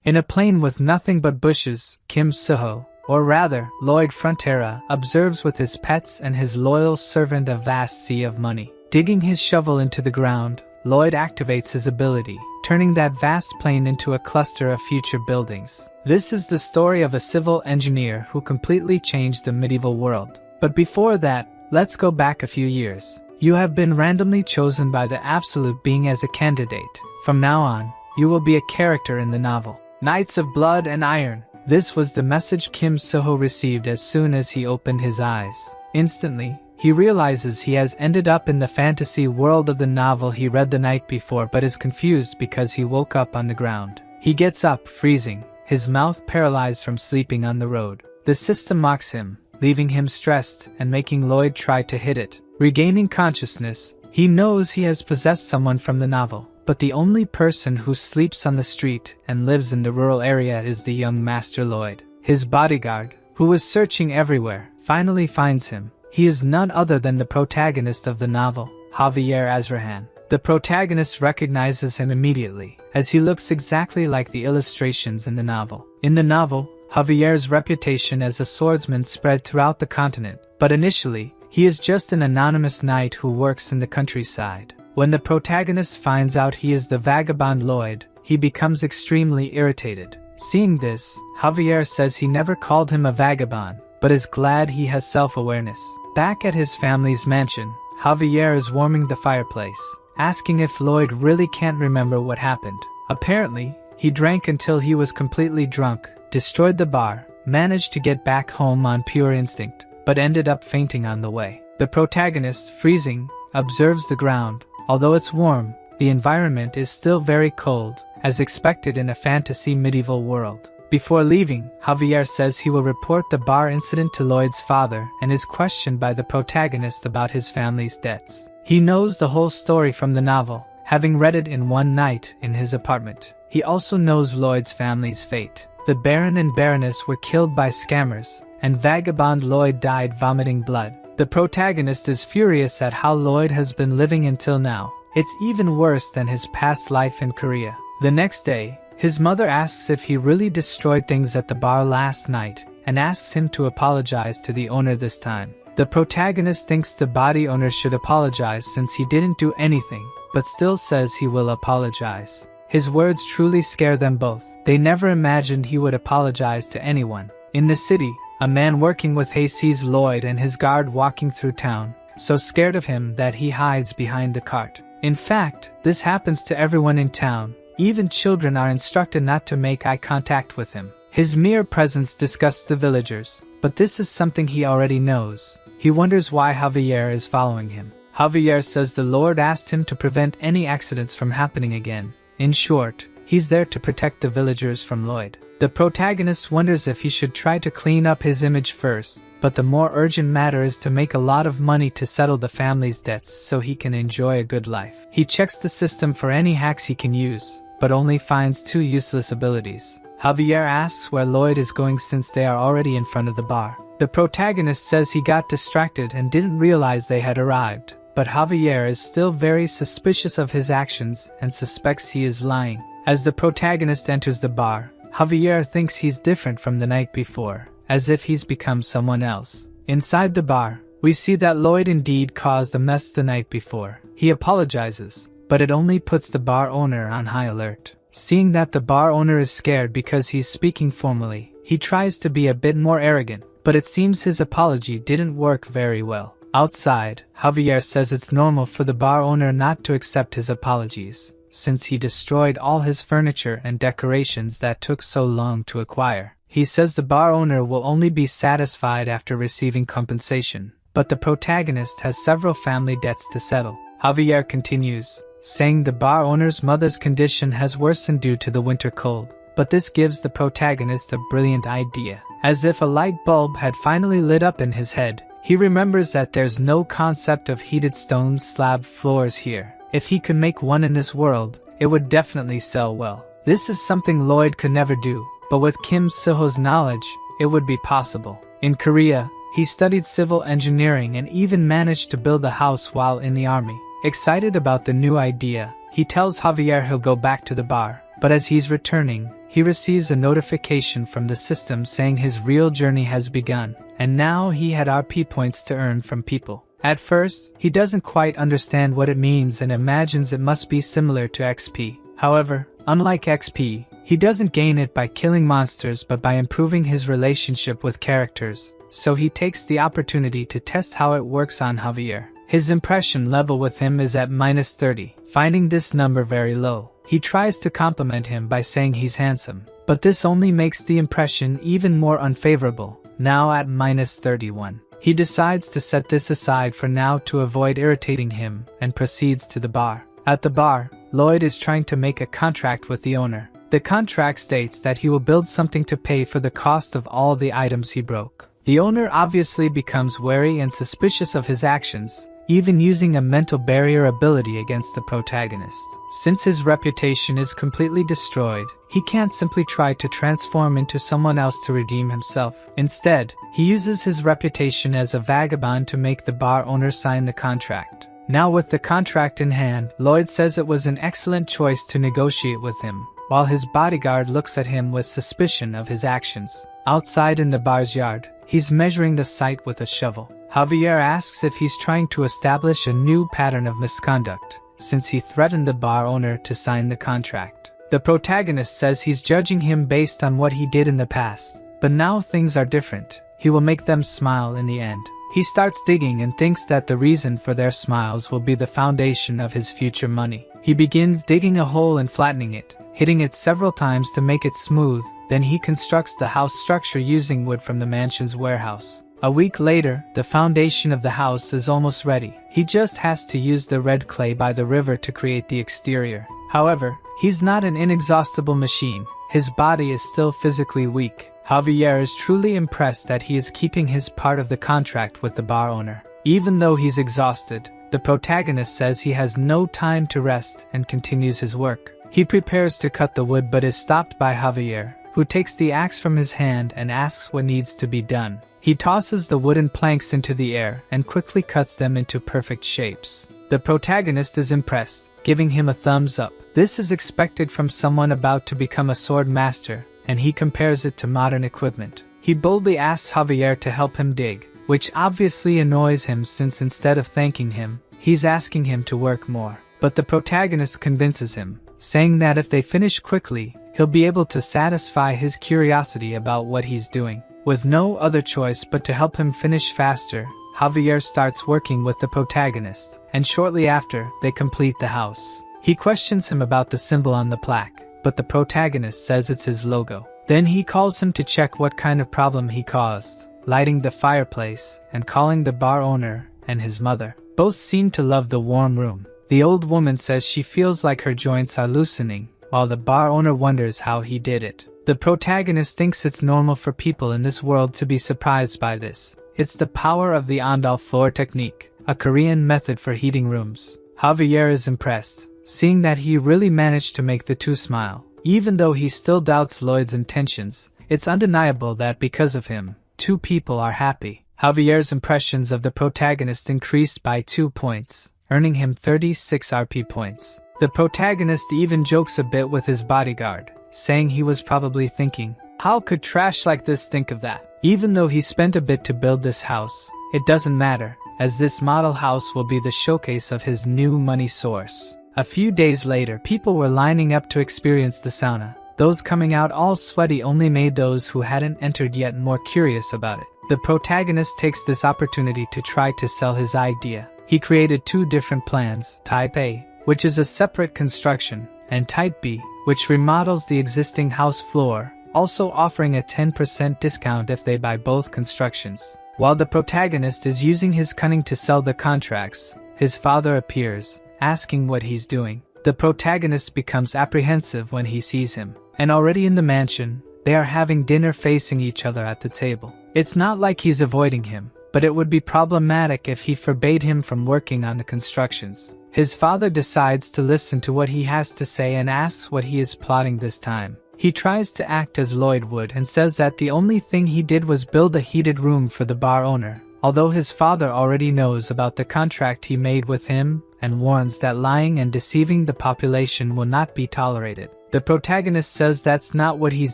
In a plain with nothing but bushes, Kim Suho, or rather, Lloyd Frontera, observes with his pets and his loyal servant a vast sea of money. Digging his shovel into the ground, Lloyd activates his ability, turning that vast plain into a cluster of future buildings. This is the story of a civil engineer who completely changed the medieval world. But before that, let's go back a few years. You have been randomly chosen by the Absolute Being as a candidate. From now on, you will be a character in the novel. Knights of Blood and Iron. This was the message Kim Suho received as soon as he opened his eyes. Instantly, he realizes he has ended up in the fantasy world of the novel he read the night before but is confused because he woke up on the ground. He gets up, freezing, his mouth paralyzed from sleeping on the road. The system mocks him, leaving him stressed and making Lloyd try to hit it. Regaining consciousness, he knows he has possessed someone from the novel. But the only person who sleeps on the street and lives in the rural area is the young Master Lloyd. His bodyguard, who was searching everywhere, finally finds him. He is none other than the protagonist of the novel, Javier Azrahan. The protagonist recognizes him immediately, as he looks exactly like the illustrations in the novel. In the novel, Javier's reputation as a swordsman spread throughout the continent, but initially, he is just an anonymous knight who works in the countryside. When the protagonist finds out he is the vagabond Lloyd, he becomes extremely irritated. Seeing this, Javier says he never called him a vagabond, but is glad he has self-awareness. Back at his family's mansion, Javier is warming the fireplace, asking if Lloyd really can't remember what happened. Apparently, he drank until he was completely drunk, destroyed the bar, managed to get back home on pure instinct, but ended up fainting on the way. The protagonist, freezing, observes the ground. Although it's warm, the environment is still very cold, as expected in a fantasy medieval world. Before leaving, Javier says he will report the bar incident to Lloyd's father and is questioned by the protagonist about his family's debts. He knows the whole story from the novel, having read it in one night in his apartment. He also knows Lloyd's family's fate. The Baron and Baroness were killed by scammers, and vagabond Lloyd died vomiting blood. The protagonist is furious at how Lloyd has been living until now. It's even worse than his past life in Korea. The next day, his mother asks if he really destroyed things at the bar last night, and asks him to apologize to the owner this time. The protagonist thinks the body owner should apologize since he didn't do anything, but still says he will apologize. His words truly scare them both. They never imagined he would apologize to anyone. In the city, a man working with Hay sees Lloyd and his guard walking through town, so scared of him that he hides behind the cart. In fact, this happens to everyone in town. Even children are instructed not to make eye contact with him. His mere presence disgusts the villagers, but this is something he already knows. He wonders why Javier is following him. Javier says the Lord asked him to prevent any accidents from happening again. In short, he's there to protect the villagers from Lloyd. The protagonist wonders if he should try to clean up his image first, but the more urgent matter is to make a lot of money to settle the family's debts so he can enjoy a good life. He checks the system for any hacks he can use, but only finds 2 useless abilities. Javier asks where Lloyd is going since they are already in front of the bar. The protagonist says he got distracted and didn't realize they had arrived, but Javier is still very suspicious of his actions and suspects he is lying. As the protagonist enters the bar, Javier thinks he's different from the night before, as if he's become someone else. Inside the bar, we see that Lloyd indeed caused a mess the night before. He apologizes, but it only puts the bar owner on high alert. Seeing that the bar owner is scared because he's speaking formally, he tries to be a bit more arrogant, but it seems his apology didn't work very well. Outside, Javier says it's normal for the bar owner not to accept his apologies, since he destroyed all his furniture and decorations that took so long to acquire. He says the bar owner will only be satisfied after receiving compensation, but the protagonist has several family debts to settle. Javier continues, saying the bar owner's mother's condition has worsened due to the winter cold, but this gives the protagonist a brilliant idea. As if a light bulb had finally lit up in his head, he remembers that there's no concept of heated stone slab floors here. If he could make one in this world, it would definitely sell well. This is something Lloyd could never do, but with Kim Suho's knowledge, it would be possible. In Korea, he studied civil engineering and even managed to build a house while in the army. Excited about the new idea, he tells Javier he'll go back to the bar, But as he's returning, he receives a notification from the system saying his real journey has begun, and now he had RP points to earn from people. At first, he doesn't quite understand what it means and imagines it must be similar to XP. However, unlike XP, he doesn't gain it by killing monsters but by improving his relationship with characters, so he takes the opportunity to test how it works on Javier. His impression level with him is at -30, finding this number very low. He tries to compliment him by saying he's handsome, but this only makes the impression even more unfavorable, now at -31. He decides to set this aside for now to avoid irritating him and proceeds to the bar. At the bar, Lloyd is trying to make a contract with the owner. The contract states that he will build something to pay for the cost of all the items he broke. The owner obviously becomes wary and suspicious of his actions, even using a mental barrier ability against the protagonist. Since his reputation is completely destroyed, he can't simply try to transform into someone else to redeem himself. Instead, he uses his reputation as a vagabond to make the bar owner sign the contract. Now with the contract in hand, Lloyd says it was an excellent choice to negotiate with him, while his bodyguard looks at him with suspicion of his actions. Outside in the bar's yard, he's measuring the site with a shovel. Javier asks if he's trying to establish a new pattern of misconduct, since he threatened the bar owner to sign the contract. The protagonist says he's judging him based on what he did in the past, but now things are different. He will make them smile in the end. He starts digging and thinks that the reason for their smiles will be the foundation of his future money. He begins digging a hole and flattening it, hitting it several times to make it smooth. Then he constructs the house structure using wood from the mansion's warehouse. A week later, the foundation of the house is almost ready. He just has to use the red clay by the river to create the exterior. However, he's not an inexhaustible machine. His body is still physically weak. Javier is truly impressed that he is keeping his part of the contract with the bar owner. Even though he's exhausted, the protagonist says he has no time to rest and continues his work. He prepares to cut the wood but is stopped by Javier, who takes the axe from his hand and asks what needs to be done. He tosses the wooden planks into the air and quickly cuts them into perfect shapes. The protagonist is impressed, giving him a thumbs up. This is expected from someone about to become a sword master, and he compares it to modern equipment. He boldly asks Javier to help him dig, which obviously annoys him since instead of thanking him, he's asking him to work more. But the protagonist convinces him, saying that if they finish quickly, he'll be able to satisfy his curiosity about what he's doing. With no other choice but to help him finish faster, Javier starts working with the protagonist, and shortly after, they complete the house. He questions him about the symbol on the plaque, but the protagonist says it's his logo. Then he calls him to check what kind of problem he caused, lighting the fireplace and calling the bar owner and his mother. Both seem to love the warm room. The old woman says she feels like her joints are loosening, while the bar owner wonders how he did it. The protagonist thinks it's normal for people in this world to be surprised by this. It's the power of the Andal floor technique, a Korean method for heating rooms. Javier is impressed, seeing that he really managed to make the two smile. Even though he still doubts Lloyd's intentions, it's undeniable that because of him, two people are happy. Javier's impressions of the protagonist increased by 2 points, earning him 36 RP points. The protagonist even jokes a bit with his bodyguard, saying he was probably thinking, how could trash like this think of that? Even though he spent a bit to build this house, it doesn't matter, as this model house will be the showcase of his new money source. A few days later, people were lining up to experience the sauna. Those coming out all sweaty only made those who hadn't entered yet more curious about it. The protagonist takes this opportunity to try to sell his idea. He created 2 different plans, Type A, which is a separate construction, and Type B, which remodels the existing house floor, also offering a 10% discount if they buy both constructions. While the protagonist is using his cunning to sell the contracts, his father appears, asking what he's doing. The protagonist becomes apprehensive when he sees him, and already in the mansion, they are having dinner facing each other at the table. It's not like he's avoiding him, but it would be problematic if he forbade him from working on the constructions. His father decides to listen to what he has to say and asks what he is plotting this time. He tries to act as Lloyd would and says that the only thing he did was build a heated room for the bar owner, although his father already knows about the contract he made with him and warns that lying and deceiving the population will not be tolerated. The protagonist says that's not what he's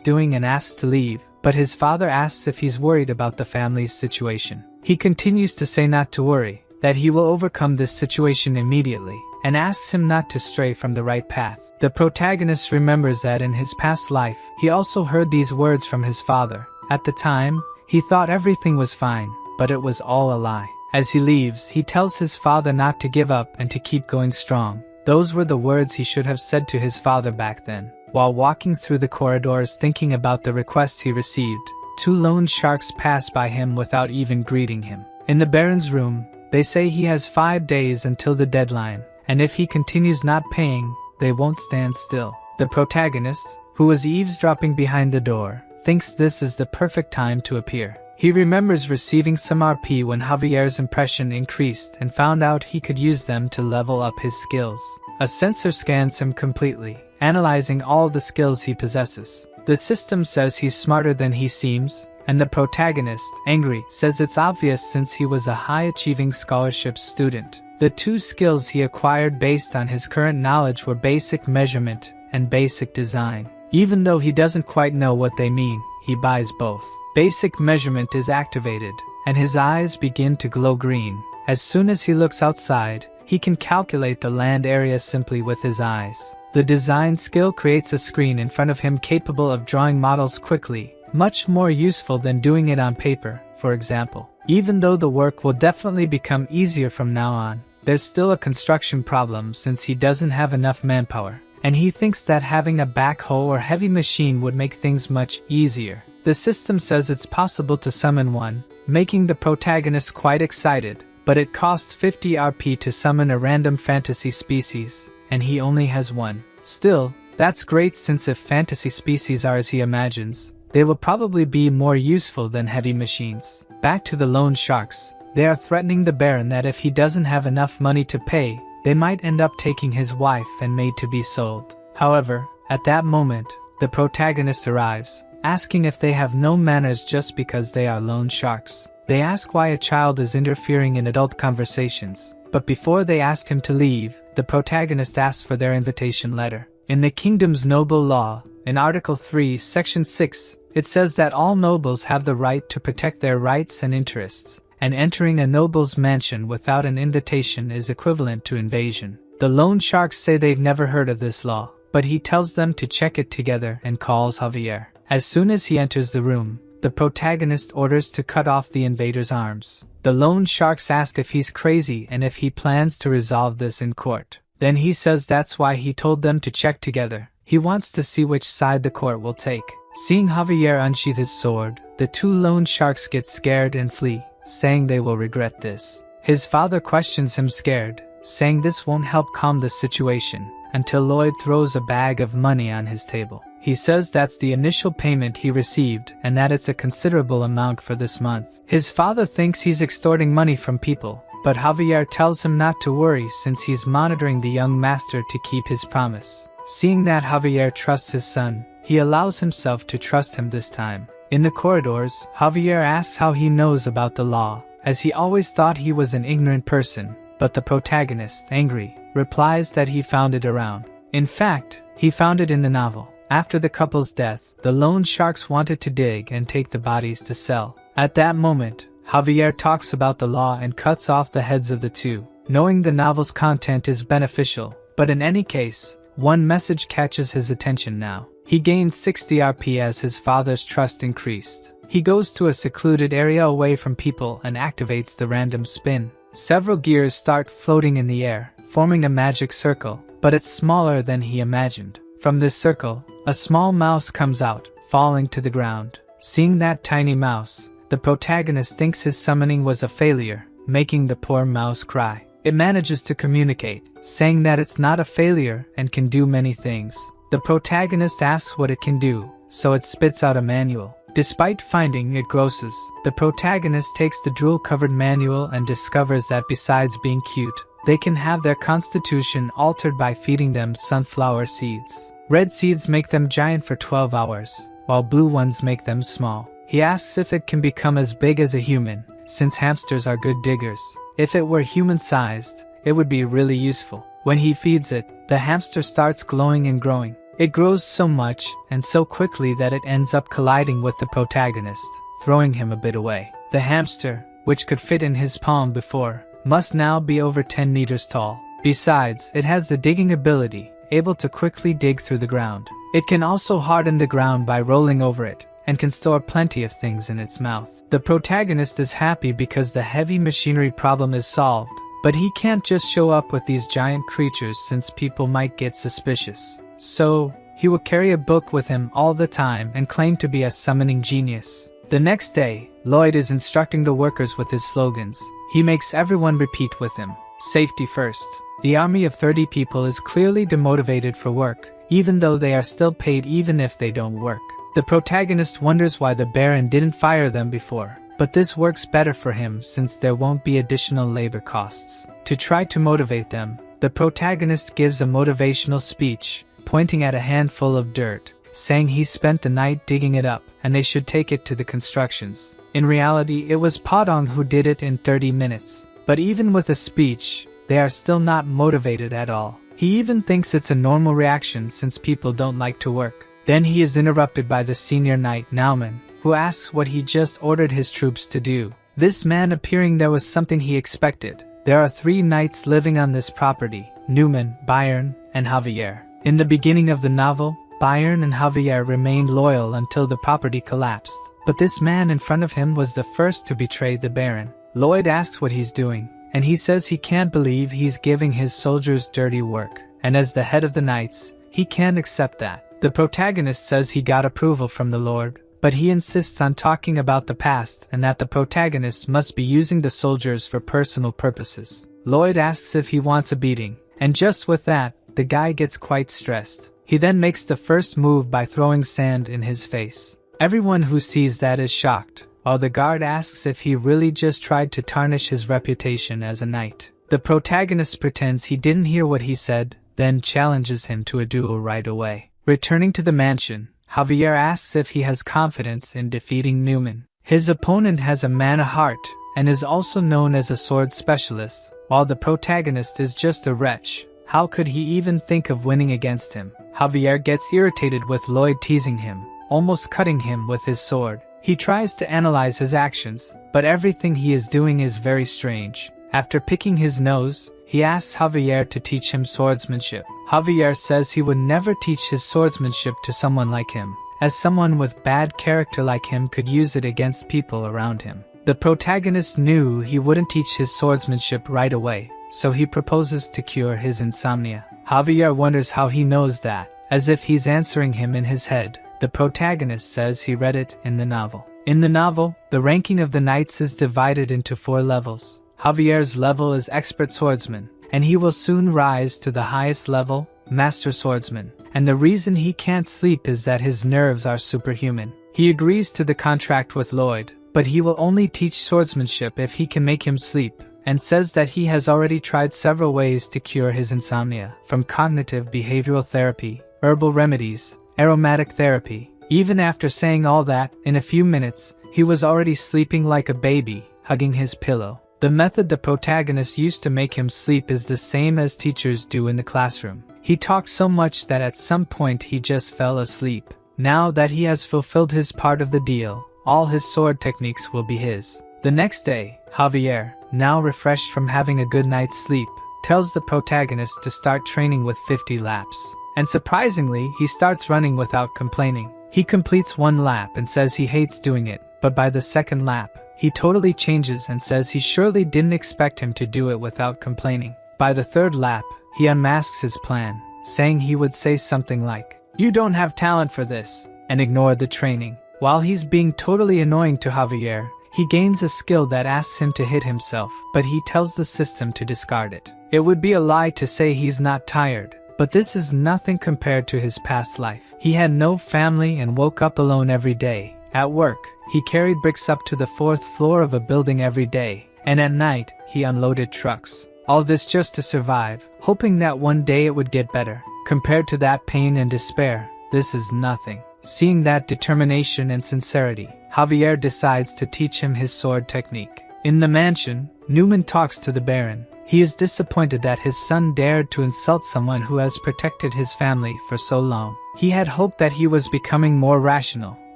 doing and asks to leave, but his father asks if he's worried about the family's situation. He continues to say not to worry, that he will overcome this situation immediately, and asks him not to stray from the right path. The protagonist remembers that in his past life, he also heard these words from his father. At the time, he thought everything was fine, but it was all a lie. As he leaves, he tells his father not to give up and to keep going strong. Those were the words he should have said to his father back then. While walking through the corridors thinking about the requests he received, 2 loan sharks pass by him without even greeting him. In the Baron's room, they say he has 5 days until the deadline, and if he continues not paying, they won't stand still. The protagonist, who was eavesdropping behind the door, thinks this is the perfect time to appear. He remembers receiving some RP when Javier's impression increased and found out he could use them to level up his skills. A sensor scans him completely, analyzing all the skills he possesses. The system says he's smarter than he seems, and the protagonist, angry, says it's obvious since he was a high-achieving scholarship student. The 2 skills he acquired based on his current knowledge were basic measurement and basic design. Even though he doesn't quite know what they mean, he buys both. Basic measurement is activated, and his eyes begin to glow green. As soon as he looks outside, he can calculate the land area simply with his eyes. The design skill creates a screen in front of him capable of drawing models quickly, much more useful than doing it on paper, for example. Even though the work will definitely become easier from now on, there's still a construction problem since he doesn't have enough manpower, and he thinks that having a backhoe or heavy machine would make things much easier. The system says it's possible to summon one, making the protagonist quite excited, but it costs 50 RP to summon a random fantasy species, and he only has one. Still, that's great since if fantasy species are as he imagines, they will probably be more useful than heavy machines. Back to the loan sharks. They are threatening the Baron that if he doesn't have enough money to pay, they might end up taking his wife and maid to be sold. However, at that moment, the protagonist arrives, asking if they have no manners just because they are loan sharks. They ask why a child is interfering in adult conversations, but before they ask him to leave, the protagonist asks for their invitation letter. In the kingdom's noble law, in Article 3, Section 6, it says that all nobles have the right to protect their rights and interests, and entering a noble's mansion without an invitation is equivalent to invasion. The loan sharks say they've never heard of this law, but he tells them to check it together and calls Javier. As soon as he enters the room, the protagonist orders to cut off the invader's arms. The loan sharks ask if he's crazy and if he plans to resolve this in court. Then he says that's why he told them to check together. He wants to see which side the court will take. Seeing Javier unsheath his sword, the 2 loan sharks get scared and flee, saying they will regret this. His father questions him scared, saying this won't help calm the situation, until Lloyd throws a bag of money on his table. He says that's the initial payment he received and that it's a considerable amount for this month. His father thinks he's extorting money from people, but Javier tells him not to worry since he's monitoring the young master to keep his promise. Seeing that Javier trusts his son, he allows himself to trust him this time. In the corridors, Javier asks how he knows about the law, as he always thought he was an ignorant person, but the protagonist, angry, replies that he found it around. In fact, he found it in the novel. After the couple's death, the loan sharks wanted to dig and take the bodies to sell. At that moment, Javier talks about the law and cuts off the heads of the 2, knowing the novel's content is beneficial, but in any case, one message catches his attention now. He gains 60 RP as his father's trust increased. He goes to a secluded area away from people and activates the random spin. Several gears start floating in the air, forming a magic circle, but it's smaller than he imagined. From this circle, a small mouse comes out, falling to the ground. Seeing that tiny mouse, the protagonist thinks his summoning was a failure, making the poor mouse cry. It manages to communicate, saying that it's not a failure and can do many things. The protagonist asks what it can do, so it spits out a manual. Despite finding it grosses, the protagonist takes the drool-covered manual and discovers that besides being cute, they can have their constitution altered by feeding them sunflower seeds. Red seeds make them giant for 12 hours, while blue ones make them small. He asks if it can become as big as a human, since hamsters are good diggers. If it were human-sized, it would be really useful. When he feeds it, the hamster starts glowing and growing. It grows so much and so quickly that it ends up colliding with the protagonist, throwing him a bit away. The hamster, which could fit in his palm before, must now be over 10 meters tall. Besides, it has the digging ability, able to quickly dig through the ground. It can also harden the ground by rolling over it, and can store plenty of things in its mouth. The protagonist is happy because the heavy machinery problem is solved, but he can't just show up with these giant creatures since people might get suspicious. So, he will carry a book with him all the time and claim to be a summoning genius. The next day, Lloyd is instructing the workers with his slogans. He makes everyone repeat with him. Safety first. The army of 30 people is clearly demotivated for work, even though they are still paid even if they don't work. The protagonist wonders why the Baron didn't fire them before, but this works better for him since there won't be additional labor costs. To try to motivate them, the protagonist gives a motivational speech, pointing at a handful of dirt, saying he spent the night digging it up and they should take it to the constructions. In reality, it was Padong who did it in 30 minutes. But even with a speech, they are still not motivated at all. He even thinks it's a normal reaction since people don't like to work. Then he is interrupted by the senior knight Nauman, who asks what he just ordered his troops to do. This man appearing there was something he expected. There are 3 knights living on this property, Newman, Bayern, and Javier. In the beginning of the novel, Bayern and Javier remained loyal until the property collapsed. But this man in front of him was the first to betray the Baron. Lloyd asks what he's doing, and he says he can't believe he's giving his soldiers dirty work, and as the head of the knights, he can't accept that. The protagonist says he got approval from the Lord, but he insists on talking about the past and that the protagonist must be using the soldiers for personal purposes. Lloyd asks if he wants a beating, and just with that, the guy gets quite stressed. He then makes the first move by throwing sand in his face. Everyone who sees that is shocked, while the guard asks if he really just tried to tarnish his reputation as a knight. The protagonist pretends he didn't hear what he said, then challenges him to a duel right away. Returning to the mansion, Javier asks if he has confidence in defeating Newman. His opponent has a mana heart, and is also known as a sword specialist, while the protagonist is just a wretch. How could he even think of winning against him? Javier gets irritated with Lloyd teasing him, almost cutting him with his sword. He tries to analyze his actions, but everything he is doing is very strange. After picking his nose, he asks Javier to teach him swordsmanship. Javier says he would never teach his swordsmanship to someone like him, as someone with bad character like him could use it against people around him. The protagonist knew he wouldn't teach his swordsmanship right away, so he proposes to cure his insomnia. Javier wonders how he knows that, as if he's answering him in his head. The protagonist says he read it in the novel. In the novel, the ranking of the knights is divided into 4 levels. Javier's level is expert swordsman, and he will soon rise to the highest level, master swordsman. And the reason he can't sleep is that his nerves are superhuman. He agrees to the contract with Lloyd, but he will only teach swordsmanship if he can make him sleep, and says that he has already tried several ways to cure his insomnia, from cognitive behavioral therapy, herbal remedies, aromatic therapy. Even after saying all that, in a few minutes, he was already sleeping like a baby, hugging his pillow. The method the protagonist used to make him sleep is the same as teachers do in the classroom. He talked so much that at some point he just fell asleep. Now that he has fulfilled his part of the deal, all his sword techniques will be his. The next day, Javier, now refreshed from having a good night's sleep, tells the protagonist to start training with 50 laps. And surprisingly, he starts running without complaining. He completes 1 lap and says he hates doing it, but by the 2nd lap, he totally changes and says he surely didn't expect him to do it without complaining. By the 3rd lap, he unmasks his plan, saying he would say something like, "You don't have talent for this," and ignore the training. While he's being totally annoying to Javier, he gains a skill that asks him to hit himself, but he tells the system to discard it. It would be a lie to say he's not tired, but this is nothing compared to his past life. He had no family and woke up alone every day. At work, he carried bricks up to the 4th floor of a building every day, and at night, he unloaded trucks. All this just to survive, hoping that one day it would get better. Compared to that pain and despair, this is nothing. Seeing that determination and sincerity, Javier decides to teach him his sword technique. In the mansion, Newman talks to the Baron. He is disappointed that his son dared to insult someone who has protected his family for so long. He had hoped that he was becoming more rational,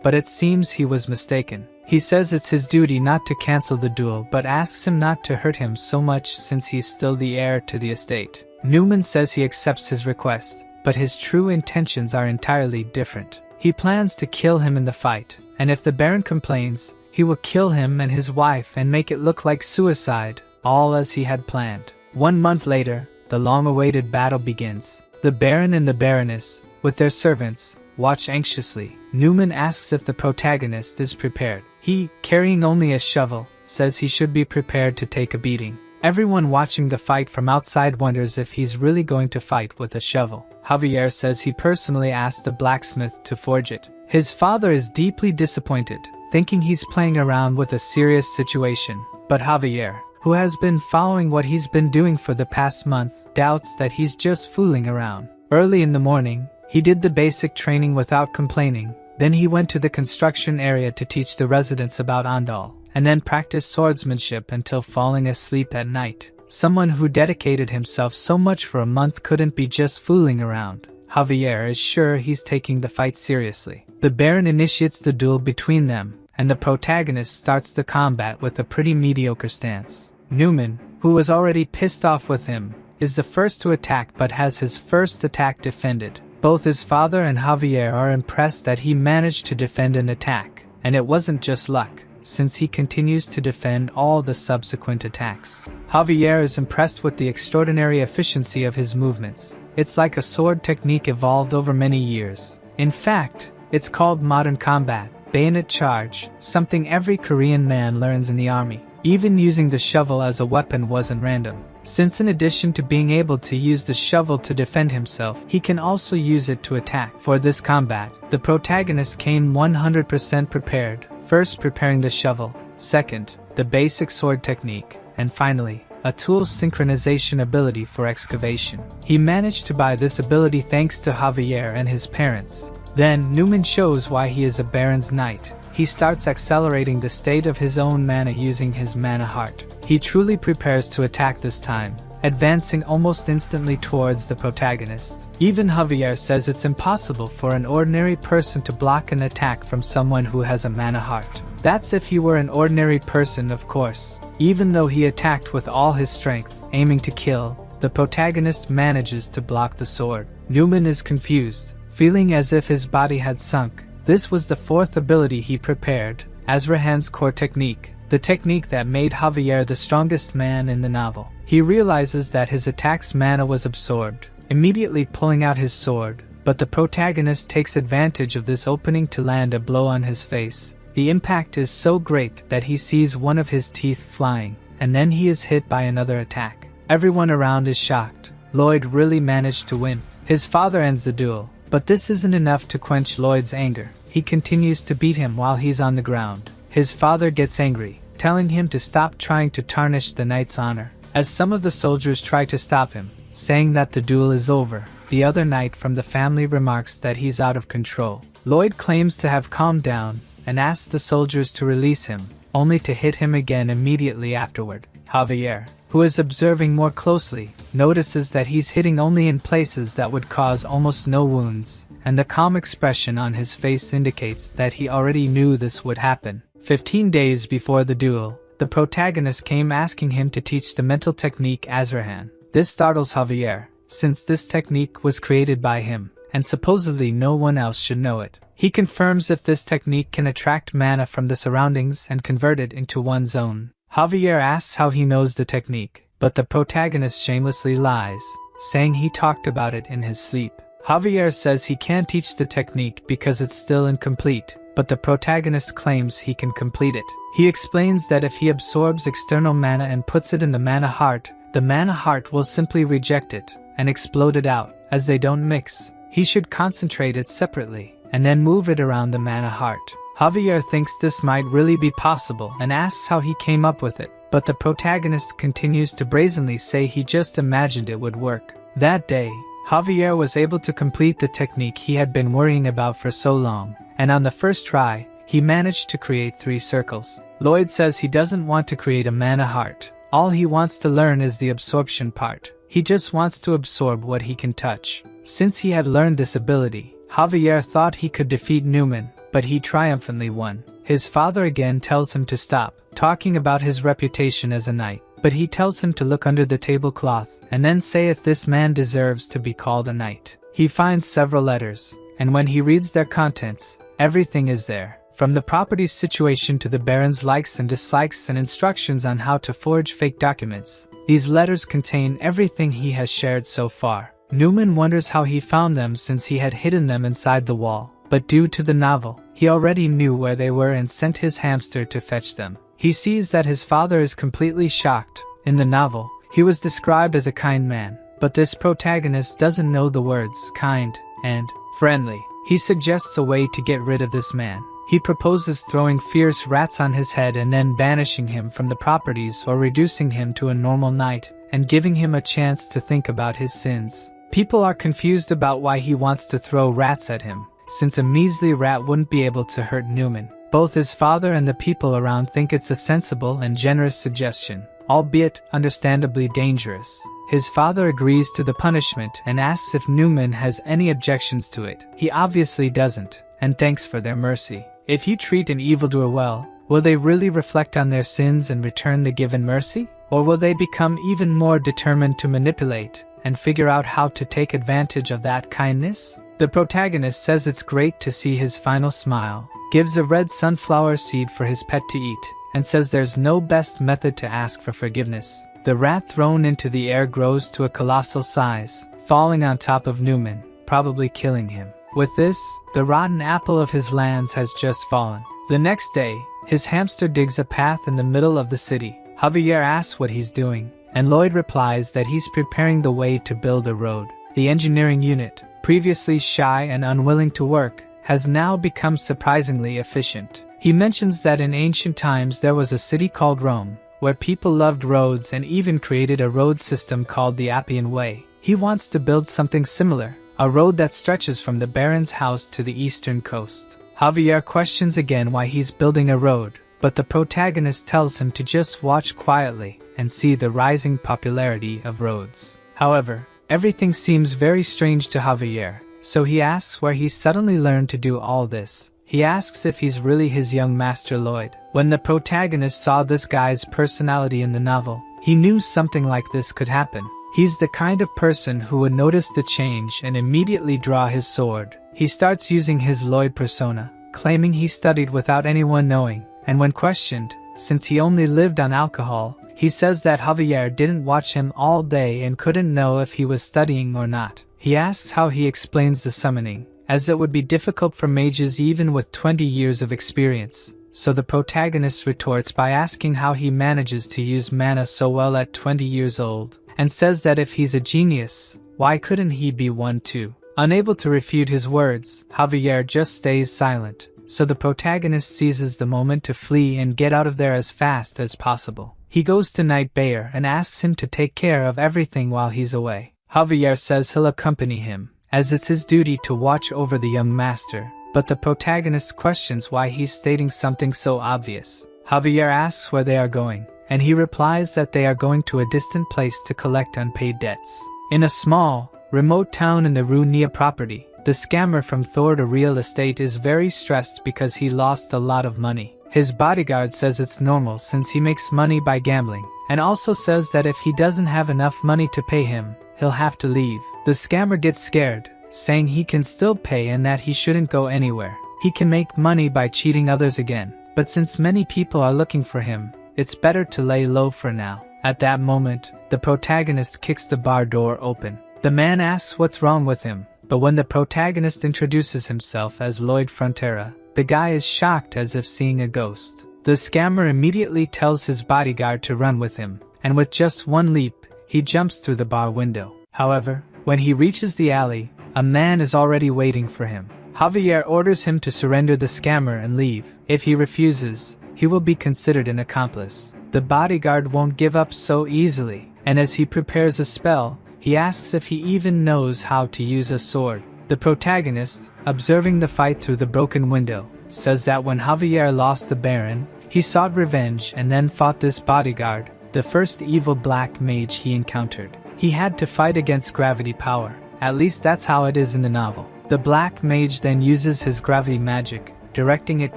but it seems he was mistaken. He says it's his duty not to cancel the duel, but asks him not to hurt him so much since he's still the heir to the estate. Newman says he accepts his request, but his true intentions are entirely different. He plans to kill him in the fight, and if the Baron complains, he will kill him and his wife and make it look like suicide, all as he had planned. 1 month later, the long-awaited battle begins. The Baron and the Baroness, with their servants, watch anxiously. Newman asks if the protagonist is prepared. He, carrying only a shovel, says he should be prepared to take a beating. Everyone watching the fight from outside wonders if he's really going to fight with a shovel. Javier says he personally asked the blacksmith to forge it. His father is deeply disappointed, thinking he's playing around with a serious situation. But Javier, who has been following what he's been doing for the past month, doubts that he's just fooling around. Early in the morning, he did the basic training without complaining. Then he went to the construction area to teach the residents about Andal, and then practiced swordsmanship until falling asleep at night. Someone who dedicated himself so much for a month couldn't be just fooling around. Javier is sure he's taking the fight seriously. The Baron initiates the duel between them, and the protagonist starts the combat with a pretty mediocre stance. Newman, who was already pissed off with him, is the first to attack but has his first attack defended. Both his father and Javier are impressed that he managed to defend an attack, and it wasn't just luck, since he continues to defend all the subsequent attacks. Javier is impressed with the extraordinary efficiency of his movements. It's like a sword technique evolved over many years. In fact, it's called modern combat, bayonet charge, something every Korean man learns in the army. Even using the shovel as a weapon wasn't random, since in addition to being able to use the shovel to defend himself, he can also use it to attack. For this combat, the protagonist came 100% prepared, first preparing the shovel, second, the basic sword technique, and finally, a tool synchronization ability for excavation. He managed to buy this ability thanks to Javier and his parents. Then, Newman shows why he is a Baron's knight. He starts accelerating the state of his own mana using his mana heart. He truly prepares to attack this time, advancing almost instantly towards the protagonist. Even Javier says it's impossible for an ordinary person to block an attack from someone who has a mana heart. That's if he were an ordinary person, of course. Even though he attacked with all his strength, aiming to kill, the protagonist manages to block the sword. Newman is confused, feeling as if his body had sunk. This was the fourth ability he prepared, Azrahan's core technique, the technique that made Javier the strongest man in the novel. He realizes that his attack's mana was absorbed, immediately pulling out his sword, but the protagonist takes advantage of this opening to land a blow on his face. The impact is so great that he sees one of his teeth flying, and then he is hit by another attack. Everyone around is shocked. Lloyd really managed to win. His father ends the duel, but this isn't enough to quench Lloyd's anger. He continues to beat him while he's on the ground. His father gets angry, telling him to stop trying to tarnish the knight's honor. As some of the soldiers try to stop him, saying that the duel is over, the other knight from the family remarks that he's out of control. Lloyd claims to have calmed down and asks the soldiers to release him, only to hit him again immediately afterward. Javier, who is observing more closely, notices that he's hitting only in places that would cause almost no wounds, and the calm expression on his face indicates that he already knew this would happen. 15 days before the duel, the protagonist came asking him to teach the mental technique Azrahan. This startles Javier, since this technique was created by him, and supposedly no one else should know it. He confirms if this technique can attract mana from the surroundings and convert it into one's own. Javier asks how he knows the technique, but the protagonist shamelessly lies, saying he talked about it in his sleep. Javier says he can't teach the technique because it's still incomplete, but the protagonist claims he can complete it. He explains that if he absorbs external mana and puts it in the mana heart, the mana heart will simply reject it and explode it out, as they don't mix. He should concentrate it separately, and then move it around the mana heart. Javier thinks this might really be possible and asks how he came up with it, but the protagonist continues to brazenly say he just imagined it would work. That day, Javier was able to complete the technique he had been worrying about for so long, and on the first try, he managed to create 3 circles. Lloyd says he doesn't want to create a mana heart, All he wants to learn is the absorption part. He just wants to absorb what he can touch. Since he had learned this ability, Javier thought he could defeat Newman, but he triumphantly won. His father again tells him to stop talking about his reputation as a knight, but he tells him to look under the tablecloth and then say if this man deserves to be called a knight. He finds several letters, and when he reads their contents, everything is there. From the property's situation to the Baron's likes and dislikes and instructions on how to forge fake documents. These letters contain everything he has shared so far. Newman wonders how he found them since he had hidden them inside the wall, but due to the novel, he already knew where they were and sent his hamster to fetch them. He sees that his father is completely shocked. In the novel, he was described as a kind man, but this protagonist doesn't know the words kind and friendly. He suggests a way to get rid of this man. He proposes throwing fierce rats on his head and then banishing him from the properties or reducing him to a normal knight and giving him a chance to think about his sins. People are confused about why he wants to throw rats at him, since a measly rat wouldn't be able to hurt Newman. Both his father and the people around think it's a sensible and generous suggestion, albeit understandably dangerous. His father agrees to the punishment and asks if Newman has any objections to it. He obviously doesn't, and thanks for their mercy. If you treat an evildoer well, will they really reflect on their sins and return the given mercy? Or will they become even more determined to manipulate and figure out how to take advantage of that kindness? The protagonist says it's great to see his final smile, gives a red sunflower seed for his pet to eat, and says there's no best method to ask for forgiveness. The rat thrown into the air grows to a colossal size, falling on top of Newman, probably killing him. With this, the rotten apple of his lands has just fallen. The next day, his hamster digs a path in the middle of the city. Javier asks what he's doing, and Lloyd replies that he's preparing the way to build a road. The engineering unit, previously shy and unwilling to work, has now become surprisingly efficient. He mentions that in ancient times there was a city called Rome, where people loved roads and even created a road system called the Appian Way. He wants to build something similar, a road that stretches from the Baron's house to the eastern coast. Javier questions again why he's building a road, but the protagonist tells him to just watch quietly and see the rising popularity of roads. However, everything seems very strange to Javier, so he asks where he suddenly learned to do all this. He asks if he's really his young master Lloyd. When the protagonist saw this guy's personality in the novel, he knew something like this could happen. He's the kind of person who would notice the change and immediately draw his sword. He starts using his Lloyd persona, claiming he studied without anyone knowing, and when questioned, since he only lived on alcohol, he says that Javier didn't watch him all day and couldn't know if he was studying or not. He asks how he explains the summoning, as it would be difficult for mages even with 20 years of experience. So the protagonist retorts by asking how he manages to use mana so well at 20 years old, and says that if he's a genius, why couldn't he be one too? Unable to refute his words, Javier just stays silent, so the protagonist seizes the moment to flee and get out of there as fast as possible. He goes to Knight Bayer and asks him to take care of everything while he's away. Javier says he'll accompany him, as it's his duty to watch over the young master, but the protagonist questions why he's stating something so obvious. Javier asks where they are going, and he replies that they are going to a distant place to collect unpaid debts. In a small, remote town in the Runia property, the scammer from Thor to Real Estate is very stressed because he lost a lot of money. His bodyguard says it's normal since he makes money by gambling, and also says that if he doesn't have enough money to pay him, he'll have to leave. The scammer gets scared, saying he can still pay and that he shouldn't go anywhere. He can make money by cheating others again, but since many people are looking for him, it's better to lay low for now. At that moment, the protagonist kicks the bar door open. The man asks what's wrong with him, but when the protagonist introduces himself as Lloyd Frontera, the guy is shocked as if seeing a ghost. The scammer immediately tells his bodyguard to run with him, and with just one leap, he jumps through the bar window. However, when he reaches the alley, a man is already waiting for him. Javier orders him to surrender the scammer and leave. If he refuses, he will be considered an accomplice. The bodyguard won't give up so easily, and as he prepares a spell, he asks if he even knows how to use a sword. The protagonist, observing the fight through the broken window, says that when Javier lost the Baron, he sought revenge and then fought this bodyguard, the first evil black mage he encountered. He had to fight against gravity power. At least that's how it is in the novel. The black mage then uses his gravity magic, directing it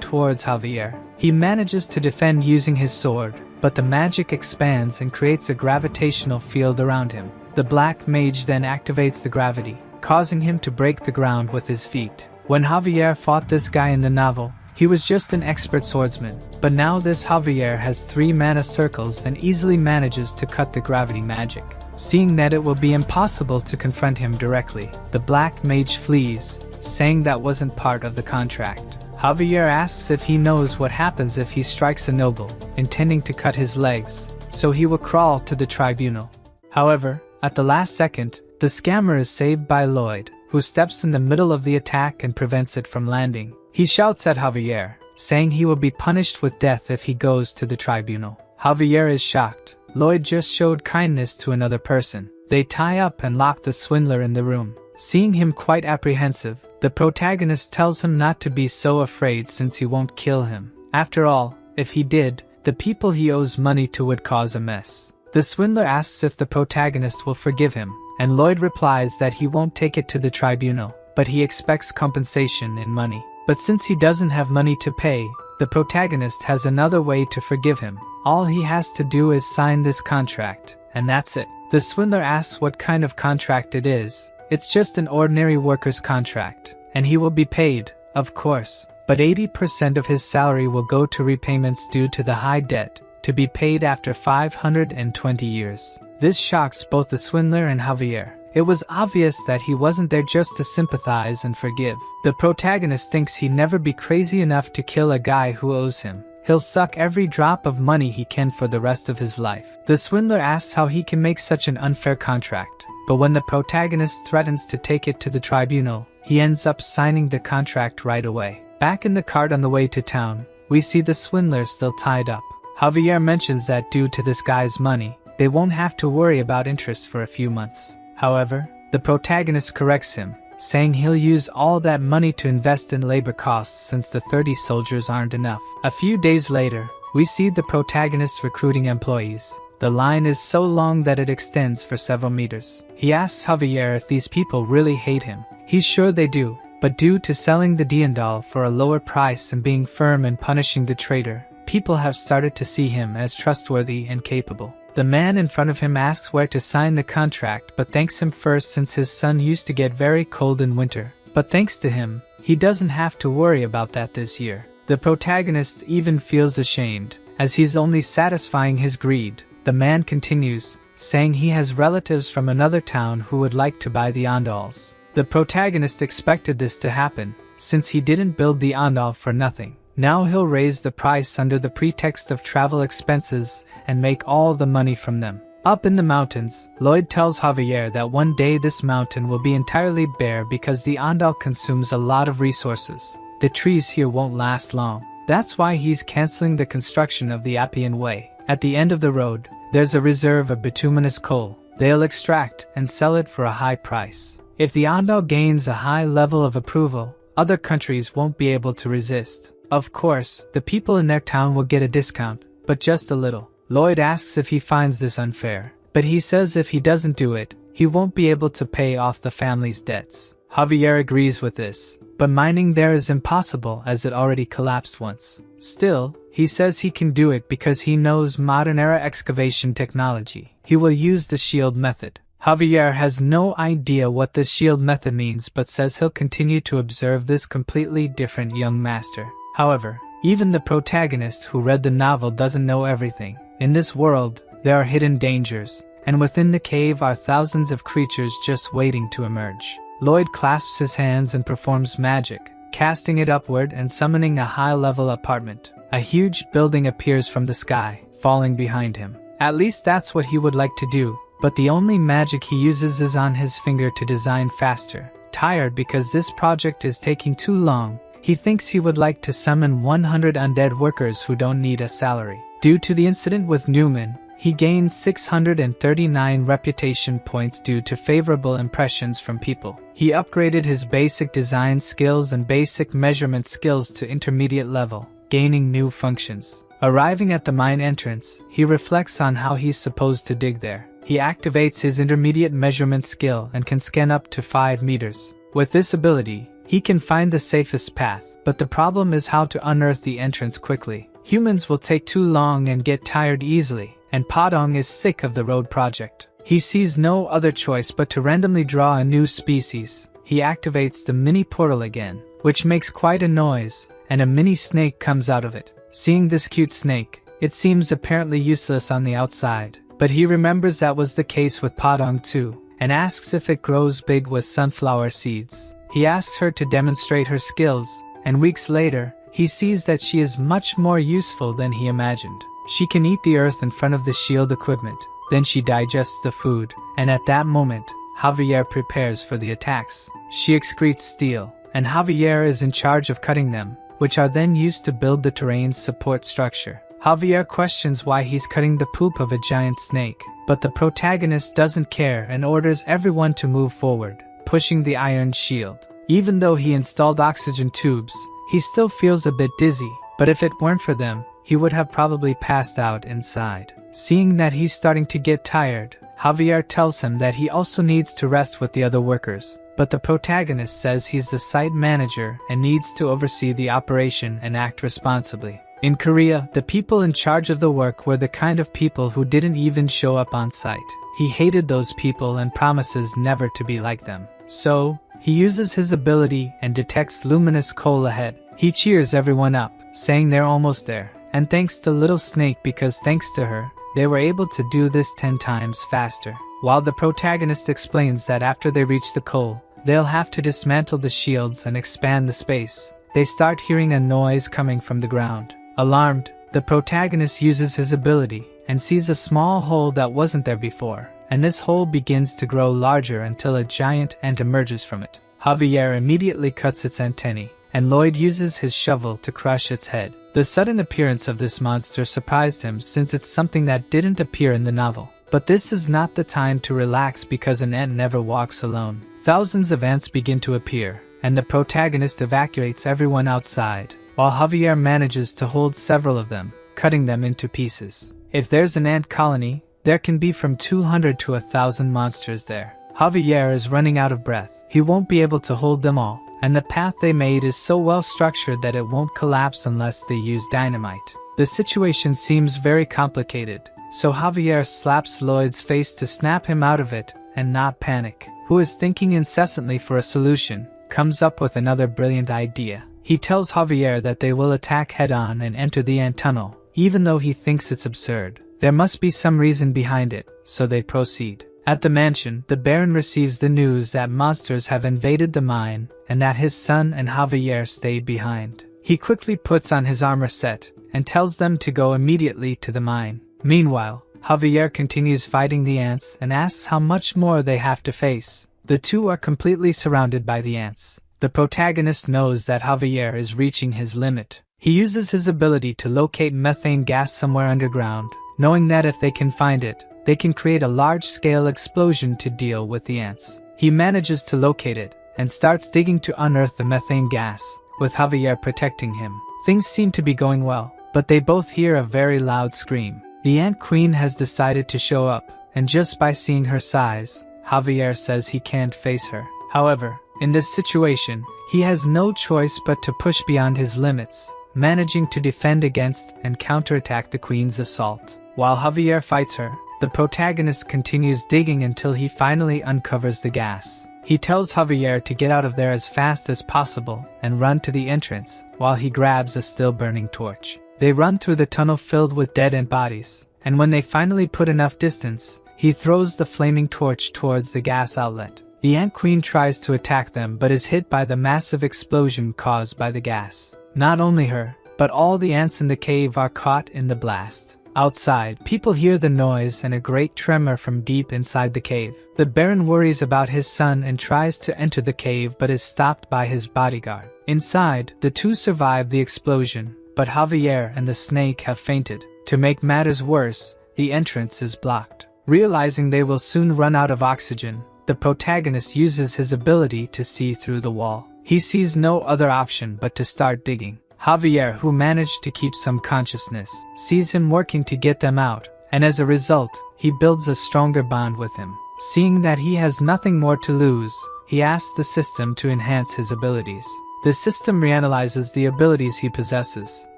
towards Javier. He manages to defend using his sword, but the magic expands and creates a gravitational field around him. The black mage then activates the gravity, causing him to break the ground with his feet. When Javier fought this guy in the novel, he was just an expert swordsman, but now this Javier has 3 mana circles and easily manages to cut the gravity magic. Seeing that it will be impossible to confront him directly, the black mage flees, saying that wasn't part of the contract. Javier asks if he knows what happens if he strikes a noble, intending to cut his legs, so he will crawl to the tribunal. However, at the last second, the scammer is saved by Lloyd, who steps in the middle of the attack and prevents it from landing. He shouts at Javier, saying he will be punished with death if he goes to the tribunal. Javier is shocked. Lloyd just showed kindness to another person. They tie up and lock the swindler in the room. Seeing him quite apprehensive, the protagonist tells him not to be so afraid since he won't kill him. After all, if he did, the people he owes money to would cause a mess. The swindler asks if the protagonist will forgive him, and Lloyd replies that he won't take it to the tribunal, but he expects compensation in money. But since he doesn't have money to pay, the protagonist has another way to forgive him. All he has to do is sign this contract, and that's it. The swindler asks what kind of contract it is. It's just an ordinary worker's contract, and he will be paid, of course, but 80% of his salary will go to repayments due to the high debt, to be paid after 520 years. This shocks both the swindler and Javier. It was obvious that he wasn't there just to sympathize and forgive. The protagonist thinks he'd never be crazy enough to kill a guy who owes him. He'll suck every drop of money he can for the rest of his life. The swindler asks how he can make such an unfair contract, but when the protagonist threatens to take it to the tribunal, he ends up signing the contract right away. Back in the cart on the way to town, we see the swindler still tied up. Javier mentions that due to this guy's money, they won't have to worry about interest for a few months. However, the protagonist corrects him, saying he'll use all that money to invest in labor costs since the 30 soldiers aren't enough. A few days later, we see the protagonist recruiting employees. The line is so long that it extends for several meters. He asks Javier if these people really hate him. He's sure they do, but due to selling the Diendal for a lower price and being firm in punishing the traitor, people have started to see him as trustworthy and capable. The man in front of him asks where to sign the contract but thanks him first since his son used to get very cold in winter. But thanks to him, he doesn't have to worry about that this year. The protagonist even feels ashamed, as he's only satisfying his greed. The man continues, saying he has relatives from another town who would like to buy the Andals. The protagonist expected this to happen, since he didn't build the Andal for nothing. Now he'll raise the price under the pretext of travel expenses and make all the money from them. Up in the mountains, Lloyd tells Javier that one day this mountain will be entirely bare because the Andal consumes a lot of resources. The trees here won't last long. That's why he's canceling the construction of the Appian Way. At the end of the road, there's a reserve of bituminous coal. They'll extract and sell it for a high price. If the Andal gains a high level of approval, other countries won't be able to resist. Of course, the people in their town will get a discount, but just a little. Lloyd asks if he finds this unfair, but he says if he doesn't do it, he won't be able to pay off the family's debts. Javier agrees with this, but mining there is impossible as it already collapsed once. Still, he says he can do it because he knows modern-era excavation technology. He will use the shield method. Javier has no idea what this shield method means but says he'll continue to observe this completely different young master. However, even the protagonist who read the novel doesn't know everything. In this world, there are hidden dangers, and within the cave are thousands of creatures just waiting to emerge. Lloyd clasps his hands and performs magic, casting it upward and summoning a high-level apartment. A huge building appears from the sky, falling behind him. At least that's what he would like to do, but the only magic he uses is on his finger to design faster. Tired because this project is taking too long, he thinks he would like to summon 100 undead workers who don't need a salary. Due to the incident with Newman, he gains 639 reputation points due to favorable impressions from people. He upgraded his basic design skills and basic measurement skills to intermediate level, gaining new functions. Arriving at the mine entrance, he reflects on how he's supposed to dig there. He activates his intermediate measurement skill and can scan up to 5 meters. With this ability, he can find the safest path, but the problem is how to unearth the entrance quickly. Humans will take too long and get tired easily, and Padong is sick of the road project. He sees no other choice but to randomly draw a new species. He activates the mini portal again, which makes quite a noise, and a mini snake comes out of it. Seeing this cute snake, it seems apparently useless on the outside, but he remembers that was the case with Padong too, and asks if it grows big with sunflower seeds. He asks her to demonstrate her skills, and weeks later, he sees that she is much more useful than he imagined. She can eat the earth in front of the shield equipment, then she digests the food, and at that moment, Javier prepares for the attacks. She excretes steel, and Javier is in charge of cutting them, which are then used to build the terrain's support structure. Javier questions why he's cutting the poop of a giant snake, but the protagonist doesn't care and orders everyone to move forward, pushing the iron shield. Even though he installed oxygen tubes, he still feels a bit dizzy, but if it weren't for them, he would have probably passed out inside. Seeing that he's starting to get tired, Javier tells him that he also needs to rest with the other workers, but the protagonist says he's the site manager and needs to oversee the operation and act responsibly. In Korea, the people in charge of the work were the kind of people who didn't even show up on site. He hated those people and promises never to be like them. So, he uses his ability and detects luminous coal ahead. He cheers everyone up, saying they're almost there, and thanks the little snake because thanks to her, they were able to do this 10 times faster. While the protagonist explains that after they reach the coal, they'll have to dismantle the shields and expand the space, they start hearing a noise coming from the ground. Alarmed, the protagonist uses his ability and sees a small hole that wasn't there before, and this hole begins to grow larger until a giant ant emerges from it. Javier immediately cuts its antennae, and Lloyd uses his shovel to crush its head. The sudden appearance of this monster surprised him since it's something that didn't appear in the novel. But this is not the time to relax because an ant never walks alone. Thousands of ants begin to appear, and the protagonist evacuates everyone outside, while Javier manages to hold several of them, cutting them into pieces. If there's an ant colony, there can be from 200 to 1,000 monsters there. Javier is running out of breath. He won't be able to hold them all, and the path they made is so well structured that it won't collapse unless they use dynamite. The situation seems very complicated, so Javier slaps Lloyd's face to snap him out of it and not panic. Who is thinking incessantly for a solution, comes up with another brilliant idea. He tells Javier that they will attack head-on and enter the ant tunnel, even though he thinks it's absurd. There must be some reason behind it, so they proceed. At the mansion, the Baron receives the news that monsters have invaded the mine and that his son and Javier stayed behind. He quickly puts on his armor set and tells them to go immediately to the mine. Meanwhile, Javier continues fighting the ants and asks how much more they have to face. The two are completely surrounded by the ants. The protagonist knows that Javier is reaching his limit. He uses his ability to locate methane gas somewhere underground, knowing that if they can find it, they can create a large-scale explosion to deal with the ants. He manages to locate it and starts digging to unearth the methane gas, with Javier protecting him. Things seem to be going well, but they both hear a very loud scream. The Ant Queen has decided to show up, and just by seeing her size, Javier says he can't face her. However, in this situation, he has no choice but to push beyond his limits, managing to defend against and counterattack the Queen's assault. While Javier fights her, the protagonist continues digging until he finally uncovers the gas. He tells Javier to get out of there as fast as possible and run to the entrance, while he grabs a still-burning torch. They run through the tunnel filled with dead-end bodies, and when they finally put enough distance, he throws the flaming torch towards the gas outlet. The Ant Queen tries to attack them but is hit by the massive explosion caused by the gas. Not only her, but all the ants in the cave are caught in the blast. Outside, people hear the noise and a great tremor from deep inside the cave. The Baron worries about his son and tries to enter the cave but is stopped by his bodyguard. Inside, the two survive the explosion, but Javier and the snake have fainted. To make matters worse, the entrance is blocked. Realizing they will soon run out of oxygen, the protagonist uses his ability to see through the wall. He sees no other option but to start digging. Javier, who managed to keep some consciousness, sees him working to get them out, and as a result, he builds a stronger bond with him. Seeing that he has nothing more to lose, he asks the system to enhance his abilities. The system reanalyzes the abilities he possesses,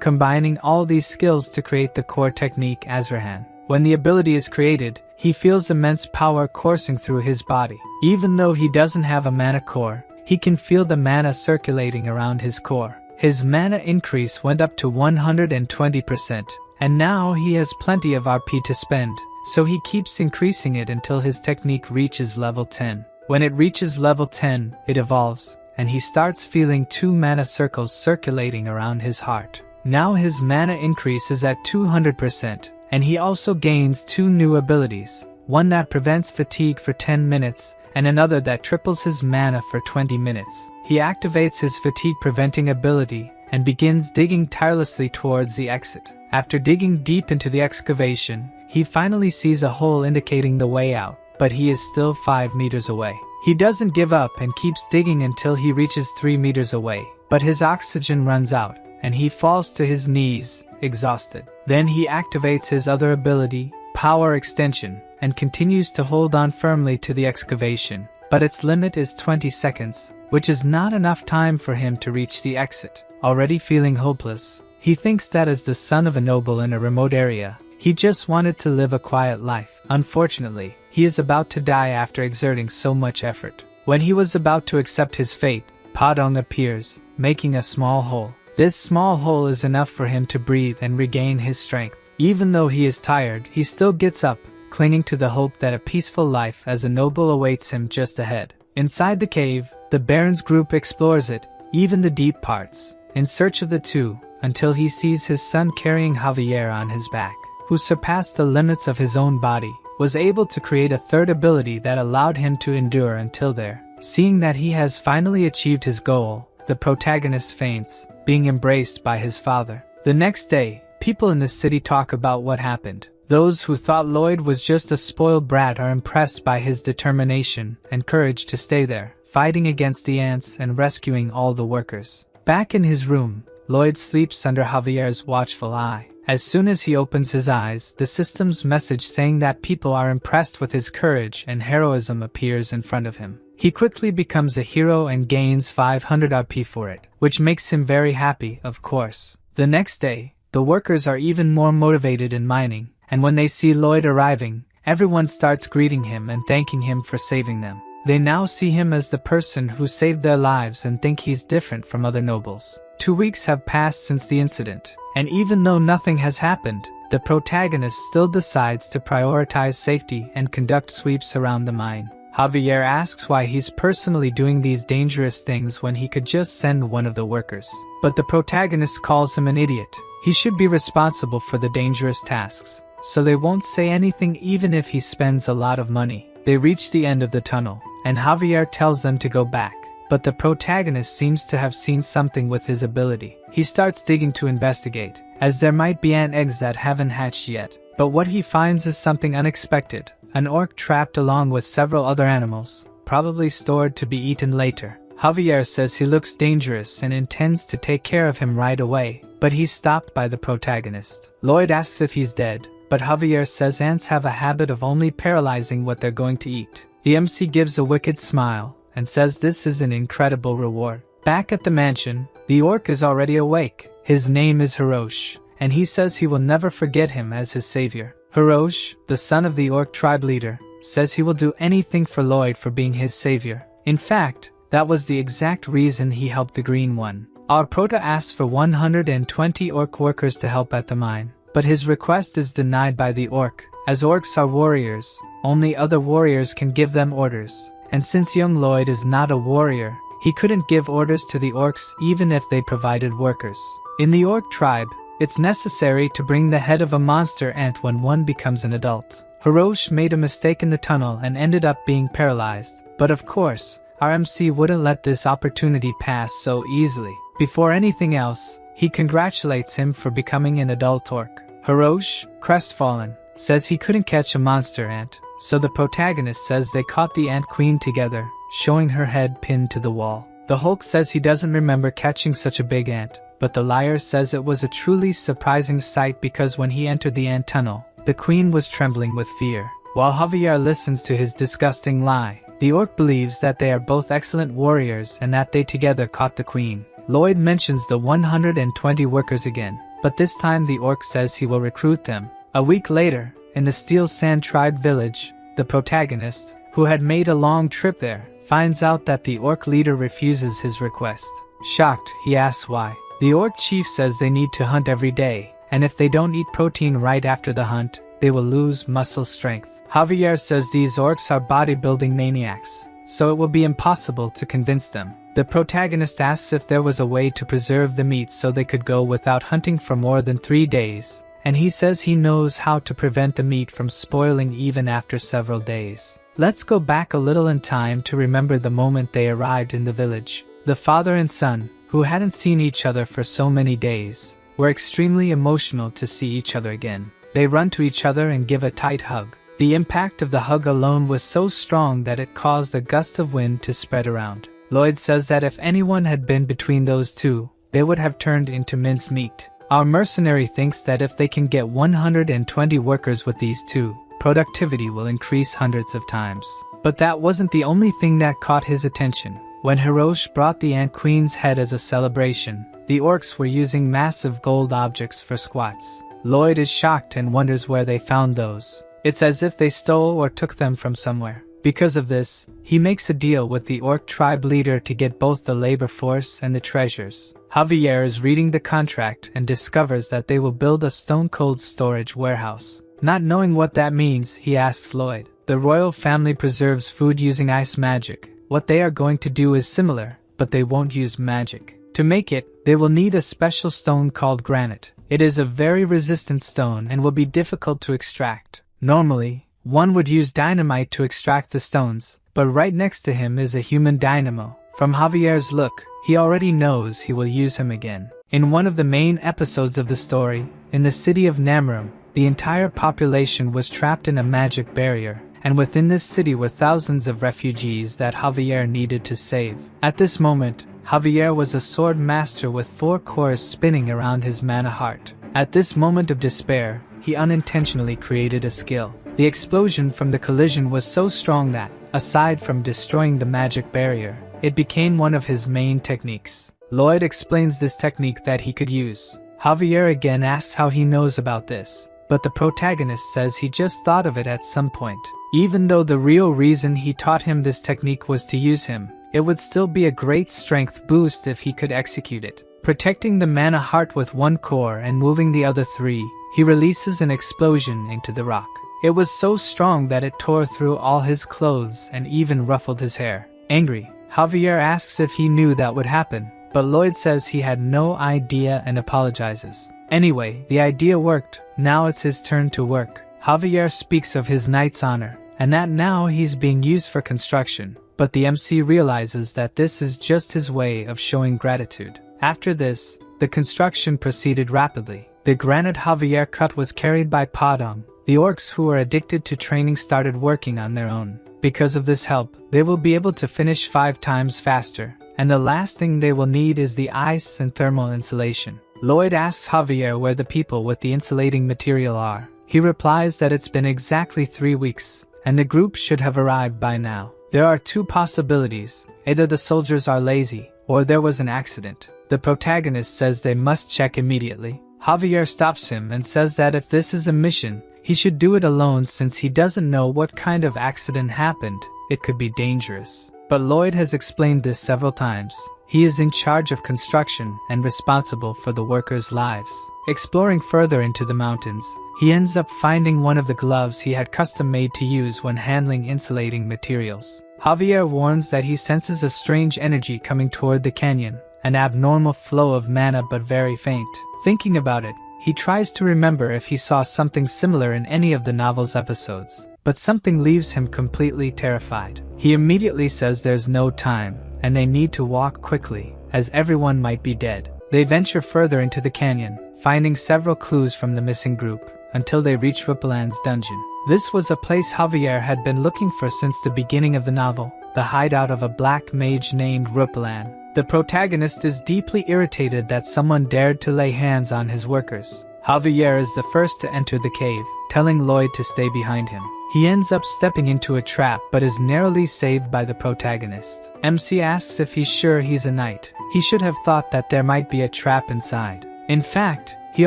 combining all these skills to create the core technique Azrahan. When the ability is created, he feels immense power coursing through his body. Even though he doesn't have a mana core, he can feel the mana circulating around his core. His mana increase went up to 120%, and now he has plenty of RP to spend, so he keeps increasing it until his technique reaches level 10. When it reaches level 10, it evolves, and he starts feeling 2 mana circles circulating around his heart. Now his mana increase is at 200%, and he also gains 2 new abilities, one that prevents fatigue for 10 minutes, and another that triples his mana for 20 minutes. He activates his fatigue-preventing ability and begins digging tirelessly towards the exit. After digging deep into the excavation, he finally sees a hole indicating the way out, but he is still 5 meters away. He doesn't give up and keeps digging until he reaches 3 meters away, but his oxygen runs out, and he falls to his knees, exhausted. Then he activates his other ability, Power Extension, and continues to hold on firmly to the excavation, but its limit is 20 seconds, which is not enough time for him to reach the exit. Already feeling hopeless, he thinks that as the son of a noble in a remote area, he just wanted to live a quiet life. Unfortunately, he is about to die after exerting so much effort. When he was about to accept his fate, Padong appears, making a small hole. This small hole is enough for him to breathe and regain his strength. Even though he is tired, he still gets up, clinging to the hope that a peaceful life as a noble awaits him just ahead. Inside the cave, the Baron's group explores it, even the deep parts, in search of the two, until he sees his son carrying Javier on his back, who surpassed the limits of his own body, was able to create a third ability that allowed him to endure until there. Seeing that he has finally achieved his goal, the protagonist faints, being embraced by his father. The next day, people in the city talk about what happened. Those who thought Lloyd was just a spoiled brat are impressed by his determination and courage to stay there, fighting against the ants and rescuing all the workers. Back in his room, Lloyd sleeps under Javier's watchful eye. As soon as he opens his eyes, the system's message saying that people are impressed with his courage and heroism appears in front of him. He quickly becomes a hero and gains 500 RP for it, which makes him very happy, of course. The next day, the workers are even more motivated in mining, and when they see Lloyd arriving, everyone starts greeting him and thanking him for saving them. They now see him as the person who saved their lives and think he's different from other nobles. 2 weeks have passed since the incident, and even though nothing has happened, the protagonist still decides to prioritize safety and conduct sweeps around the mine. Javier asks why he's personally doing these dangerous things when he could just send one of the workers. But the protagonist calls him an idiot. He should be responsible for the dangerous tasks, so they won't say anything even if he spends a lot of money. They reach the end of the tunnel, and Javier tells them to go back. But the protagonist seems to have seen something with his ability. He starts digging to investigate, as there might be ant eggs that haven't hatched yet. But what he finds is something unexpected. An orc trapped along with several other animals, probably stored to be eaten later. Javier says he looks dangerous and intends to take care of him right away, but he's stopped by the protagonist. Lloyd asks if he's dead, but Javier says ants have a habit of only paralyzing what they're going to eat. The MC gives a wicked smile and says this is an incredible reward. Back at the mansion, the orc is already awake. His name is Hirosh, and he says he will never forget him as his savior. Hirosh, the son of the orc tribe leader, says he will do anything for Lloyd for being his savior. In fact, that was the exact reason he helped the Green One. Our prota asks for 120 orc workers to help at the mine, but his request is denied by the orc. As orcs are warriors, only other warriors can give them orders, and since young Lloyd is not a warrior, he couldn't give orders to the orcs even if they provided workers. In the orc tribe, it's necessary to bring the head of a monster ant when one becomes an adult. Hirosh made a mistake in the tunnel and ended up being paralyzed, but of course, our MC wouldn't let this opportunity pass so easily. Before anything else, he congratulates him for becoming an adult orc. Hirosh, crestfallen, says he couldn't catch a monster ant, so the protagonist says they caught the ant queen together, showing her head pinned to the wall. The Hulk says he doesn't remember catching such a big ant, but the liar says it was a truly surprising sight because when he entered the ant tunnel, the queen was trembling with fear. While Javier listens to his disgusting lie, the orc believes that they are both excellent warriors and that they together caught the queen. Lloyd mentions the 120 workers again, but this time the orc says he will recruit them. A week later, in the Steel Sand Tribe village, the protagonist, who had made a long trip there, finds out that the orc leader refuses his request. Shocked, he asks why. The orc chief says they need to hunt every day, and if they don't eat protein right after the hunt, they will lose muscle strength. Javier says these orcs are bodybuilding maniacs, so it will be impossible to convince them. The protagonist asks if there was a way to preserve the meat so they could go without hunting for more than 3 days, and he says he knows how to prevent the meat from spoiling even after several days. Let's go back a little in time to remember the moment they arrived in the village. The father and son, who hadn't seen each other for so many days, were extremely emotional to see each other again. They run to each other and give a tight hug. The impact of the hug alone was so strong that it caused a gust of wind to spread around. Lloyd says that if anyone had been between those two, they would have turned into mincemeat. Our mercenary thinks that if they can get 120 workers with these two, productivity will increase hundreds of times. But that wasn't the only thing that caught his attention. When Hirosh brought the Ant Queen's head as a celebration, the orcs were using massive gold objects for squats. Lloyd is shocked and wonders where they found those. It's as if they stole or took them from somewhere. Because of this, he makes a deal with the orc tribe leader to get both the labor force and the treasures. Javier is reading the contract and discovers that they will build a stone-cold storage warehouse. Not knowing what that means, he asks Lloyd. The royal family preserves food using ice magic. What they are going to do is similar, but they won't use magic. To make it, they will need a special stone called granite. It is a very resistant stone and will be difficult to extract. Normally, one would use dynamite to extract the stones, but right next to him is a human dynamo. From Javier's look, he already knows he will use him again. In one of the main episodes of the story, in the city of Namrum, the entire population was trapped in a magic barrier, and within this city were thousands of refugees that Javier needed to save. At this moment, Javier was a sword master with 4 cores spinning around his mana heart. At this moment of despair, he unintentionally created a skill. The explosion from the collision was so strong that, aside from destroying the magic barrier, it became one of his main techniques. Lloyd explains this technique that he could use. Javier again asks how he knows about this, but the protagonist says he just thought of it at some point. Even though the real reason he taught him this technique was to use him, it would still be a great strength boost if he could execute it. Protecting the mana heart with 1 core and moving the other 3, he releases an explosion into the rock. It was so strong that it tore through all his clothes and even ruffled his hair. Angry, Javier asks if he knew that would happen, but Lloyd says he had no idea and apologizes. Anyway, the idea worked. Now it's his turn to work. Javier speaks of his knight's honor, and that now he's being used for construction, but the MC realizes that this is just his way of showing gratitude. After this, the construction proceeded rapidly. The granite Javier cut was carried by Padang. The orcs who were addicted to training started working on their own. Because of this help, they will be able to finish 5 times faster, and the last thing they will need is the ice and thermal insulation. Lloyd asks Javier where the people with the insulating material are. He replies that it's been exactly 3 weeks, and the group should have arrived by now. There are 2 possibilities. Either the soldiers are lazy, or there was an accident. The protagonist says they must check immediately. Javier stops him and says that if this is a mission, he should do it alone since he doesn't know what kind of accident happened. It could be dangerous. But Lloyd has explained this several times. He is in charge of construction and responsible for the workers' lives. Exploring further into the mountains, he ends up finding one of the gloves he had custom made to use when handling insulating materials. Javier warns that he senses a strange energy coming toward the canyon, an abnormal flow of mana but very faint. Thinking about it, he tries to remember if he saw something similar in any of the novel's episodes, but something leaves him completely terrified. He immediately says there's no time, and they need to walk quickly, as everyone might be dead. They venture further into the canyon, finding several clues from the missing group, until they reach Rupalan's dungeon. This was a place Javier had been looking for since the beginning of the novel, the hideout of a black mage named Rupalan. The protagonist is deeply irritated that someone dared to lay hands on his workers. Javier is the first to enter the cave, telling Lloyd to stay behind him. He ends up stepping into a trap but is narrowly saved by the protagonist. MC asks if he's sure he's a knight. He should have thought that there might be a trap inside. In fact, he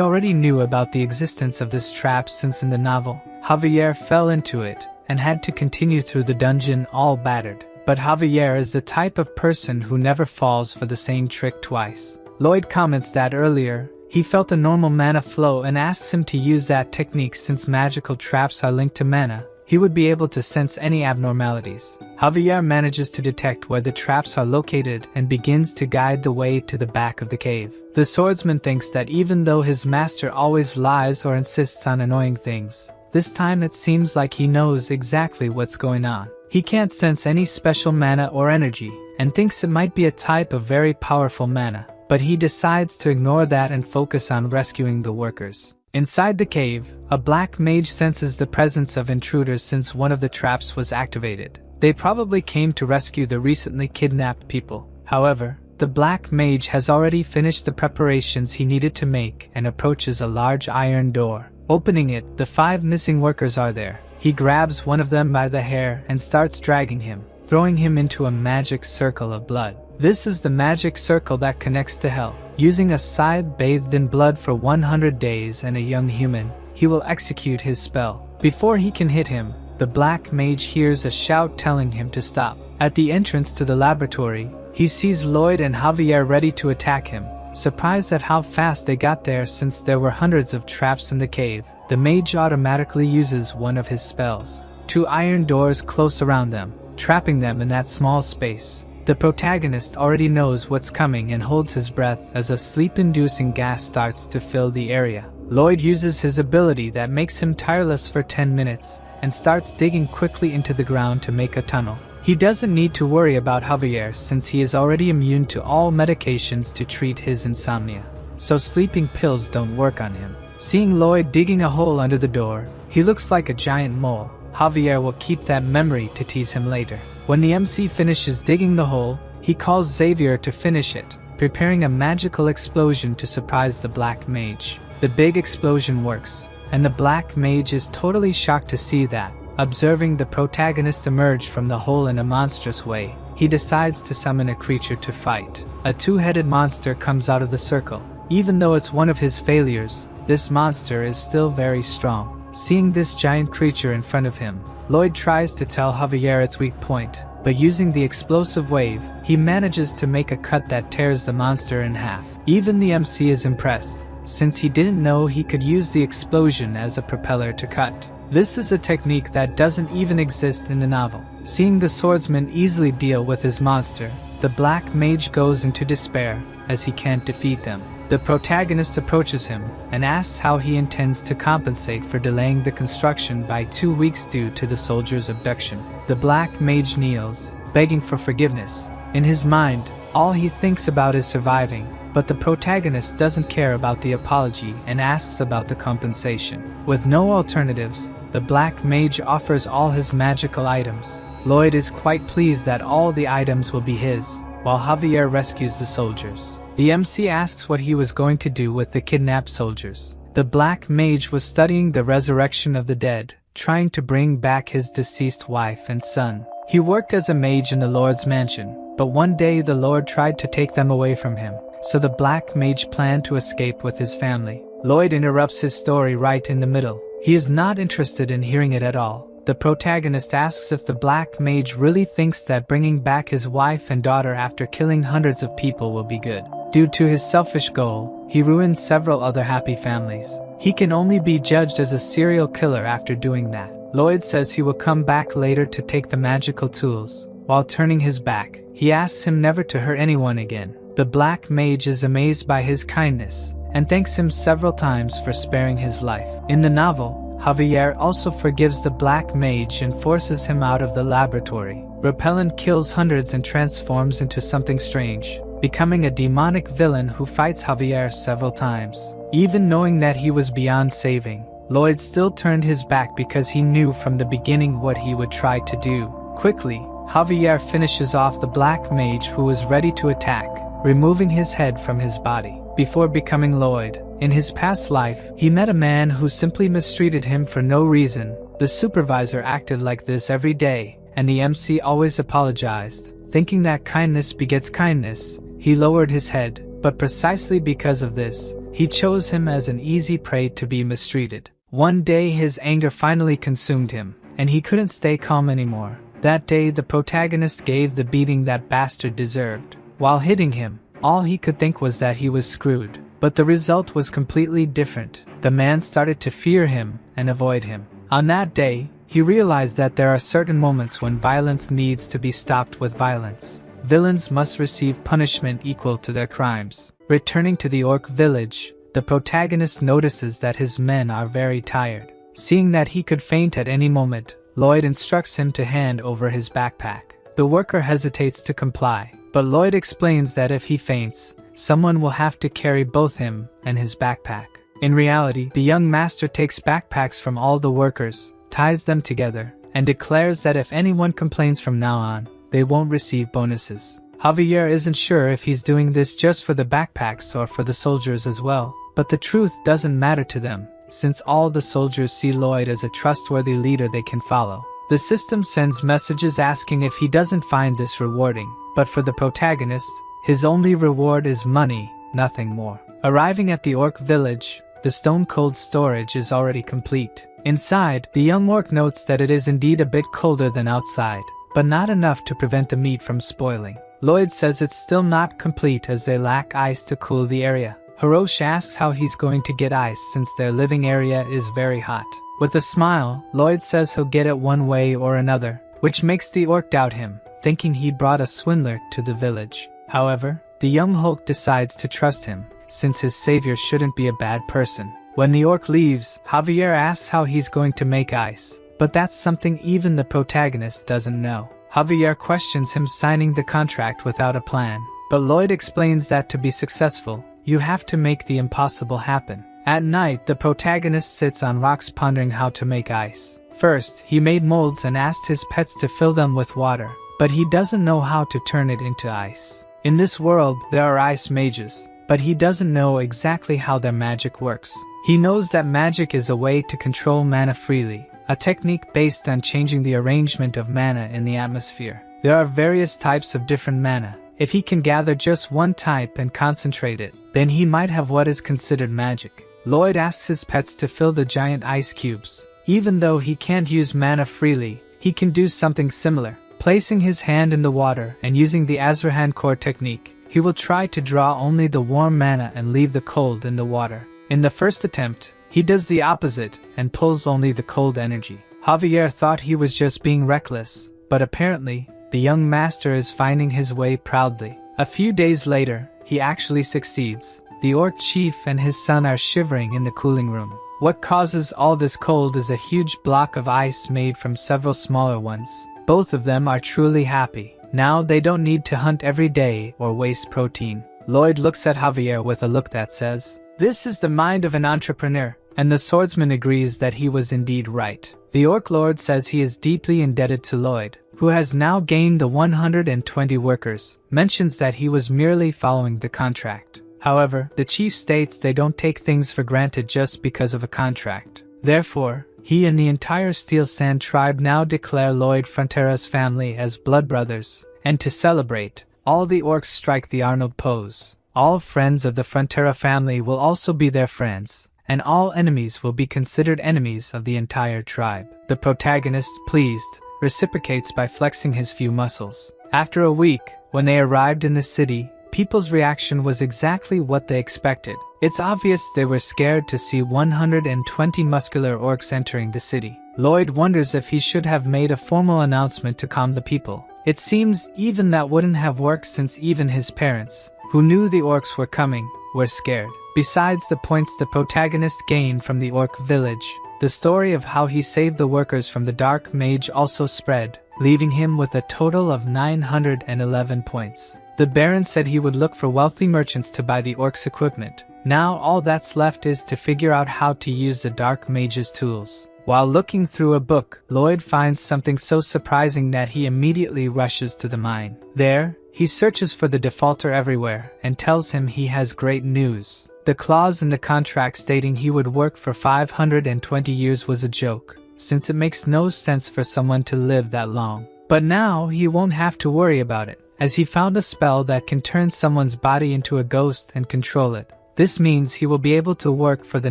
already knew about the existence of this trap since in the novel, Javier fell into it and had to continue through the dungeon all battered. But Javier is the type of person who never falls for the same trick twice. Lloyd comments that earlier, he felt a normal mana flow and asks him to use that technique since magical traps are linked to mana. He would be able to sense any abnormalities. Javier manages to detect where the traps are located and begins to guide the way to the back of the cave. The swordsman thinks that even though his master always lies or insists on annoying things, this time it seems like he knows exactly what's going on. He can't sense any special mana or energy, and thinks it might be a type of very powerful mana, but he decides to ignore that and focus on rescuing the workers. Inside the cave, a black mage senses the presence of intruders since one of the traps was activated. They probably came to rescue the recently kidnapped people. However, the black mage has already finished the preparations he needed to make and approaches a large iron door. Opening it, the 5 missing workers are there. He grabs one of them by the hair and starts dragging him, throwing him into a magic circle of blood. This is the magic circle that connects to hell. Using a scythe bathed in blood for 100 days and a young human, he will execute his spell. Before he can hit him, the black mage hears a shout telling him to stop. At the entrance to the laboratory, he sees Lloyd and Javier ready to attack him. Surprised at how fast they got there since there were hundreds of traps in the cave, the mage automatically uses one of his spells. 2 iron doors close around them, trapping them in that small space. The protagonist already knows what's coming and holds his breath as a sleep-inducing gas starts to fill the area. Lloyd uses his ability that makes him tireless for 10 minutes and starts digging quickly into the ground to make a tunnel. He doesn't need to worry about Javier since he is already immune to all medications to treat his insomnia, so sleeping pills don't work on him. Seeing Lloyd digging a hole under the door, he looks like a giant mole. Javier will keep that memory to tease him later. When the MC finishes digging the hole, he calls Xavier to finish it, preparing a magical explosion to surprise the black mage. The big explosion works, and the black mage is totally shocked to see that. Observing the protagonist emerge from the hole in a monstrous way, he decides to summon a creature to fight. A 2-headed monster comes out of the circle. Even though it's one of his failures, this monster is still very strong. Seeing this giant creature in front of him, Lloyd tries to tell Javier its weak point, but using the explosive wave, he manages to make a cut that tears the monster in half. Even the MC is impressed, since he didn't know he could use the explosion as a propeller to cut. This is a technique that doesn't even exist in the novel. Seeing the swordsman easily deal with his monster, the black mage goes into despair, as he can't defeat them. The protagonist approaches him and asks how he intends to compensate for delaying the construction by 2 weeks due to the soldier's abduction. The black mage kneels, begging for forgiveness. In his mind, all he thinks about is surviving, but the protagonist doesn't care about the apology and asks about the compensation. With no alternatives, the black mage offers all his magical items. Lloyd is quite pleased that all the items will be his, while Javier rescues the soldiers. The MC asks what he was going to do with the kidnapped soldiers. The black mage was studying the resurrection of the dead, trying to bring back his deceased wife and son. He worked as a mage in the Lord's mansion, but one day the Lord tried to take them away from him, so the black mage planned to escape with his family. Lloyd interrupts his story right in the middle. He is not interested in hearing it at all. The protagonist asks if the black mage really thinks that bringing back his wife and daughter after killing hundreds of people will be good. Due to his selfish goal, he ruined several other happy families. He can only be judged as a serial killer after doing that. Lloyd says he will come back later to take the magical tools. While turning his back, he asks him never to hurt anyone again. The black mage is amazed by his kindness and thanks him several times for sparing his life. In the novel, Javier also forgives the black mage and forces him out of the laboratory. Repellent kills hundreds and transforms into something strange, becoming a demonic villain who fights Javier several times. Even knowing that he was beyond saving, Lloyd still turned his back because he knew from the beginning what he would try to do. Quickly, Javier finishes off the black mage who was ready to attack, removing his head from his body. Before becoming Lloyd, in his past life, he met a man who simply mistreated him for no reason. The supervisor acted like this every day, and the MC always apologized. Thinking that kindness begets kindness, he lowered his head, but precisely because of this, he chose him as an easy prey to be mistreated. One day his anger finally consumed him, and he couldn't stay calm anymore. That day the protagonist gave the beating that bastard deserved. While hitting him, all he could think was that he was screwed. But the result was completely different. The man started to fear him and avoid him. On that day, he realized that there are certain moments when violence needs to be stopped with violence. Villains must receive punishment equal to their crimes. Returning to the orc village, the protagonist notices that his men are very tired. Seeing that he could faint at any moment, Lloyd instructs him to hand over his backpack. The worker hesitates to comply, but Lloyd explains that if he faints, someone will have to carry both him and his backpack. In reality, the young master takes backpacks from all the workers, ties them together, and declares that if anyone complains from now on, they won't receive bonuses. Javier isn't sure if he's doing this just for the backpacks or for the soldiers as well, but the truth doesn't matter to them, since all the soldiers see Lloyd as a trustworthy leader they can follow. The system sends messages asking if he doesn't find this rewarding, but for the protagonist, his only reward is money, nothing more. Arriving at the orc village, the stone-cold storage is already complete. Inside, the young orc notes that it is indeed a bit colder than outside, but not enough to prevent the meat from spoiling. Lloyd says it's still not complete as they lack ice to cool the area. Hiroshi asks how he's going to get ice since their living area is very hot. With a smile, Lloyd says he'll get it one way or another, which makes the orc doubt him, thinking he brought a swindler to the village. However, the young Hulk decides to trust him, since his savior shouldn't be a bad person. When the orc leaves, Javier asks how he's going to make ice, but that's something even the protagonist doesn't know. Javier questions him signing the contract without a plan, but Lloyd explains that to be successful, you have to make the impossible happen. At night, the protagonist sits on rocks pondering how to make ice. First, he made molds and asked his pets to fill them with water, but he doesn't know how to turn it into ice. In this world, there are ice mages, but he doesn't know exactly how their magic works. He knows that magic is a way to control mana freely, a technique based on changing the arrangement of mana in the atmosphere. There are various types of different mana. If he can gather just one type and concentrate it, then he might have what is considered magic. Lloyd asks his pets to fill the giant ice cubes. Even though he can't use mana freely, he can do something similar. Placing his hand in the water and using the Azrahan core technique, he will try to draw only the warm mana and leave the cold in the water. In the first attempt, he does the opposite and pulls only the cold energy. Javier thought he was just being reckless, but apparently, the young master is finding his way proudly. A few days later, he actually succeeds. The orc chief and his son are shivering in the cooling room. What causes all this cold is a huge block of ice made from several smaller ones. Both of them are truly happy. Now they don't need to hunt every day or waste protein. Lloyd looks at Javier with a look that says, "This is the mind of an entrepreneur," and the swordsman agrees that he was indeed right. The orc lord says he is deeply indebted to Lloyd, who has now gained the 120 workers, mentions that he was merely following the contract. However, the chief states they don't take things for granted just because of a contract. Therefore, he and the entire Steel Sand tribe now declare Lloyd Frontera's family as blood brothers, and to celebrate, all the orcs strike the Arnold pose. All friends of the Frontera family will also be their friends, and all enemies will be considered enemies of the entire tribe. The protagonist, pleased, reciprocates by flexing his few muscles. After a week, when they arrived in the city, people's reaction was exactly what they expected. It's obvious they were scared to see 120 muscular orcs entering the city. Lloyd wonders if he should have made a formal announcement to calm the people. It seems even that wouldn't have worked since even his parents, who knew the orcs were coming, were scared. Besides the points the protagonist gained from the orc village, the story of how he saved the workers from the dark mage also spread, leaving him with a total of 911 points. The Baron said he would look for wealthy merchants to buy the orcs' equipment. Now all that's left is to figure out how to use the dark mage's tools. While looking through a book, Lloyd finds something so surprising that he immediately rushes to the mine. There, he searches for the defaulter everywhere and tells him he has great news. The clause in the contract stating he would work for 520 years was a joke, since it makes no sense for someone to live that long. But now he won't have to worry about it, as he found a spell that can turn someone's body into a ghost and control it. This means he will be able to work for the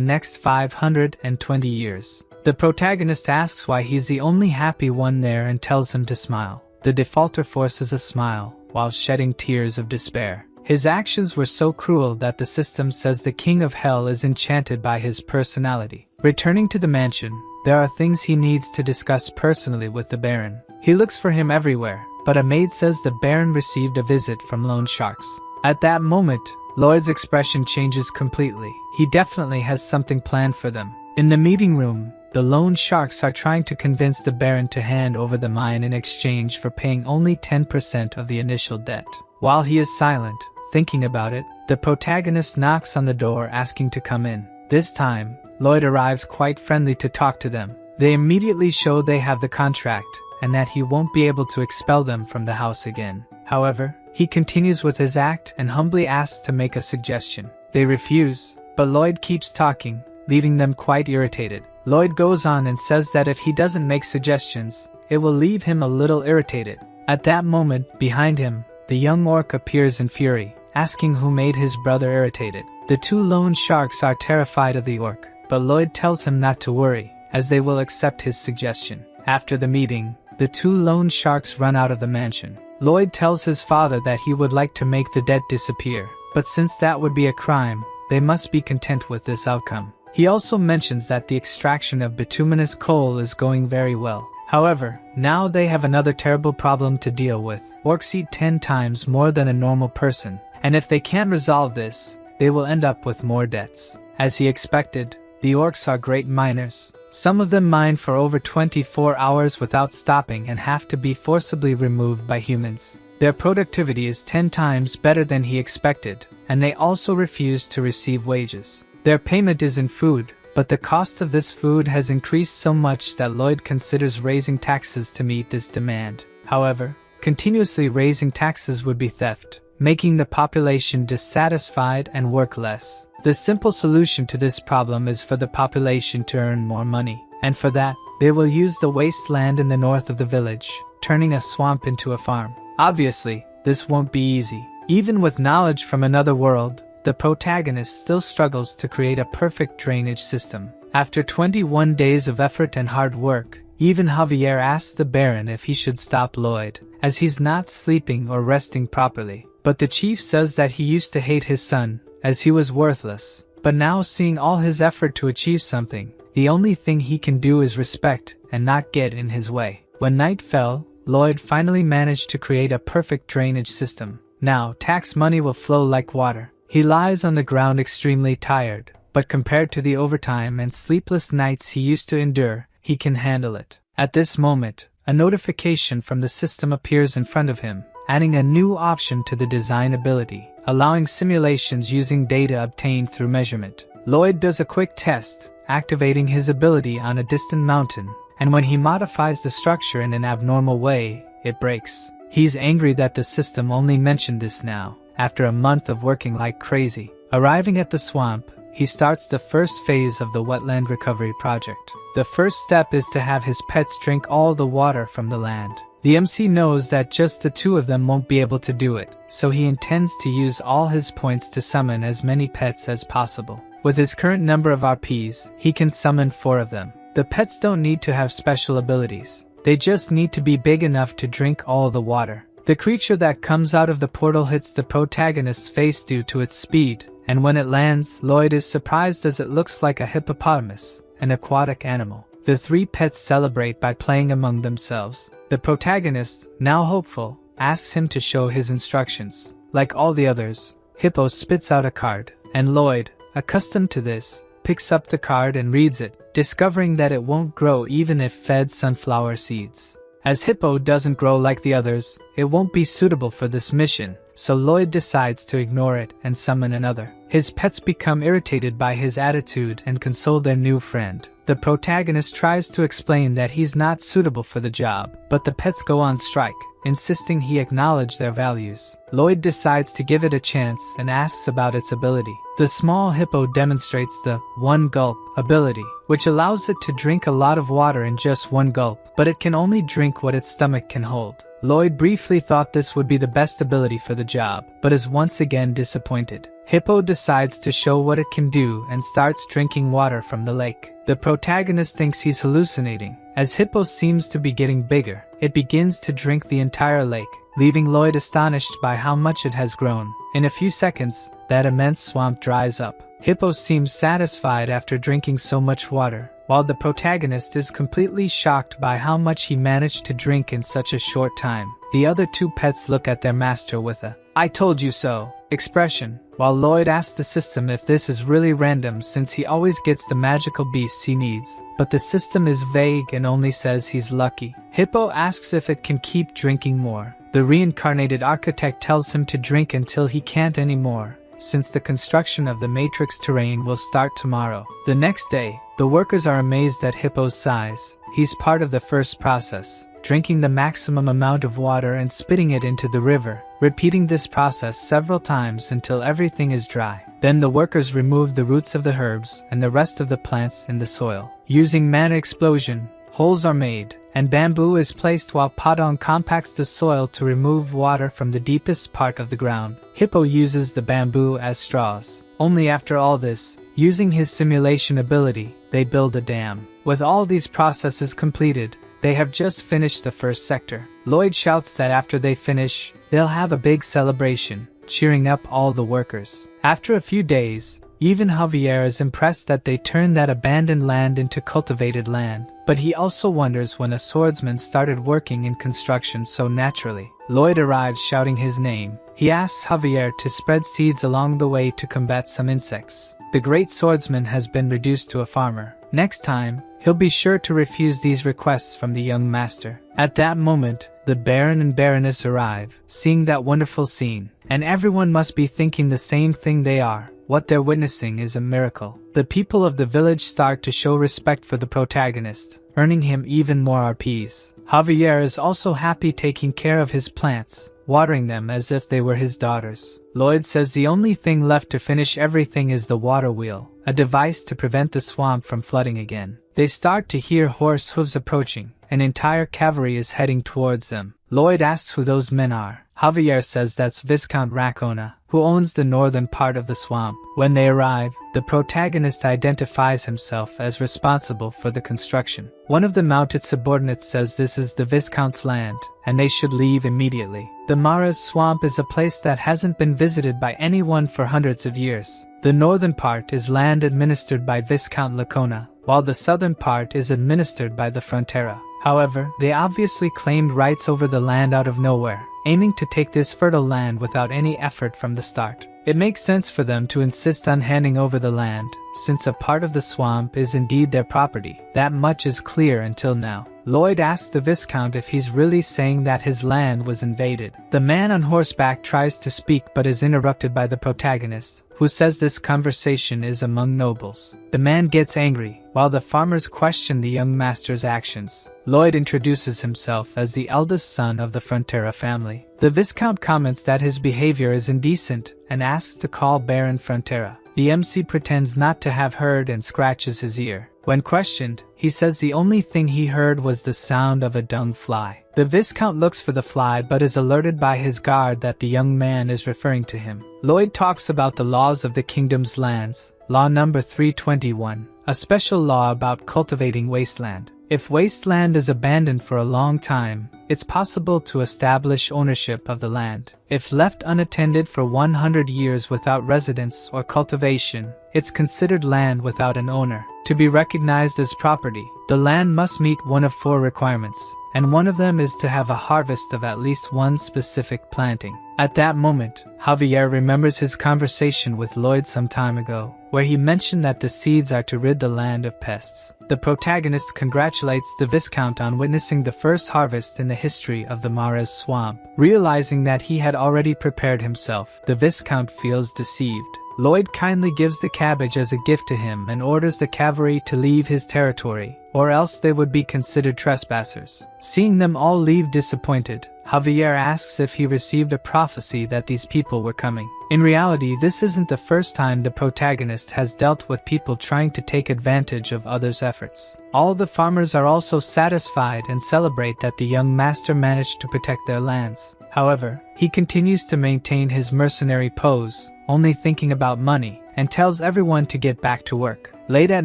next 520 years. The protagonist asks why he's the only happy one there and tells him to smile. The defaulter forces a smile, while shedding tears of despair. His actions were so cruel that the system says the king of hell is enchanted by his personality. Returning to the mansion, there are things he needs to discuss personally with the Baron. He looks for him everywhere, but a maid says the Baron received a visit from loan sharks. At that moment, Lloyd's expression changes completely. He definitely has something planned for them. In the meeting room, the loan sharks are trying to convince the Baron to hand over the mine in exchange for paying only 10% of the initial debt. While he is silent, thinking about it, the protagonist knocks on the door asking to come in. This time, Lloyd arrives quite friendly to talk to them. They immediately show they have the contract, and that he won't be able to expel them from the house again. However, he continues with his act and humbly asks to make a suggestion. They refuse, but Lloyd keeps talking, leaving them quite irritated. Lloyd goes on and says that if he doesn't make suggestions, it will leave him a little irritated. At that moment, behind him, the young orc appears in fury, asking who made his brother irritated. The two loan sharks are terrified of the orc, but Lloyd tells him not to worry, as they will accept his suggestion. After the meeting, the two loan sharks run out of the mansion. Lloyd tells his father that he would like to make the debt disappear, but since that would be a crime, they must be content with this outcome. He also mentions that the extraction of bituminous coal is going very well. However, now they have another terrible problem to deal with. Orcs eat 10 times more than a normal person, and if they can't resolve this, they will end up with more debts. As he expected, the orcs are great miners. Some of them mine for over 24 hours without stopping and have to be forcibly removed by humans. Their productivity is 10 times better than he expected, and they also refuse to receive wages. Their payment is in food, but the cost of this food has increased so much that Lloyd considers raising taxes to meet this demand. However, continuously raising taxes would be theft, making the population dissatisfied and work less. The simple solution to this problem is for the population to earn more money, and for that, they will use the wasteland in the north of the village, turning a swamp into a farm. Obviously, this won't be easy. Even with knowledge from another world, the protagonist still struggles to create a perfect drainage system. After 21 days of effort and hard work, even Javier asks the Baron if he should stop Lloyd, as he's not sleeping or resting properly. But the chief says that he used to hate his son, as he was worthless. But now seeing all his effort to achieve something, the only thing he can do is respect and not get in his way. When night fell, Lloyd finally managed to create a perfect drainage system. Now, tax money will flow like water. He lies on the ground extremely tired, but compared to the overtime and sleepless nights he used to endure, he can handle it. At this moment, a notification from the system appears in front of him, adding a new option to the design ability, allowing simulations using data obtained through measurement. Lloyd does a quick test, activating his ability on a distant mountain, and when he modifies the structure in an abnormal way, it breaks. He's angry that the system only mentioned this now, after a month of working like crazy. Arriving at the swamp, he starts the first phase of the wetland recovery project. The first step is to have his pets drink all the water from the land. The MC knows that just the two of them won't be able to do it, so he intends to use all his points to summon as many pets as possible. With his current number of RPs, he can summon 4 of them. The pets don't need to have special abilities. They just need to be big enough to drink all the water. The creature that comes out of the portal hits the protagonist's face due to its speed, and when it lands, Lloyd is surprised as it looks like a hippopotamus, an aquatic animal. The 3 pets celebrate by playing among themselves. The protagonist, now hopeful, asks him to show his instructions. Like all the others, Hippo spits out a card, and Lloyd, accustomed to this, picks up the card and reads it, discovering that it won't grow even if fed sunflower seeds. As Hippo doesn't grow like the others, it won't be suitable for this mission, so Lloyd decides to ignore it and summon another. His pets become irritated by his attitude and console their new friend, The protagonist tries to explain that he's not suitable for the job, but the pets go on strike, insisting he acknowledge their values. Lloyd decides to give it a chance and asks about its ability. The small hippo demonstrates the one gulp ability, which allows it to drink a lot of water in just one gulp, but it can only drink what its stomach can hold. Lloyd briefly thought this would be the best ability for the job, but is once again disappointed. Hippo decides to show what it can do and starts drinking water from the lake. The protagonist thinks he's hallucinating. As Hippo seems to be getting bigger, it begins to drink the entire lake, leaving Lloyd astonished by how much it has grown. In a few seconds, that immense swamp dries up. Hippo seems satisfied after drinking so much water, while the protagonist is completely shocked by how much he managed to drink in such a short time. The other two pets look at their master with a "I told you so" expression, while Lloyd asks the system if this is really random since he always gets the magical beasts he needs. But the system is vague and only says he's lucky. Hippo asks if it can keep drinking more. The reincarnated architect tells him to drink until he can't anymore, since the construction of the Matrix terrain will start tomorrow. The next day, the workers are amazed at Hippo's size. He's part of the first process, drinking the maximum amount of water and spitting it into the river, repeating this process several times until everything is dry. Then the workers remove the roots of the herbs and the rest of the plants in the soil. Using mana explosion, holes are made, and bamboo is placed while Padong compacts the soil to remove water from the deepest part of the ground. Hippo uses the bamboo as straws. Only after all this, using his simulation ability, they build a dam. With all these processes completed, they have just finished the first sector. Lloyd shouts that after they finish, they'll have a big celebration, cheering up all the workers. After a few days, even Javier is impressed that they turned that abandoned land into cultivated land, but he also wonders when a swordsman started working in construction so naturally. Lloyd arrives shouting his name. He asks Javier to spread seeds along the way to combat some insects. The great swordsman has been reduced to a farmer. Next time, he'll be sure to refuse these requests from the young master. At that moment, the Baron and Baroness arrive, seeing that wonderful scene, and everyone must be thinking the same thing they are. What they're witnessing is a miracle. The people of the village start to show respect for the protagonist, earning him even more RPs. Javier is also happy taking care of his plants, watering them as if they were his daughters. Lloyd says the only thing left to finish everything is the water wheel, a device to prevent the swamp from flooding again. They start to hear horse hooves approaching. An entire cavalry is heading towards them. Lloyd asks who those men are. Javier says that's Viscount Racona, who owns the northern part of the swamp. When they arrive, the protagonist identifies himself as responsible for the construction. One of the mounted subordinates says this is the Viscount's land, and they should leave immediately. The Mara's swamp is a place that hasn't been visited by anyone for hundreds of years. The northern part is land administered by Viscount Lacona, while the southern part is administered by the Frontera. However, they obviously claimed rights over the land out of nowhere, aiming to take this fertile land without any effort from the start. It makes sense for them to insist on handing over the land, since a part of the swamp is indeed their property. That much is clear until now. Lloyd asks the Viscount if he's really saying that his land was invaded. The man on horseback tries to speak but is interrupted by the protagonist, who says this conversation is among nobles. The man gets angry, while the farmers question the young master's actions. Lloyd introduces himself as the eldest son of the Frontera family. The Viscount comments that his behavior is indecent and asks to call Baron Frontera. The MC pretends not to have heard and scratches his ear. When questioned, he says the only thing he heard was the sound of a dung fly. The Viscount looks for the fly but is alerted by his guard that the young man is referring to him. Lloyd talks about the laws of the kingdom's lands, Law number 321, a special law about cultivating wasteland. If wasteland is abandoned for a long time, it's possible to establish ownership of the land. If left unattended for 100 years without residence or cultivation, it's considered land without an owner. To be recognized as property, the land must meet one of 4 requirements, and one of them is to have a harvest of at least one specific planting. At that moment, Javier remembers his conversation with Lloyd some time ago, where he mentioned that the seeds are to rid the land of pests. The protagonist congratulates the Viscount on witnessing the first harvest in the history of the Mares swamp. Realizing that he had already prepared himself, the Viscount feels deceived. Lloyd kindly gives the cabbage as a gift to him and orders the cavalry to leave his territory, or else they would be considered trespassers. Seeing them all leave disappointed, Javier asks if he received a prophecy that these people were coming. In reality, this isn't the first time the protagonist has dealt with people trying to take advantage of others' efforts. All the farmers are also satisfied and celebrate that the young master managed to protect their lands. However, he continues to maintain his mercenary pose, only thinking about money, and tells everyone to get back to work. Late at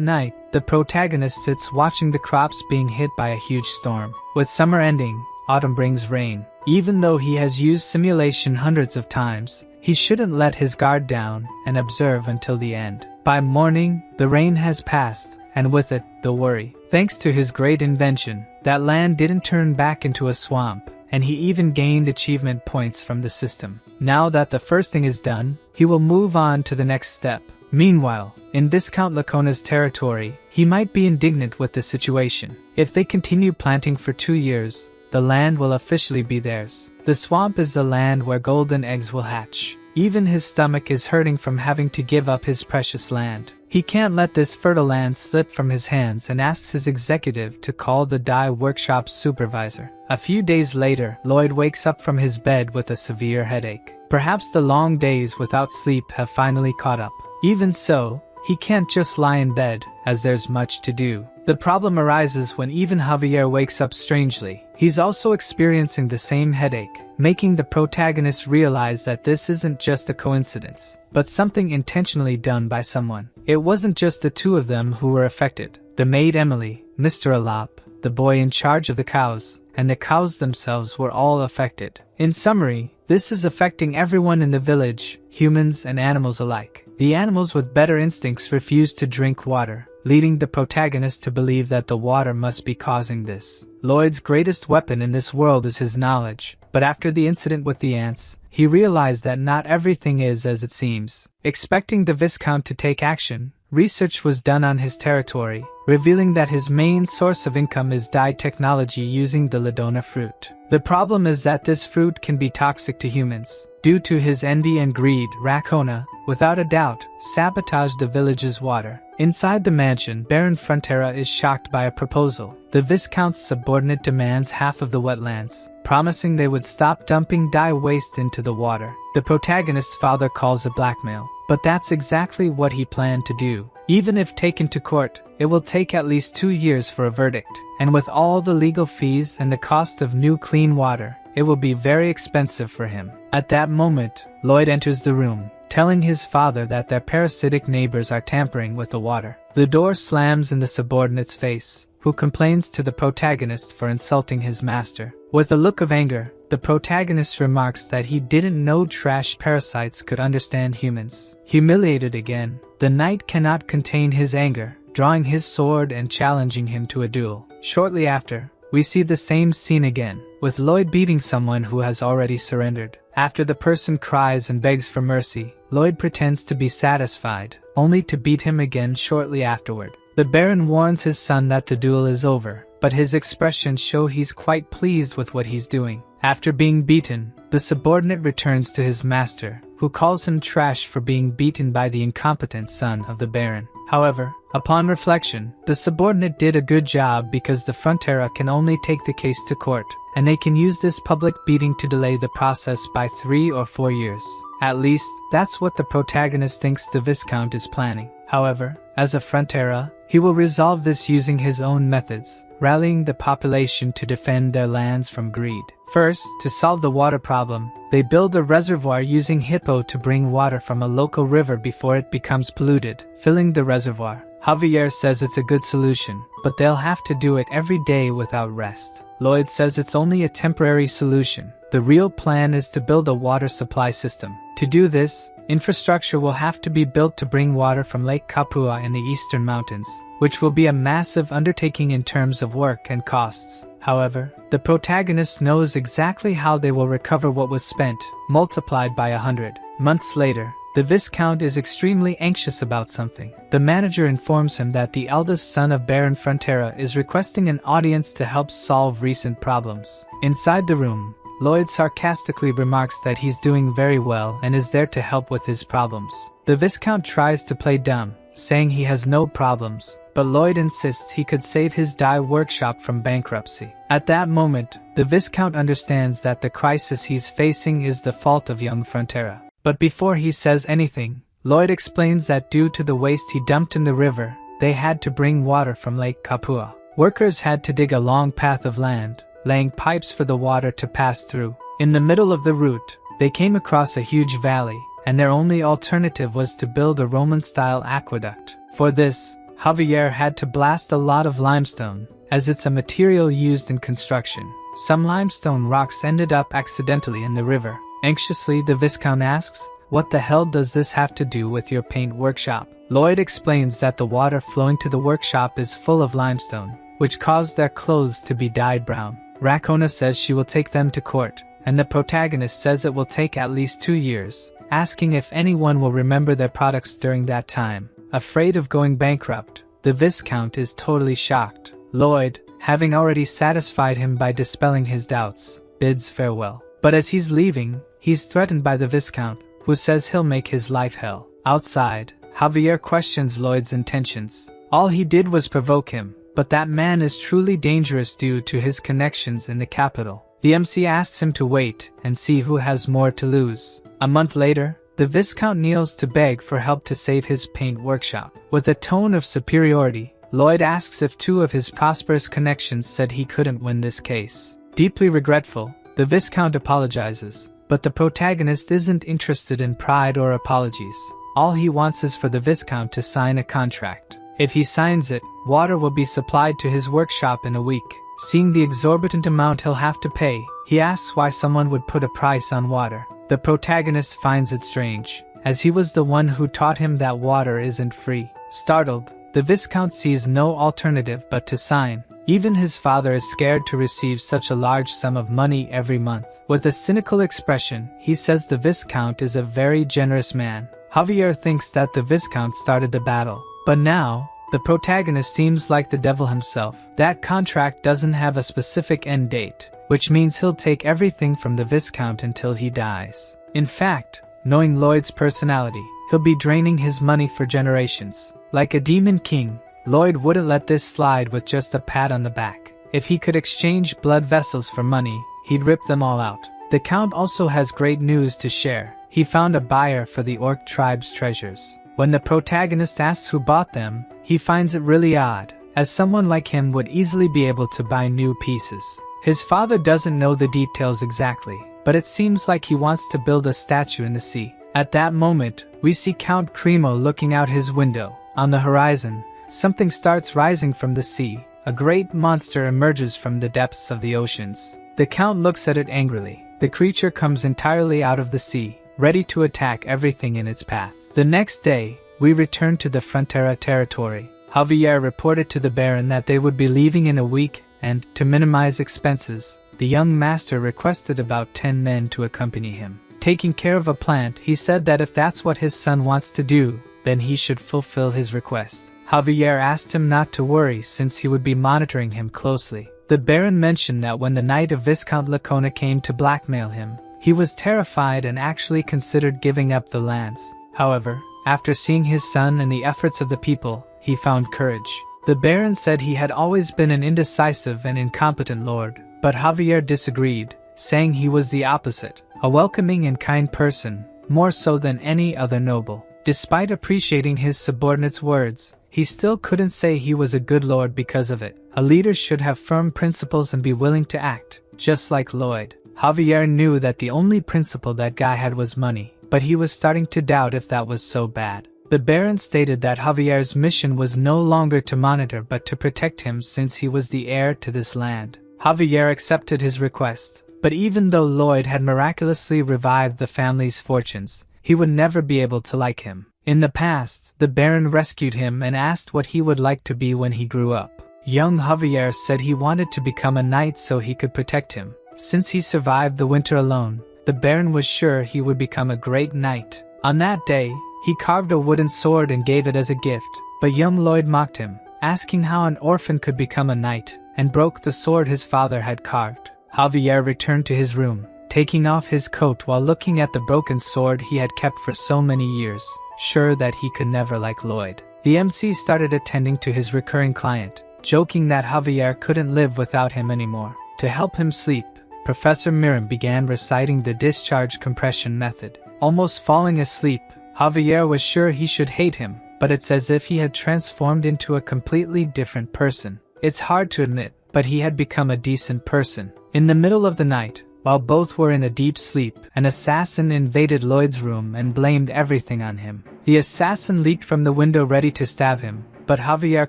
night, the protagonist sits watching the crops being hit by a huge storm. With summer ending, autumn brings rain. Even though he has used simulation hundreds of times, he shouldn't let his guard down and observe until the end. By morning, the rain has passed, and with it, the worry. Thanks to his great invention, that land didn't turn back into a swamp, and he even gained achievement points from the system. Now that the first thing is done, he will move on to the next step. Meanwhile, in Viscount Lacona's territory, he might be indignant with the situation. If they continue planting for 2 years, the land will officially be theirs. The swamp is the land where golden eggs will hatch. Even his stomach is hurting from having to give up his precious land. He can't let this fertile land slip from his hands and asks his executive to call the dye workshop supervisor. A few days later, Lloyd wakes up from his bed with a severe headache. Perhaps the long days without sleep have finally caught up. Even so, he can't just lie in bed, as there's much to do. The problem arises when even Javier wakes up strangely. He's also experiencing the same headache, making the protagonist realize that this isn't just a coincidence, but something intentionally done by someone. It wasn't just the two of them who were affected. The maid Emily, Mr. Alap, the boy in charge of the cows, and the cows themselves were all affected. In summary, this is affecting everyone in the village, humans and animals alike. The animals with better instincts refuse to drink water, leading the protagonist to believe that the water must be causing this. Lloyd's greatest weapon in this world is his knowledge, but after the incident with the ants, he realized that not everything is as it seems. Expecting the Viscount to take action, research was done on his territory, revealing that his main source of income is dye technology using the Ladona fruit. The problem is that this fruit can be toxic to humans. Due to his envy and greed, Racona, without a doubt, sabotaged the village's water. Inside the mansion, Baron Frontera is shocked by a proposal. The Viscount's subordinate demands half of the wetlands, promising they would stop dumping dye waste into the water. The protagonist's father calls it blackmail, but that's exactly what he planned to do. Even if taken to court, it will take at least 2 years for a verdict, and with all the legal fees and the cost of new clean water, it will be very expensive for him. At that moment, Lloyd enters the room, telling his father that their parasitic neighbors are tampering with the water. The door slams in the subordinate's face, who complains to the protagonist for insulting his master. With a look of anger, the protagonist remarks that he didn't know trash parasites could understand humans. Humiliated again, the knight cannot contain his anger, drawing his sword and challenging him to a duel. Shortly after, we see the same scene again, with Lloyd beating someone who has already surrendered. After the person cries and begs for mercy, Lloyd pretends to be satisfied, only to beat him again shortly afterward. The Baron warns his son that the duel is over, but his expressions show he's quite pleased with what he's doing. After being beaten, the subordinate returns to his master, who calls him trash for being beaten by the incompetent son of the Baron. However, upon reflection, the subordinate did a good job because the Frontera can only take the case to court, and they can use this public beating to delay the process by 3 or 4 years. At least, that's what the protagonist thinks the Viscount is planning. However, as a Frontera, he will resolve this using his own methods, rallying the population to defend their lands from greed. First, to solve the water problem, they build a reservoir using hippo to bring water from a local river before it becomes polluted, filling the reservoir. Javier says it's a good solution, but they'll have to do it every day without rest. Lloyd says it's only a temporary solution. The real plan is to build a water supply system. To do this, infrastructure will have to be built to bring water from Lake Kapua in the eastern mountains, which will be a massive undertaking in terms of work and costs. However, the protagonist knows exactly how they will recover what was spent, multiplied by 100. Months later, the Viscount is extremely anxious about something. The manager informs him that the eldest son of Baron Frontera is requesting an audience to help solve recent problems. Inside the room, Lloyd sarcastically remarks that he's doing very well and is there to help with his problems. The Viscount tries to play dumb, saying he has no problems, but Lloyd insists he could save his dye workshop from bankruptcy. At that moment, the Viscount understands that the crisis he's facing is the fault of young Frontera. But before he says anything, Lloyd explains that due to the waste he dumped in the river, they had to bring water from Lake Kapua. Workers had to dig a long path of land, laying pipes for the water to pass through. In the middle of the route, they came across a huge valley, and their only alternative was to build a Roman-style aqueduct. For this, Javier had to blast a lot of limestone, as it's a material used in construction. Some limestone rocks ended up accidentally in the river. Anxiously, the Viscount asks, "What the hell does this have to do with your paint workshop?" Lloyd explains that the water flowing to the workshop is full of limestone, which caused their clothes to be dyed brown. Rakona says she will take them to court, and the protagonist says it will take at least 2 years, asking if anyone will remember their products during that time. Afraid of going bankrupt, the Viscount is totally shocked. Lloyd, having already satisfied him by dispelling his doubts, bids farewell. But as he's leaving, he's threatened by the Viscount, who says he'll make his life hell. Outside, Javier questions Lloyd's intentions. All he did was provoke him, but that man is truly dangerous due to his connections in the capital. The MC asks him to wait and see who has more to lose. A month later, the Viscount kneels to beg for help to save his paint workshop. With a tone of superiority, Lloyd asks if 2 of his prosperous connections said he couldn't win this case. Deeply regretful, the Viscount apologizes, but the protagonist isn't interested in pride or apologies. All he wants is for the Viscount to sign a contract. If he signs it, water will be supplied to his workshop in a week. Seeing the exorbitant amount he'll have to pay, he asks why someone would put a price on water. The protagonist finds it strange, as he was the one who taught him that water isn't free. Startled, the Viscount sees no alternative but to sign. Even his father is scared to receive such a large sum of money every month. With a cynical expression, he says the Viscount is a very generous man. Javier thinks that the Viscount started the battle. But now, the protagonist seems like the devil himself. That contract doesn't have a specific end date, which means he'll take everything from the Viscount until he dies. In fact, knowing Lloyd's personality, he'll be draining his money for generations. Like a demon king, Lloyd wouldn't let this slide with just a pat on the back. If he could exchange blood vessels for money, he'd rip them all out. The Count also has great news to share. He found a buyer for the Orc tribe's treasures. When the protagonist asks who bought them, he finds it really odd, as someone like him would easily be able to buy new pieces. His father doesn't know the details exactly, but it seems like he wants to build a statue in the sea. At that moment, we see Count Cremo looking out his window. On the horizon, something starts rising from the sea. A great monster emerges from the depths of the oceans. The Count looks at it angrily. The creature comes entirely out of the sea, ready to attack everything in its path. The next day, we return to the Frontera territory. Javier reported to the Baron that they would be leaving in a week, and, to minimize expenses, the young master requested about 10 men to accompany him. Taking care of a plant, he said that if that's what his son wants to do, then he should fulfill his request. Javier asked him not to worry since he would be monitoring him closely. The Baron mentioned that when the night of Viscount Lacona came to blackmail him, he was terrified and actually considered giving up the lands. However, after seeing his son and the efforts of the people, he found courage. The Baron said he had always been an indecisive and incompetent lord, but Javier disagreed, saying he was the opposite, a welcoming and kind person, more so than any other noble. Despite appreciating his subordinate's words, he still couldn't say he was a good lord because of it. A leader should have firm principles and be willing to act, just like Lloyd. Javier knew that the only principle that guy had was money, but he was starting to doubt if that was so bad. The Baron stated that Javier's mission was no longer to monitor but to protect him since he was the heir to this land. Javier accepted his request, but even though Lloyd had miraculously revived the family's fortunes, he would never be able to like him. In the past, the Baron rescued him and asked what he would like to be when he grew up. Young Javier said he wanted to become a knight so he could protect him. Since he survived the winter alone, the Baron was sure he would become a great knight. On that day, he carved a wooden sword and gave it as a gift, but young Lloyd mocked him, asking how an orphan could become a knight, and broke the sword his father had carved. Javier returned to his room, taking off his coat while looking at the broken sword he had kept for so many years, sure that he could never like Lloyd. The MC started attending to his recurring client, joking that Javier couldn't live without him anymore. To help him sleep, Professor Miram began reciting the discharge compression method. Almost falling asleep, Javier was sure he should hate him, but it's as if he had transformed into a completely different person. It's hard to admit, but he had become a decent person. In the middle of the night, while both were in a deep sleep, an assassin invaded Lloyd's room and blamed everything on him. The assassin leaped from the window ready to stab him, but Javier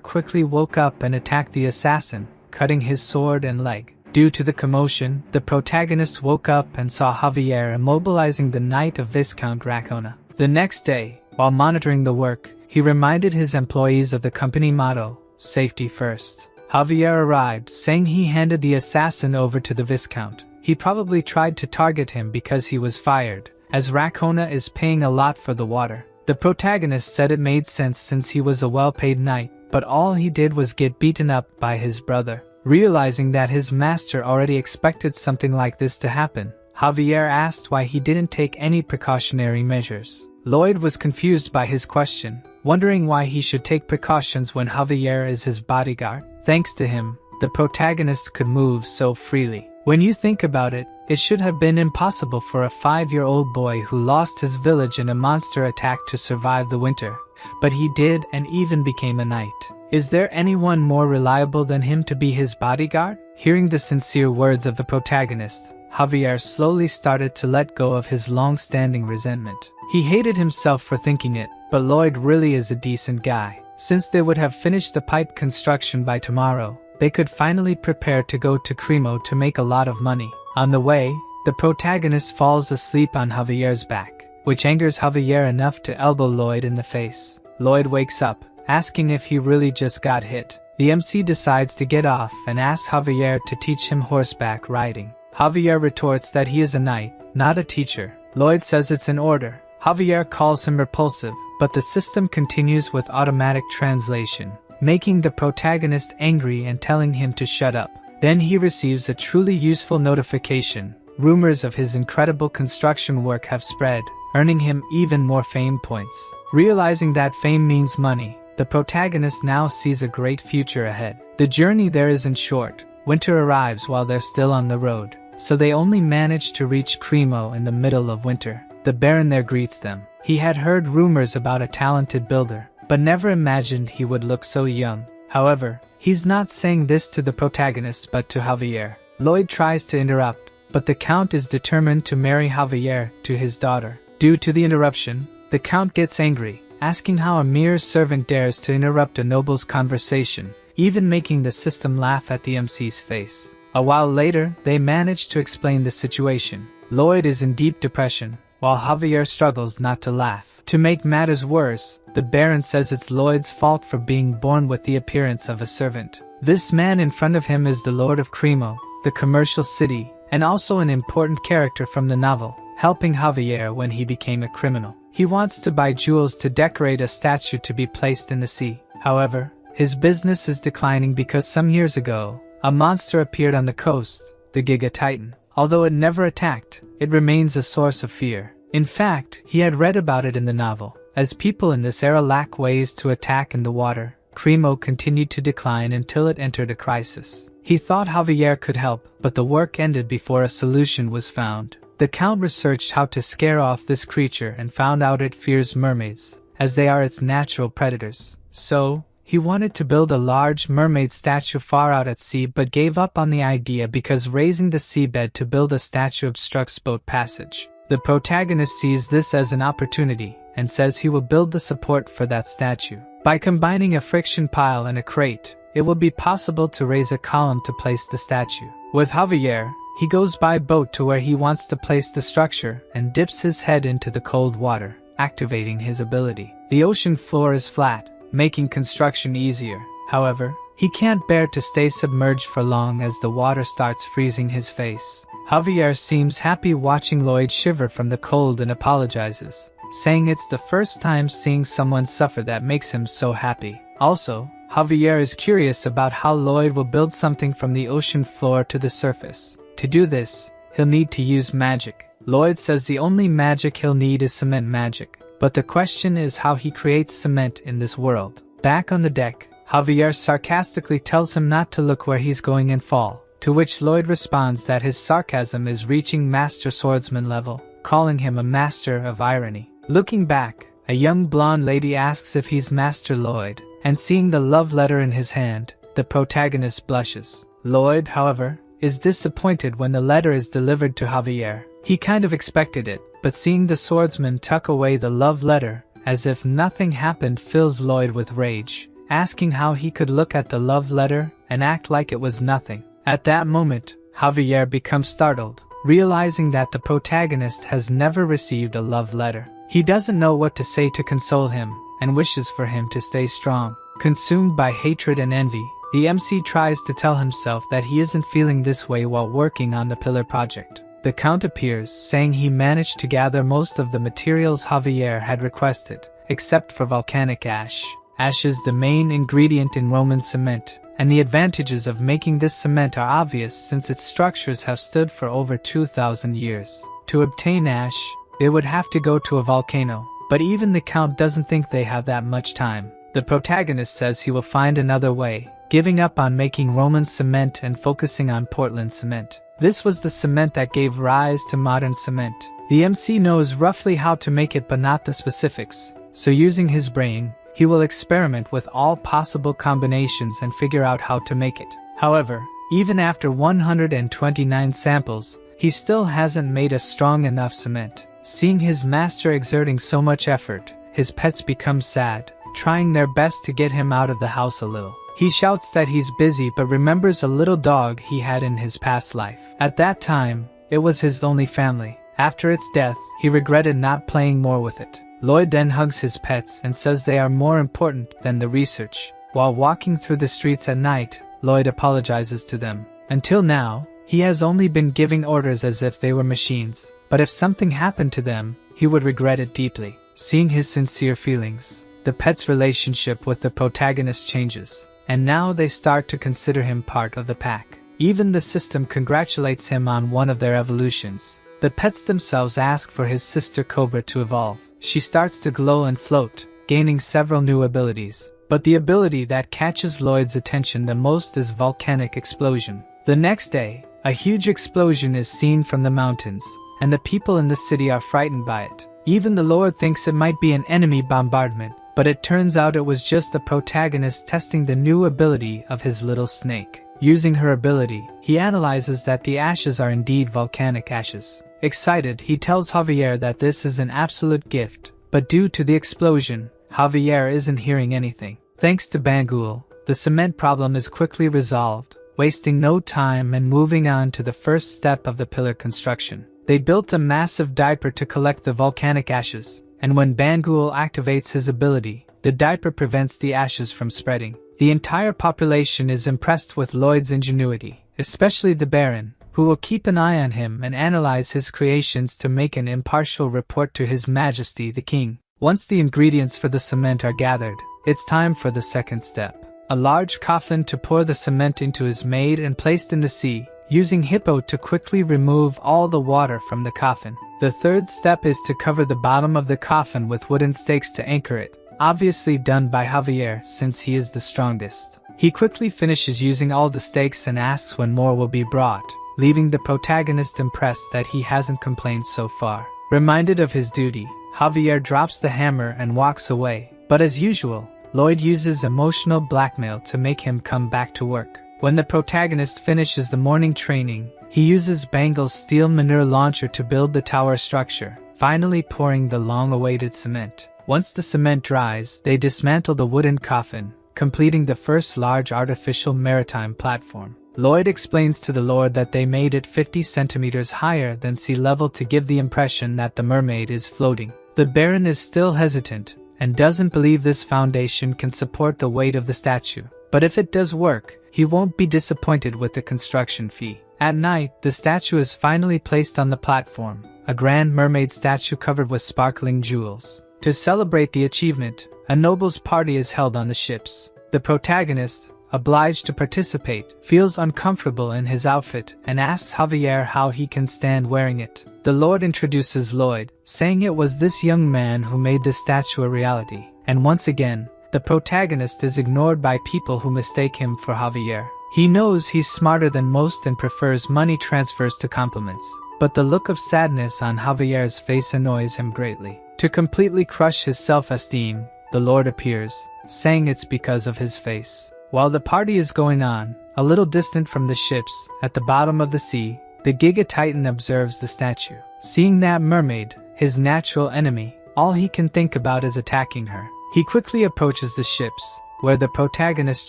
quickly woke up and attacked the assassin, cutting his sword and leg. Due to the commotion, the protagonist woke up and saw Javier immobilizing the knight of Viscount Racona. The next day, while monitoring the work, he reminded his employees of the company motto, "Safety first." Javier arrived, saying he handed the assassin over to the Viscount. He probably tried to target him because he was fired, as Racona is paying a lot for the water. The protagonist said it made sense since he was a well-paid knight, but all he did was get beaten up by his brother. Realizing that his master already expected something like this to happen, Javier asked why he didn't take any precautionary measures. Lloyd was confused by his question, wondering why he should take precautions when Javier is his bodyguard. Thanks to him, the protagonist could move so freely. When you think about it, it should have been impossible for a 5-year-old boy who lost his village in a monster attack to survive the winter. But he did and even became a knight. Is there anyone more reliable than him to be his bodyguard? Hearing the sincere words of the protagonist, Javier slowly started to let go of his long-standing resentment. He hated himself for thinking it, but Lloyd really is a decent guy. Since they would have finished the pipe construction by tomorrow, they could finally prepare to go to Cremo to make a lot of money. On the way, the protagonist falls asleep on Javier's back, which angers Javier enough to elbow Lloyd in the face. Lloyd wakes up, asking if he really just got hit. The MC decides to get off and asks Javier to teach him horseback riding. Javier retorts that he is a knight, not a teacher. Lloyd says it's an order. Javier calls him repulsive, but the system continues with automatic translation, making the protagonist angry and telling him to shut up. Then he receives a truly useful notification. Rumors of his incredible construction work have spread, earning him even more fame points. Realizing that fame means money, the protagonist now sees a great future ahead. The journey there isn't short. Winter arrives while they're still on the road, so they only manage to reach Cremo in the middle of winter. The Baron there greets them. He had heard rumors about a talented builder, but never imagined he would look so young. However, he's not saying this to the protagonist but to Javier. Lloyd tries to interrupt, but the Count is determined to marry Javier to his daughter. Due to the interruption, the Count gets angry, asking how a mere servant dares to interrupt a noble's conversation, even making the system laugh at the MC's face. A while later, they manage to explain the situation. Lloyd is in deep depression, while Javier struggles not to laugh. To make matters worse, the Baron says it's Lloyd's fault for being born with the appearance of a servant. This man in front of him is the Lord of Cremo, the commercial city, and also an important character from the novel, helping Javier when he became a criminal. He wants to buy jewels to decorate a statue to be placed in the sea. However, his business is declining because some years ago, a monster appeared on the coast, the Giga Titan. Although it never attacked, it remains a source of fear. In fact, he had read about it in the novel. As people in this era lack ways to attack in the water, Cremo continued to decline until it entered a crisis. He thought Javier could help, but the work ended before a solution was found. The Count researched how to scare off this creature and found out it fears mermaids, as they are its natural predators. So, he wanted to build a large mermaid statue far out at sea but gave up on the idea because raising the seabed to build a statue obstructs boat passage. The protagonist sees this as an opportunity and says he will build the support for that statue. By combining a friction pile and a crate, it will be possible to raise a column to place the statue. With Javier, he goes by boat to where he wants to place the structure and dips his head into the cold water, activating his ability. The ocean floor is flat, making construction easier. However, he can't bear to stay submerged for long as the water starts freezing his face. Javier seems happy watching Lloyd shiver from the cold and apologizes, saying it's the first time seeing someone suffer that makes him so happy. Also, Javier is curious about how Lloyd will build something from the ocean floor to the surface. To do this, he'll need to use magic. Lloyd says the only magic he'll need is cement magic, but the question is how he creates cement in this world. Back on the deck, Javier sarcastically tells him not to look where he's going and fall, to which Lloyd responds that his sarcasm is reaching master swordsman level, calling him a master of irony. Looking back, a young blonde lady asks if he's Master Lloyd, and seeing the love letter in his hand, the protagonist blushes. Lloyd, however, is disappointed when the letter is delivered to Javier. He kind of expected it, but seeing the swordsman tuck away the love letter, as if nothing happened, fills Lloyd with rage, asking how he could look at the love letter and act like it was nothing. At that moment, Javier becomes startled, realizing that the protagonist has never received a love letter. He doesn't know what to say to console him, and wishes for him to stay strong. Consumed by hatred and envy, the MC tries to tell himself that he isn't feeling this way while working on the pillar project. The Count appears, saying he managed to gather most of the materials Javier had requested, except for volcanic ash. Ash is the main ingredient in Roman cement, and the advantages of making this cement are obvious since its structures have stood for over 2,000 years. To obtain ash, they would have to go to a volcano, but even the Count doesn't think they have that much time. The protagonist says he will find another way, giving up on making Roman cement and focusing on Portland cement. This was the cement that gave rise to modern cement. The MC knows roughly how to make it but not the specifics, so using his brain, he will experiment with all possible combinations and figure out how to make it. However, even after 129 samples, he still hasn't made a strong enough cement. Seeing his master exerting so much effort, his pets become sad, trying their best to get him out of the house a little. He shouts that he's busy but remembers a little dog he had in his past life. At that time, it was his only family. After its death, he regretted not playing more with it. Lloyd then hugs his pets and says they are more important than the research. While walking through the streets at night, Lloyd apologizes to them. Until now, he has only been giving orders as if they were machines, but if something happened to them, he would regret it deeply. Seeing his sincere feelings, the pet's relationship with the protagonist changes, and now they start to consider him part of the pack. Even the system congratulates him on one of their evolutions. The pets themselves ask for his sister Cobra to evolve. She starts to glow and float, gaining several new abilities, but the ability that catches Lloyd's attention the most is volcanic explosion. The next day, a huge explosion is seen from the mountains, and the people in the city are frightened by it. Even the Lord thinks it might be an enemy bombardment, but it turns out it was just the protagonist testing the new ability of his little snake. Using her ability, he analyzes that the ashes are indeed volcanic ashes. Excited, he tells Javier that this is an absolute gift, but due to the explosion, Javier isn't hearing anything. Thanks to Bangul, the cement problem is quickly resolved, wasting no time and moving on to the first step of the pillar construction. They built a massive diaper to collect the volcanic ashes, and when Bangul activates his ability, the diaper prevents the ashes from spreading. The entire population is impressed with Lloyd's ingenuity, especially the Baron, who will keep an eye on him and analyze his creations to make an impartial report to His Majesty the King. Once the ingredients for the cement are gathered, it's time for the second step. A large coffin to pour the cement into is made and placed in the sea, using Hippo to quickly remove all the water from the coffin. The third step is to cover the bottom of the coffin with wooden stakes to anchor it, obviously done by Javier since he is the strongest. He quickly finishes using all the stakes and asks when more will be brought, leaving the protagonist impressed that he hasn't complained so far. Reminded of his duty, Javier drops the hammer and walks away, but as usual, Lloyd uses emotional blackmail to make him come back to work. When the protagonist finishes the morning training, he uses Bangle's steel manure launcher to build the tower structure, finally pouring the long-awaited cement. Once the cement dries, they dismantle the wooden coffin, completing the first large artificial maritime platform. Lloyd explains to the Lord that they made it 50 centimeters higher than sea level to give the impression that the mermaid is floating. The Baron is still hesitant, and doesn't believe this foundation can support the weight of the statue. But if it does work, he won't be disappointed with the construction fee. At night, the statue is finally placed on the platform, a grand mermaid statue covered with sparkling jewels. To celebrate the achievement, a nobles' party is held on the ships. The protagonist, obliged to participate, feels uncomfortable in his outfit and asks Javier how he can stand wearing it. The Lord introduces Lloyd, saying it was this young man who made this statue a reality, and once again, the protagonist is ignored by people who mistake him for Javier. He knows he's smarter than most and prefers money transfers to compliments, but the look of sadness on Javier's face annoys him greatly. To completely crush his self-esteem, the Lord appears, saying it's because of his face. While the party is going on, a little distant from the ships, at the bottom of the sea, the Giga Titan observes the statue. Seeing that mermaid, his natural enemy, all he can think about is attacking her. He quickly approaches the ships, where the protagonist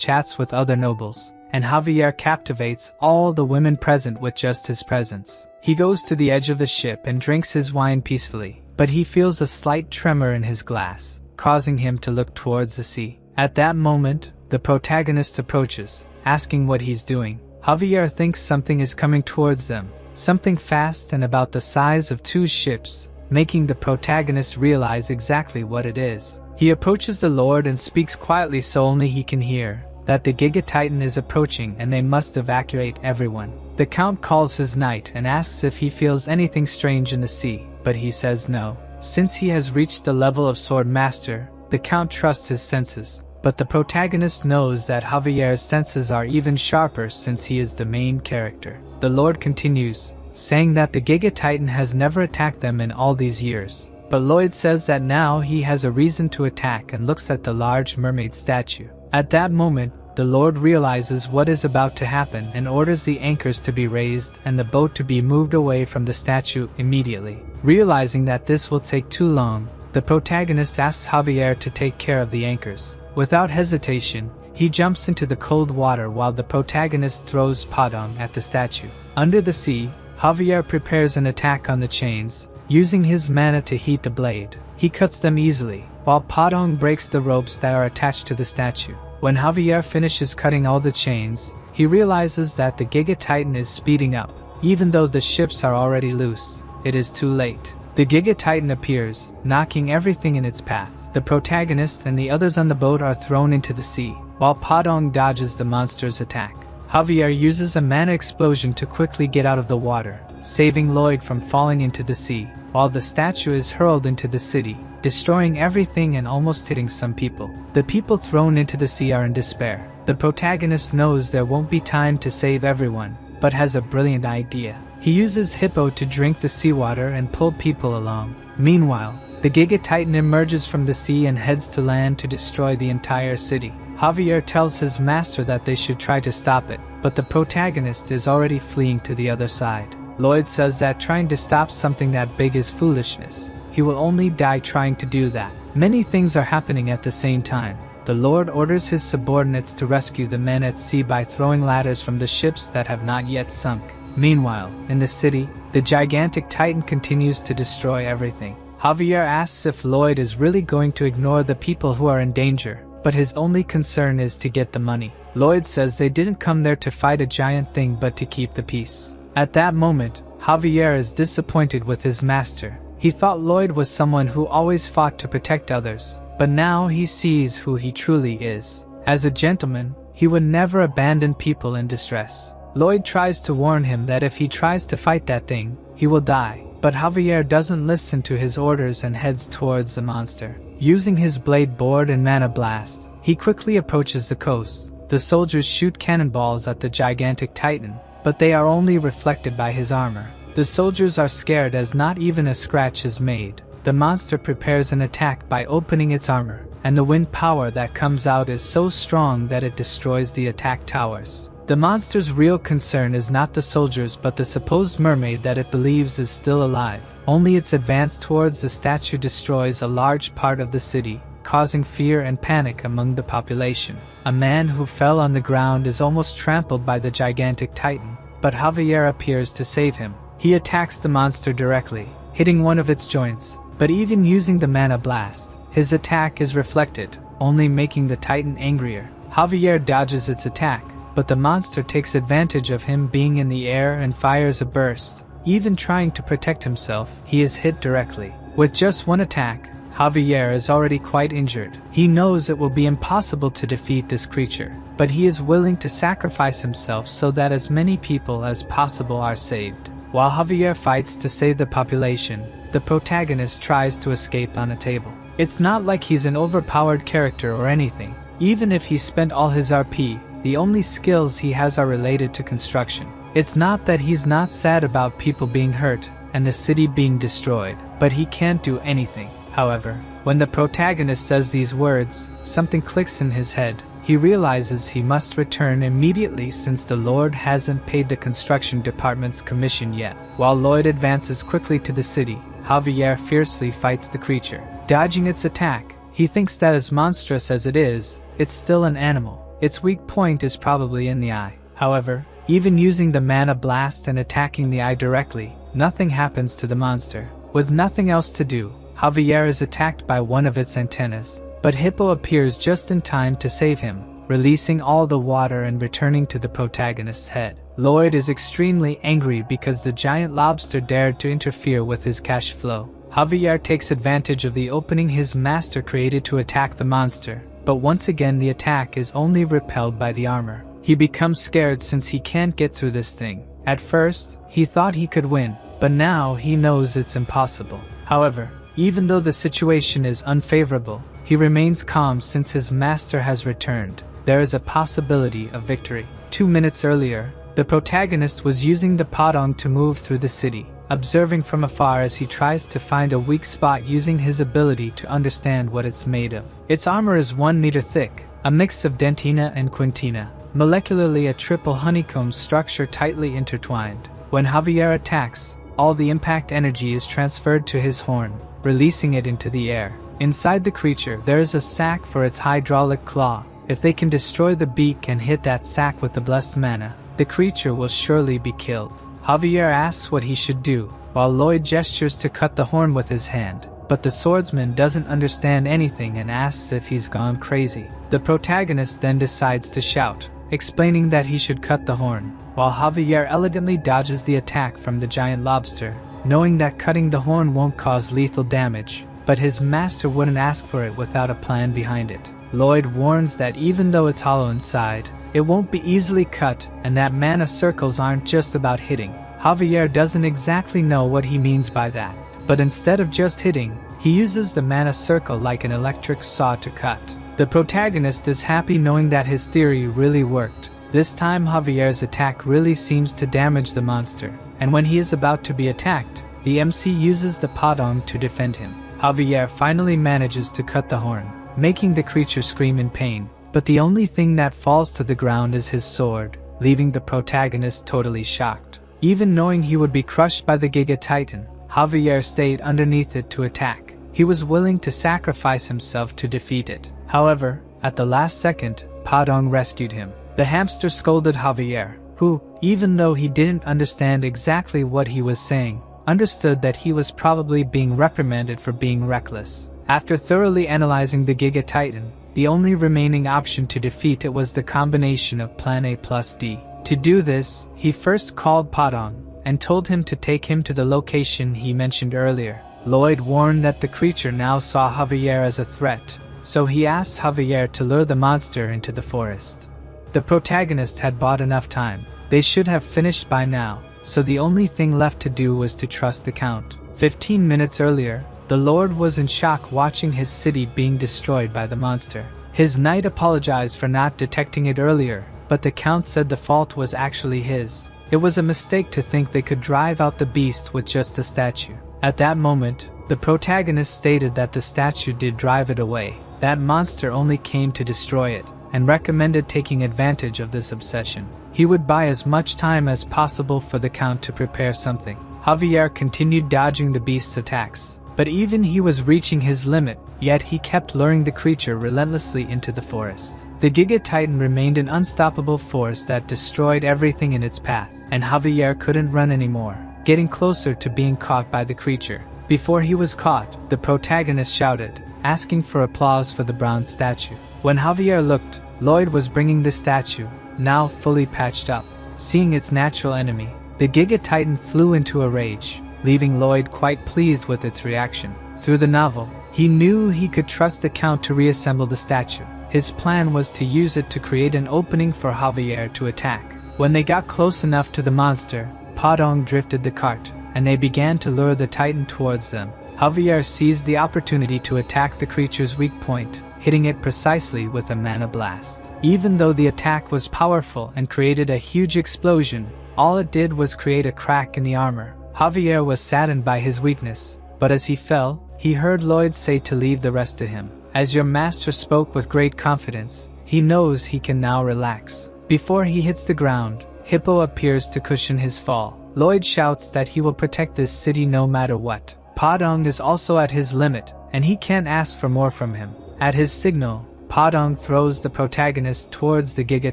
chats with other nobles, and Javier captivates all the women present with just his presence. He goes to the edge of the ship and drinks his wine peacefully, but he feels a slight tremor in his glass, causing him to look towards the sea. At that moment, the protagonist approaches, asking what he's doing. Javier thinks something is coming towards them, something fast and about the size of 2 ships, making the protagonist realize exactly what it is. He approaches the Lord and speaks quietly so only he can hear, that the Giga Titan is approaching and they must evacuate everyone. The Count calls his knight and asks if he feels anything strange in the sea, but he says no. Since he has reached the level of Sword Master, the Count trusts his senses, but the protagonist knows that Javier's senses are even sharper since he is the main character. The Lord continues, saying that the Giga Titan has never attacked them in all these years, but Lloyd says that now he has a reason to attack and looks at the large mermaid statue. At that moment, the Lord realizes what is about to happen and orders the anchors to be raised and the boat to be moved away from the statue immediately. Realizing that this will take too long, the protagonist asks Javier to take care of the anchors. Without hesitation, he jumps into the cold water while the protagonist throws Padong at the statue. Under the sea, Javier prepares an attack on the chains, using his mana to heat the blade. He cuts them easily, while Padong breaks the ropes that are attached to the statue. When Javier finishes cutting all the chains, he realizes that the Giga Titan is speeding up. Even though the ships are already loose, it is too late. The Giga Titan appears, knocking everything in its path. The protagonist and the others on the boat are thrown into the sea, while Padong dodges the monster's attack. Javier uses a mana explosion to quickly get out of the water, saving Lloyd from falling into the sea, while the statue is hurled into the city, destroying everything and almost hitting some people. The people thrown into the sea are in despair. The protagonist knows there won't be time to save everyone, but has a brilliant idea. He uses Hippo to drink the seawater and pull people along. Meanwhile, the Giga Titan emerges from the sea and heads to land to destroy the entire city. Javier tells his master that they should try to stop it, but the protagonist is already fleeing to the other side. Lloyd says that trying to stop something that big is foolishness. He will only die trying to do that. Many things are happening at the same time. The Lord orders his subordinates to rescue the men at sea by throwing ladders from the ships that have not yet sunk. Meanwhile, in the city, the gigantic Titan continues to destroy everything. Javier asks if Lloyd is really going to ignore the people who are in danger, but his only concern is to get the money. Lloyd says they didn't come there to fight a giant thing but to keep the peace. At that moment, Javier is disappointed with his master. He thought Lloyd was someone who always fought to protect others, but now he sees who he truly is. As a gentleman, he would never abandon people in distress. Lloyd tries to warn him that if he tries to fight that thing, he will die, but Javier doesn't listen to his orders and heads towards the monster. Using his blade board and mana blast, he quickly approaches the coast. The soldiers shoot cannonballs at the gigantic Titan, but they are only reflected by his armor. The soldiers are scared as not even a scratch is made. The monster prepares an attack by opening its armor, and the wind power that comes out is so strong that it destroys the attack towers. The monster's real concern is not the soldiers but the supposed mermaid that it believes is still alive. Only its advance towards the statue destroys a large part of the city, causing fear and panic among the population. A man who fell on the ground is almost trampled by the gigantic Titan, but Javier appears to save him. He attacks the monster directly, hitting one of its joints, but even using the mana blast, his attack is reflected, only making the Titan angrier. Javier dodges its attack, but the monster takes advantage of him being in the air and fires a burst. Even trying to protect himself, he is hit directly. With just one attack, Javier is already quite injured. He knows it will be impossible to defeat this creature, but he is willing to sacrifice himself so that as many people as possible are saved. While Javier fights to save the population, the protagonist tries to escape on a table. It's not like he's an overpowered character or anything. Even if he spent all his RP, the only skills he has are related to construction. It's not that he's not sad about people being hurt and the city being destroyed, but he can't do anything. However, when the protagonist says these words, something clicks in his head. He realizes he must return immediately since the Lord hasn't paid the construction department's commission yet. While Lloyd advances quickly to the city, Javier fiercely fights the creature. Dodging its attack, he thinks that as monstrous as it is, it's still an animal. Its weak point is probably in the eye. However, even using the mana blast and attacking the eye directly, nothing happens to the monster. With nothing else to do, Javier is attacked by one of its antennas. But Hippo appears just in time to save him, releasing all the water and returning to the protagonist's head. Lloyd is extremely angry because the giant lobster dared to interfere with his cash flow. Javier takes advantage of the opening his master created to attack the monster, but once again the attack is only repelled by the armor. He becomes scared since he can't get through this thing. At first, he thought he could win, but now he knows it's impossible. However, even though the situation is unfavorable, he remains calm since his master has returned. There is a possibility of victory. 2 minutes earlier, the protagonist was using the Padang to move through the city, observing from afar as he tries to find a weak spot using his ability to understand what it's made of. Its armor is 1 meter thick, a mix of dentina and quintina, molecularly a triple honeycomb structure tightly intertwined. When Javier attacks, all the impact energy is transferred to his horn, releasing it into the air. Inside the creature, there is a sac for its hydraulic claw. If they can destroy the beak and hit that sac with the blessed mana, the creature will surely be killed. Javier asks what he should do, while Lloyd gestures to cut the horn with his hand, but the swordsman doesn't understand anything and asks if he's gone crazy. The protagonist then decides to shout, explaining that he should cut the horn, while Javier elegantly dodges the attack from the giant lobster, knowing that cutting the horn won't cause lethal damage. But his master wouldn't ask for it without a plan behind it. Lloyd warns that even though it's hollow inside, it won't be easily cut and that mana circles aren't just about hitting. Javier doesn't exactly know what he means by that, but instead of just hitting, he uses the mana circle like an electric saw to cut. The protagonist is happy knowing that his theory really worked. This time Javier's attack really seems to damage the monster, and when he is about to be attacked, the MC uses the Padang to defend him. Javier finally manages to cut the horn, making the creature scream in pain, but the only thing that falls to the ground is his sword, leaving the protagonist totally shocked. Even knowing he would be crushed by the Giga Titan, Javier stayed underneath it to attack. He was willing to sacrifice himself to defeat it. However, at the last second, Padang rescued him. The hamster scolded Javier, who, even though he didn't understand exactly what he was saying, understood that he was probably being reprimanded for being reckless. After thoroughly analyzing the Giga Titan, the only remaining option to defeat it was the combination of Plan A plus D. To do this, he first called Padang and told him to take him to the location he mentioned earlier. Lloyd warned that the creature now saw Javier as a threat, so he asked Javier to lure the monster into the forest. The protagonist had bought enough time. They should have finished by now, so the only thing left to do was to trust the Count. 15 minutes earlier, the Lord was in shock watching his city being destroyed by the monster. His knight apologized for not detecting it earlier, but the Count said the fault was actually his. It was a mistake to think they could drive out the beast with just a statue. At that moment, the protagonist stated that the statue did drive it away. That monster only came to destroy it, and recommended taking advantage of this obsession. He would buy as much time as possible for the Count to prepare something. Javier continued dodging the beast's attacks, but even he was reaching his limit, yet he kept luring the creature relentlessly into the forest. The Giga Titan remained an unstoppable force that destroyed everything in its path, and Javier couldn't run anymore, getting closer to being caught by the creature. Before he was caught, the protagonist shouted, asking for applause for the bronze statue. When Javier looked, Lloyd was bringing the statue, now fully patched up. Seeing its natural enemy, the Giga Titan flew into a rage, leaving Lloyd quite pleased with its reaction. Through the novel, he knew he could trust the Count to reassemble the statue. His plan was to use it to create an opening for Javier to attack. When they got close enough to the monster, Padong drifted the cart, and they began to lure the titan towards them. Javier seized the opportunity to attack the creature's weak point, hitting it precisely with a mana blast. Even though the attack was powerful and created a huge explosion, all it did was create a crack in the armor. Javier was saddened by his weakness, but as he fell, he heard Lloyd say to leave the rest to him. As your master spoke with great confidence, he knows he can now relax. Before he hits the ground, Hippo appears to cushion his fall. Lloyd shouts that he will protect this city no matter what. Padong is also at his limit, and he can't ask for more from him. At his signal, Padong throws the protagonist towards the Giga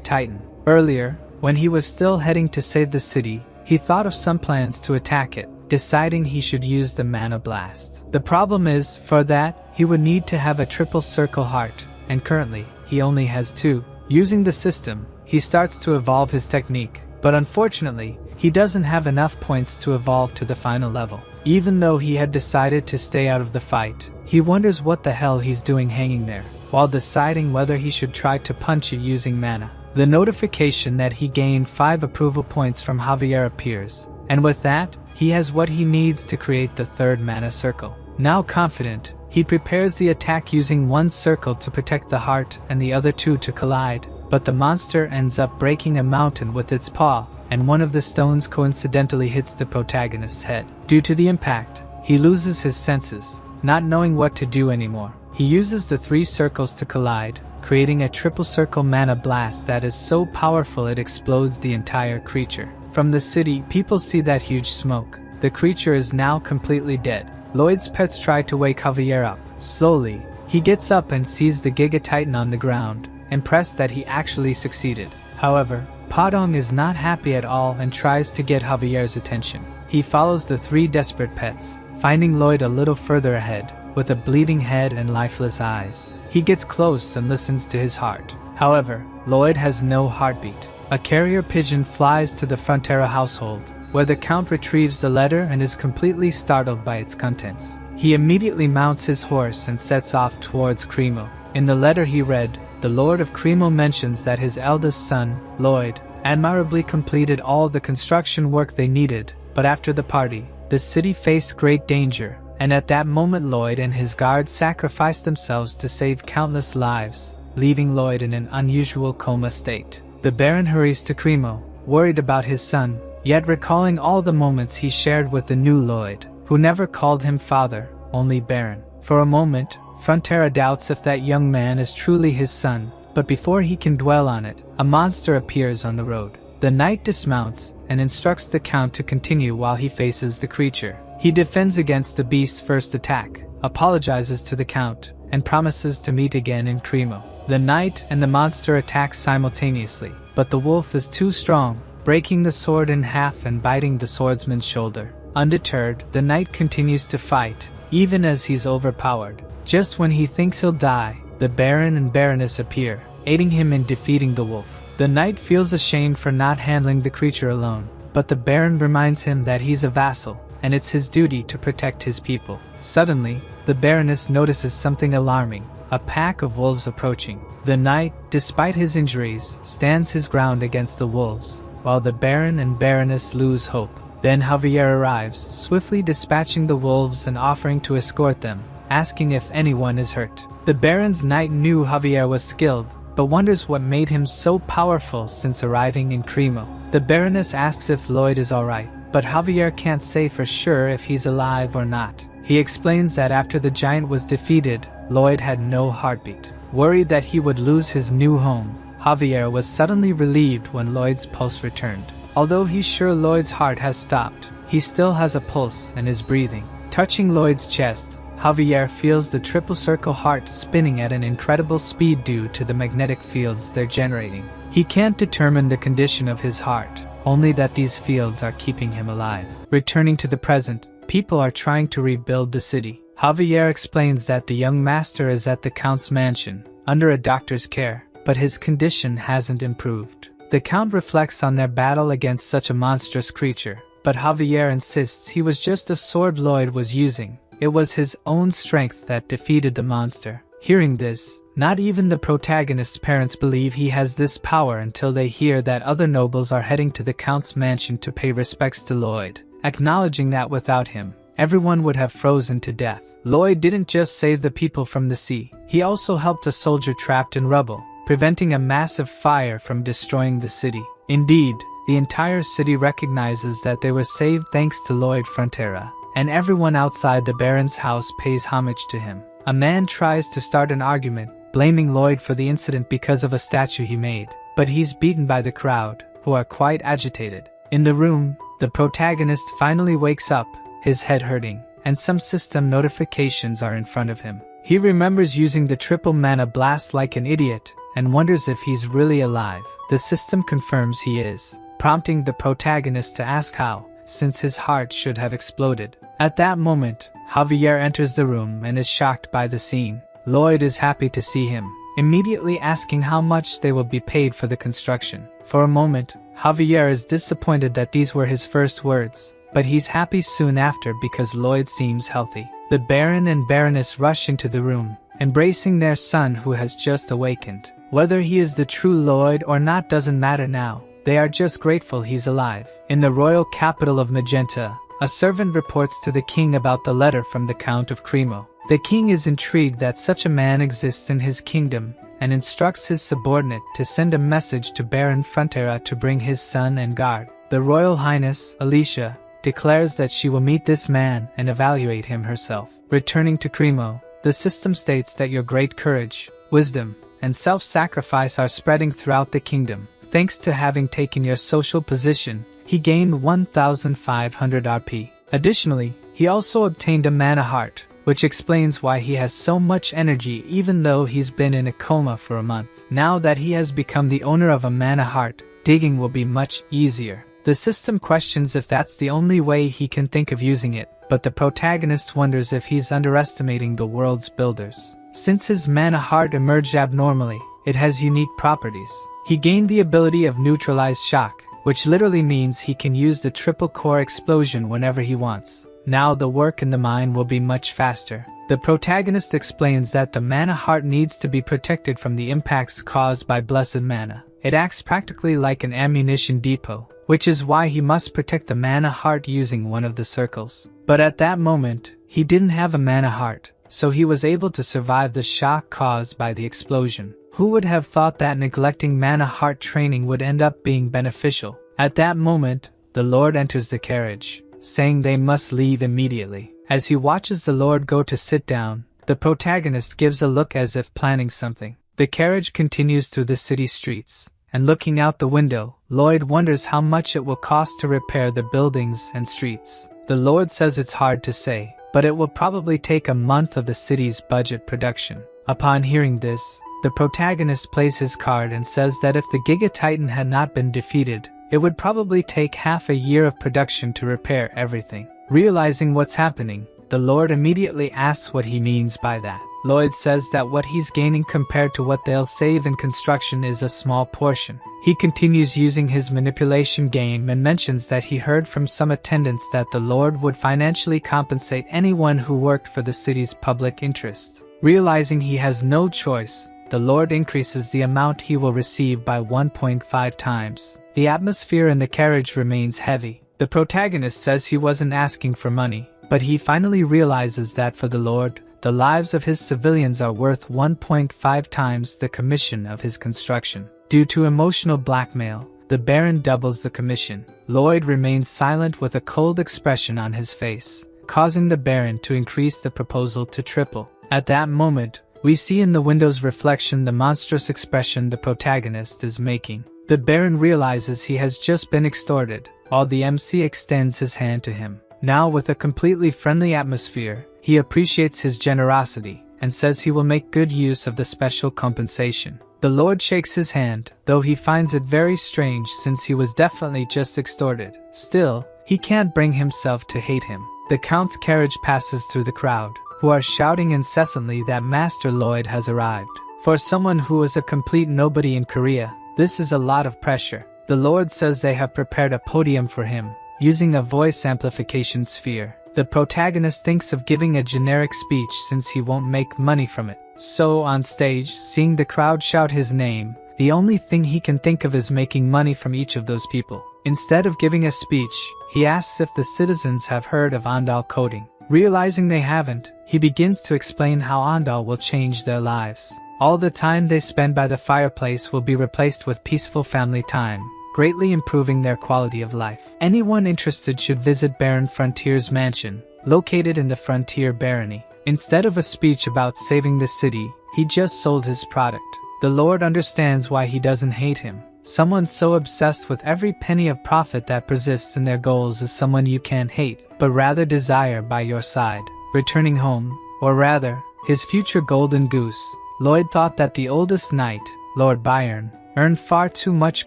Titan. Earlier, when he was still heading to save the city, he thought of some plans to attack it, deciding he should use the mana blast. The problem is, for that, he would need to have a triple circle heart, and currently, he only has 2. Using the system, he starts to evolve his technique, but unfortunately, he doesn't have enough points to evolve to the final level. Even though he had decided to stay out of the fight, he wonders what the hell he's doing hanging there, while deciding whether he should try to punch it using mana. The notification that he gained 5 approval points from Javier appears, and with that, he has what he needs to create the 3rd mana circle. Now confident, he prepares the attack using 1 circle to protect the heart and the other 2 to collide, but the monster ends up breaking a mountain with its paw, and one of the stones coincidentally hits the protagonist's head. Due to the impact, he loses his senses, not knowing what to do anymore. He uses the 3 circles to collide, creating a triple circle mana blast that is so powerful it explodes the entire creature. From the city, people see that huge smoke. The creature is now completely dead. Lloyd's pets try to wake Javier up. Slowly, he gets up and sees the Giga Titan on the ground, impressed that he actually succeeded. However, Padong is not happy at all and tries to get Javier's attention. He follows the 3 desperate pets, finding Lloyd a little further ahead, with a bleeding head and lifeless eyes. He gets close and listens to his heart. However, Lloyd has no heartbeat. A carrier pigeon flies to the Frontera household, where the Count retrieves the letter and is completely startled by its contents. He immediately mounts his horse and sets off towards Cremo. In the letter he read, the Lord of Cremo mentions that his eldest son, Lloyd, admirably completed all the construction work they needed, but after the party, the city faced great danger, and at that moment Lloyd and his guards sacrificed themselves to save countless lives, leaving Lloyd in an unusual coma state. The Baron hurries to Cremo, worried about his son, yet recalling all the moments he shared with the new Lloyd, who never called him father, only Baron. For a moment, Frontera doubts if that young man is truly his son, but before he can dwell on it, a monster appears on the road. The knight dismounts and instructs the Count to continue while he faces the creature. He defends against the beast's first attack, apologizes to the Count, and promises to meet again in Cremo. The knight and the monster attack simultaneously, but the wolf is too strong, breaking the sword in half and biting the swordsman's shoulder. Undeterred, the knight continues to fight, even as he's overpowered. Just when he thinks he'll die, the Baron and Baroness appear, aiding him in defeating the wolf. The knight feels ashamed for not handling the creature alone, but the Baron reminds him that he's a vassal, and it's his duty to protect his people. Suddenly, the Baroness notices something alarming, a pack of wolves approaching. The knight, despite his injuries, stands his ground against the wolves, while the Baron and Baroness lose hope. Then Javier arrives, swiftly dispatching the wolves and offering to escort them, asking if anyone is hurt. The Baron's knight knew Javier was skilled, but wonders what made him so powerful since arriving in Cremo. The Baroness asks if Lloyd is alright, but Javier can't say for sure if he's alive or not. He explains that after the giant was defeated, Lloyd had no heartbeat. Worried that he would lose his new home, Javier was suddenly relieved when Lloyd's pulse returned. Although he's sure Lloyd's heart has stopped, he still has a pulse and is breathing. Touching Lloyd's chest, Javier feels the triple circle heart spinning at an incredible speed due to the magnetic fields they're generating. He can't determine the condition of his heart, only that these fields are keeping him alive. Returning to the present, people are trying to rebuild the city. Javier explains that the young master is at the Count's mansion, under a doctor's care, but his condition hasn't improved. The Count reflects on their battle against such a monstrous creature, but Javier insists he was just a sword Lloyd was using. It was his own strength that defeated the monster. Hearing this, Not even the protagonist's parents believe he has this power until they hear that other nobles are heading to the Count's mansion to pay respects to Lloyd, acknowledging that without him, everyone would have frozen to death. Lloyd didn't just save the people from the sea, he also helped a soldier trapped in rubble, preventing a massive fire from destroying the city. Indeed, the entire city recognizes that they were saved thanks to Lloyd Frontera, and everyone outside the Baron's house pays homage to him. A man tries to start an argument, blaming Lloyd for the incident because of a statue he made, but he's beaten by the crowd, who are quite agitated. In the room, the protagonist finally wakes up, his head hurting, and some system notifications are in front of him. He remembers using the triple mana blast like an idiot, and wonders if he's really alive. The system confirms he is, prompting the protagonist to ask how, since his heart should have exploded. At that moment, Javier enters the room and is shocked by the scene. Lloyd is happy to see him, immediately asking how much they will be paid for the construction. For a moment, Javier is disappointed that these were his first words, but he's happy soon after because Lloyd seems healthy. The Baron and Baroness rush into the room, embracing their son who has just awakened. Whether he is the true Lloyd or not doesn't matter now, they are just grateful he's alive. In the royal capital of Magenta, a servant reports to the king about the letter from the Count of Cremo. The king is intrigued that such a man exists in his kingdom, and instructs his subordinate to send a message to Baron Frontera to bring his son and guard. The Royal Highness, Alicia, declares that she will meet this man and evaluate him herself. Returning to Cremo, the system states that your great courage, wisdom, and self-sacrifice are spreading throughout the kingdom. Thanks to having taken your social position, he gained 1,500 RP. Additionally, he also obtained a mana heart, which explains why he has so much energy even though he's been in a coma for a month. Now that he has become the owner of a mana heart, digging will be much easier. The system questions if that's the only way he can think of using it, but the protagonist wonders if he's underestimating the world's builders. Since his mana heart emerged abnormally, it has unique properties. He gained the ability of neutralize shock, which literally means he can use the triple core explosion whenever he wants. Now the work in the mine will be much faster. The protagonist explains that the mana heart needs to be protected from the impacts caused by blessed mana. It acts practically like an ammunition depot, which is why he must protect the mana heart using one of the circles. But at that moment, he didn't have a mana heart, so he was able to survive the shock caused by the explosion. Who would have thought that neglecting mana heart training would end up being beneficial? At that moment, the Lord enters the carriage, saying they must leave immediately. As he watches the Lord go to sit down, the protagonist gives a look as if planning something. The carriage continues through the city streets, and looking out the window, Lloyd wonders how much it will cost to repair the buildings and streets. The Lord says it's hard to say, but it will probably take a month of the city's budget production. Upon hearing this, the protagonist plays his card and says that if the Giga Titan had not been defeated, it would probably take half a year of production to repair everything. Realizing what's happening, the Lord immediately asks what he means by that. Lloyd says that what he's gaining compared to what they'll save in construction is a small portion. He continues using his manipulation game and mentions that he heard from some attendants that the Lord would financially compensate anyone who worked for the city's public interest. Realizing he has no choice, the Lord increases the amount he will receive by 1.5 times. The atmosphere in the carriage remains heavy. The protagonist says he wasn't asking for money, but he finally realizes that for the Lord, the lives of his civilians are worth 1.5 times the commission of his construction. Due to emotional blackmail, the Baron doubles the commission. Lloyd remains silent with a cold expression on his face, causing the Baron to increase the proposal to triple. At that moment, we see in the window's reflection the monstrous expression the protagonist is making. The Baron realizes he has just been extorted, while the MC extends his hand to him. Now with a completely friendly atmosphere, he appreciates his generosity, and says he will make good use of the special compensation. The Lord shakes his hand, though he finds it very strange since he was definitely just extorted. Still, he can't bring himself to hate him. The Count's carriage passes through the crowd, who are shouting incessantly that Master Lloyd has arrived. For someone who is a complete nobody in Korea, this is a lot of pressure. The Lord says they have prepared a podium for him, using a voice amplification sphere. The protagonist thinks of giving a generic speech since he won't make money from it. So on stage, seeing the crowd shout his name, the only thing he can think of is making money from each of those people. Instead of giving a speech, he asks if the citizens have heard of Andal coding. Realizing they haven't, he begins to explain how Andal will change their lives. All the time they spend by the fireplace will be replaced with peaceful family time, greatly improving their quality of life. Anyone interested should visit Baron Frontier's mansion, located in the Frontier Barony. Instead of a speech about saving the city, he just sold his product. The Lord understands why he doesn't hate him. Someone so obsessed with every penny of profit that persists in their goals is someone you can't hate, but rather desire by your side. Returning home, or rather, his future golden goose, Lloyd thought that the oldest knight, Lord Byron, earned far too much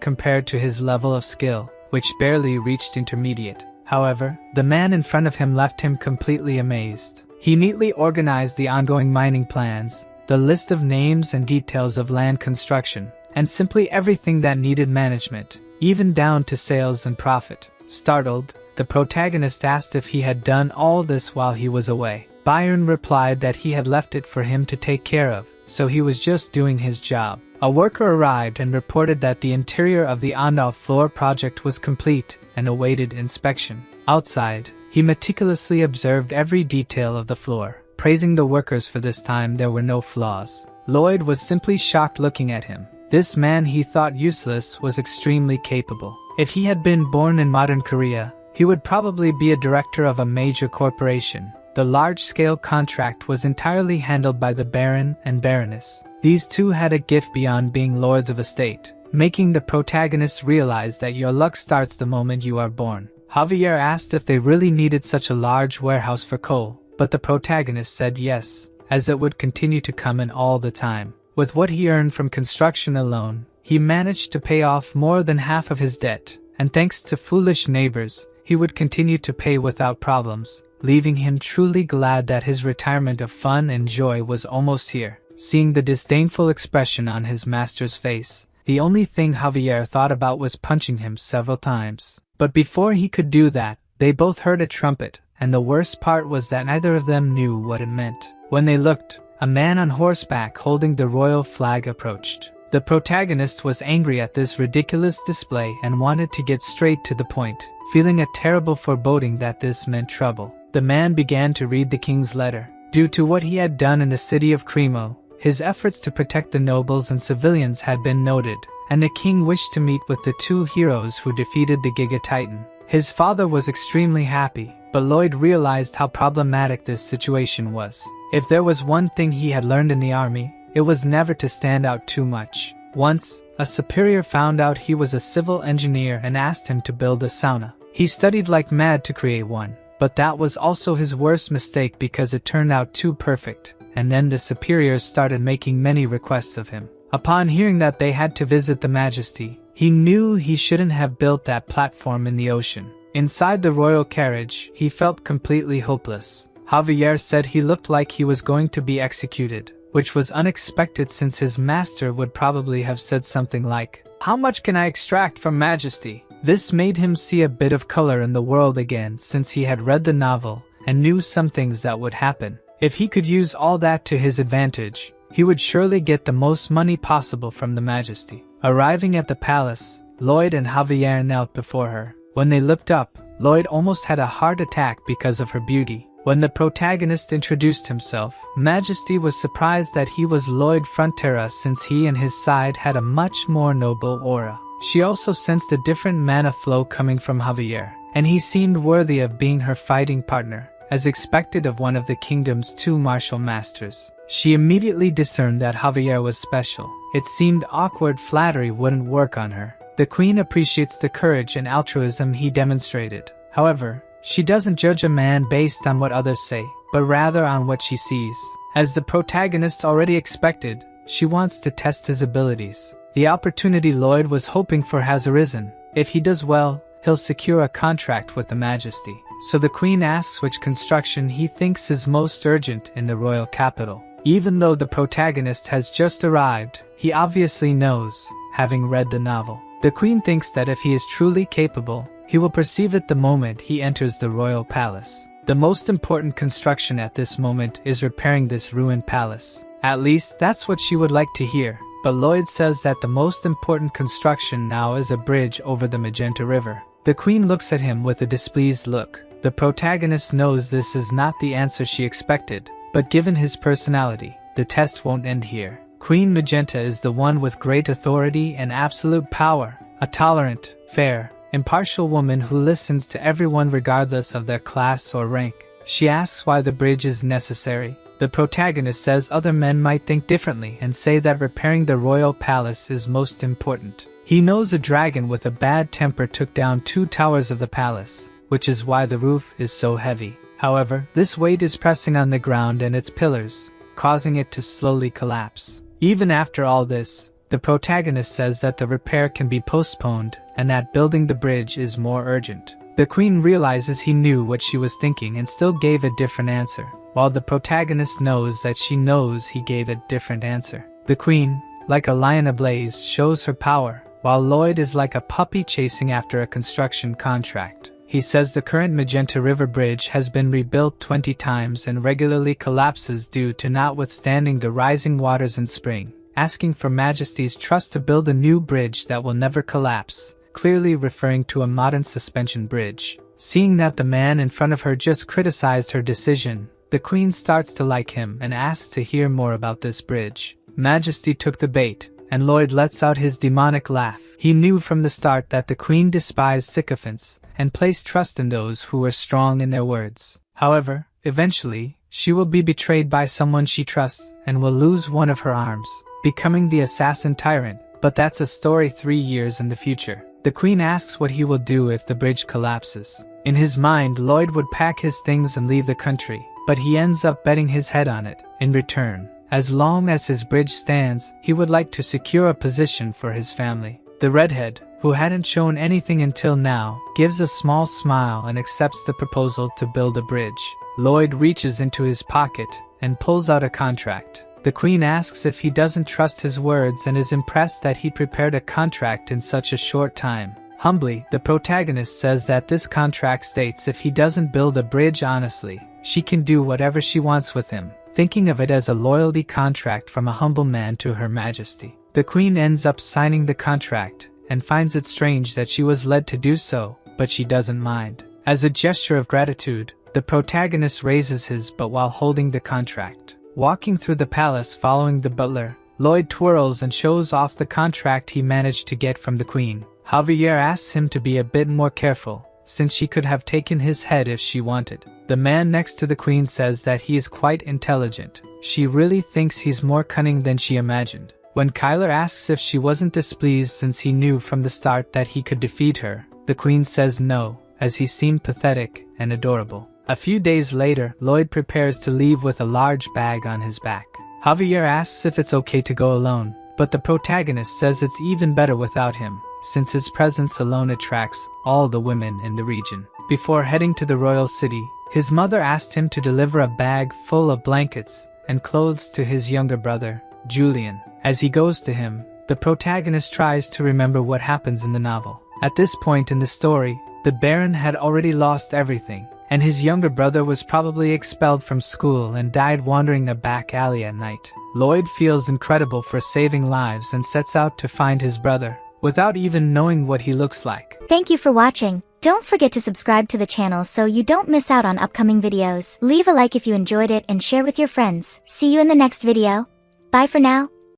compared to his level of skill, which barely reached intermediate. However, the man in front of him left him completely amazed. He neatly organized the ongoing mining plans, the list of names and details of land construction, and simply everything that needed management, even down to sales and profit. Startled, the protagonist asked if he had done all this while he was away. Byron replied that he had left it for him to take care of, so he was just doing his job. A worker arrived and reported that the interior of the Andal floor project was complete and awaited inspection. Outside, he meticulously observed every detail of the floor, praising the workers for this time there were no flaws. Lloyd was simply shocked looking at him. This man he thought useless was extremely capable. If he had been born in modern Korea, he would probably be a director of a major corporation. The large-scale contract was entirely handled by the Baron and Baroness. These two had a gift beyond being lords of a state, making the protagonist realize that your luck starts the moment you are born. Javier asked if they really needed such a large warehouse for coal, but the protagonist said yes, as it would continue to come in all the time. With what he earned from construction alone, he managed to pay off more than half of his debt, and thanks to foolish neighbors, he would continue to pay without problems, leaving him truly glad that his retirement of fun and joy was almost here. Seeing the disdainful expression on his master's face, the only thing Javier thought about was punching him several times. But before he could do that, they both heard a trumpet, and the worst part was that neither of them knew what it meant. When they looked, a man on horseback holding the royal flag approached. The protagonist was angry at this ridiculous display and wanted to get straight to the point, feeling a terrible foreboding that this meant trouble. The man began to read the king's letter. Due to what he had done in the city of Cremo, his efforts to protect the nobles and civilians had been noted, and the king wished to meet with the two heroes who defeated the Giga Titan. His father was extremely happy, but Lloyd realized how problematic this situation was. If there was one thing he had learned in the army, it was never to stand out too much. Once, a superior found out he was a civil engineer and asked him to build a sauna. He studied like mad to create one, but that was also his worst mistake because it turned out too perfect, and then the superiors started making many requests of him. Upon hearing that they had to visit the Majesty, he knew he shouldn't have built that platform in the ocean. Inside the royal carriage, he felt completely hopeless. Javier said he looked like he was going to be executed, which was unexpected since his master would probably have said something like, "How much can I extract from Majesty?" This made him see a bit of color in the world again since he had read the novel and knew some things that would happen. If he could use all that to his advantage, he would surely get the most money possible from the Majesty. Arriving at the palace, Lloyd and Javier knelt before her. When they looked up, Lloyd almost had a heart attack because of her beauty. When the protagonist introduced himself, Majesty was surprised that he was Lloyd Frontera since he and his side had a much more noble aura. She also sensed a different mana flow coming from Javier, and he seemed worthy of being her fighting partner, as expected of one of the kingdom's two martial masters. She immediately discerned that Javier was special. It seemed awkward flattery wouldn't work on her. The queen appreciates the courage and altruism he demonstrated. However, she doesn't judge a man based on what others say, but rather on what she sees. As the protagonist already expected, she wants to test his abilities. The opportunity Lloyd was hoping for has arisen. If he does well, he'll secure a contract with the Majesty. So the queen asks which construction he thinks is most urgent in the royal capital. Even though the protagonist has just arrived, he obviously knows, having read the novel. The queen thinks that if he is truly capable, he will perceive it the moment he enters the royal palace. The most important construction at this moment is repairing this ruined palace. At least that's what she would like to hear. But Lloyd says that the most important construction now is a bridge over the Magenta River. The Queen looks at him with a displeased look. The protagonist knows this is not the answer she expected, but given his personality, the test won't end here. Queen Magenta is the one with great authority and absolute power, a tolerant, fair, impartial woman who listens to everyone regardless of their class or rank. She asks why the bridge is necessary. The protagonist says other men might think differently and say that repairing the royal palace is most important. He knows a dragon with a bad temper took down 2 towers of the palace, which is why the roof is so heavy. However, this weight is pressing on the ground and its pillars, causing it to slowly collapse. Even after all this, the protagonist says that the repair can be postponed and that building the bridge is more urgent. The Queen realizes he knew what she was thinking and still gave a different answer, while the protagonist knows that she knows he gave a different answer. The Queen, like a lion ablaze, shows her power, while Lloyd is like a puppy chasing after a construction contract. He says the current Magenta River Bridge has been rebuilt 20 times and regularly collapses due to not withstanding the rising waters in spring, asking for Majesty's trust to build a new bridge that will never collapse, clearly referring to a modern suspension bridge. Seeing that the man in front of her just criticized her decision, the Queen starts to like him and asks to hear more about this bridge. Majesty took the bait, and Lloyd lets out his demonic laugh. He knew from the start that the Queen despised sycophants and placed trust in those who were strong in their words. However, eventually, she will be betrayed by someone she trusts and will lose one of her arms, becoming the assassin tyrant. But that's a story 3 years in the future. The Queen asks what he will do if the bridge collapses. In his mind, Lloyd would pack his things and leave the country, but he ends up betting his head on it. In return, as long as his bridge stands, he would like to secure a position for his family. The redhead, who hadn't shown anything until now, gives a small smile and accepts the proposal to build a bridge. Lloyd reaches into his pocket and pulls out a contract. The Queen asks if he doesn't trust his words and is impressed that he prepared a contract in such a short time. Humbly, the protagonist says that this contract states if he doesn't build a bridge honestly, she can do whatever she wants with him, thinking of it as a loyalty contract from a humble man to Her Majesty. The Queen ends up signing the contract and finds it strange that she was led to do so, but she doesn't mind. As a gesture of gratitude, the protagonist raises his but while holding the contract. Walking through the palace following the butler, Lloyd twirls and shows off the contract he managed to get from the Queen. Javier asks him to be a bit more careful, since she could have taken his head if she wanted. The man next to the Queen says that he is quite intelligent. She really thinks he's more cunning than she imagined. When Kyler asks if she wasn't displeased since he knew from the start that he could defeat her, the Queen says no, as he seemed pathetic and adorable. A few days later, Lloyd prepares to leave with a large bag on his back. Javier asks if it's okay to go alone, but the protagonist says it's even better without him, since his presence alone attracts all the women in the region. Before heading to the royal city, his mother asked him to deliver a bag full of blankets and clothes to his younger brother, Julian. As he goes to him, the protagonist tries to remember what happens in the novel. At this point in the story, the Baron had already lost everything, and his younger brother was probably expelled from school and died wandering a back alley at night. Lloyd feels incredible for saving lives and sets out to find his brother, without even knowing what he looks like. Thank you for watching. Don't forget to subscribe to the channel so you don't miss out on upcoming videos. Leave a like if you enjoyed it and share with your friends. See you in the next video. Bye for now.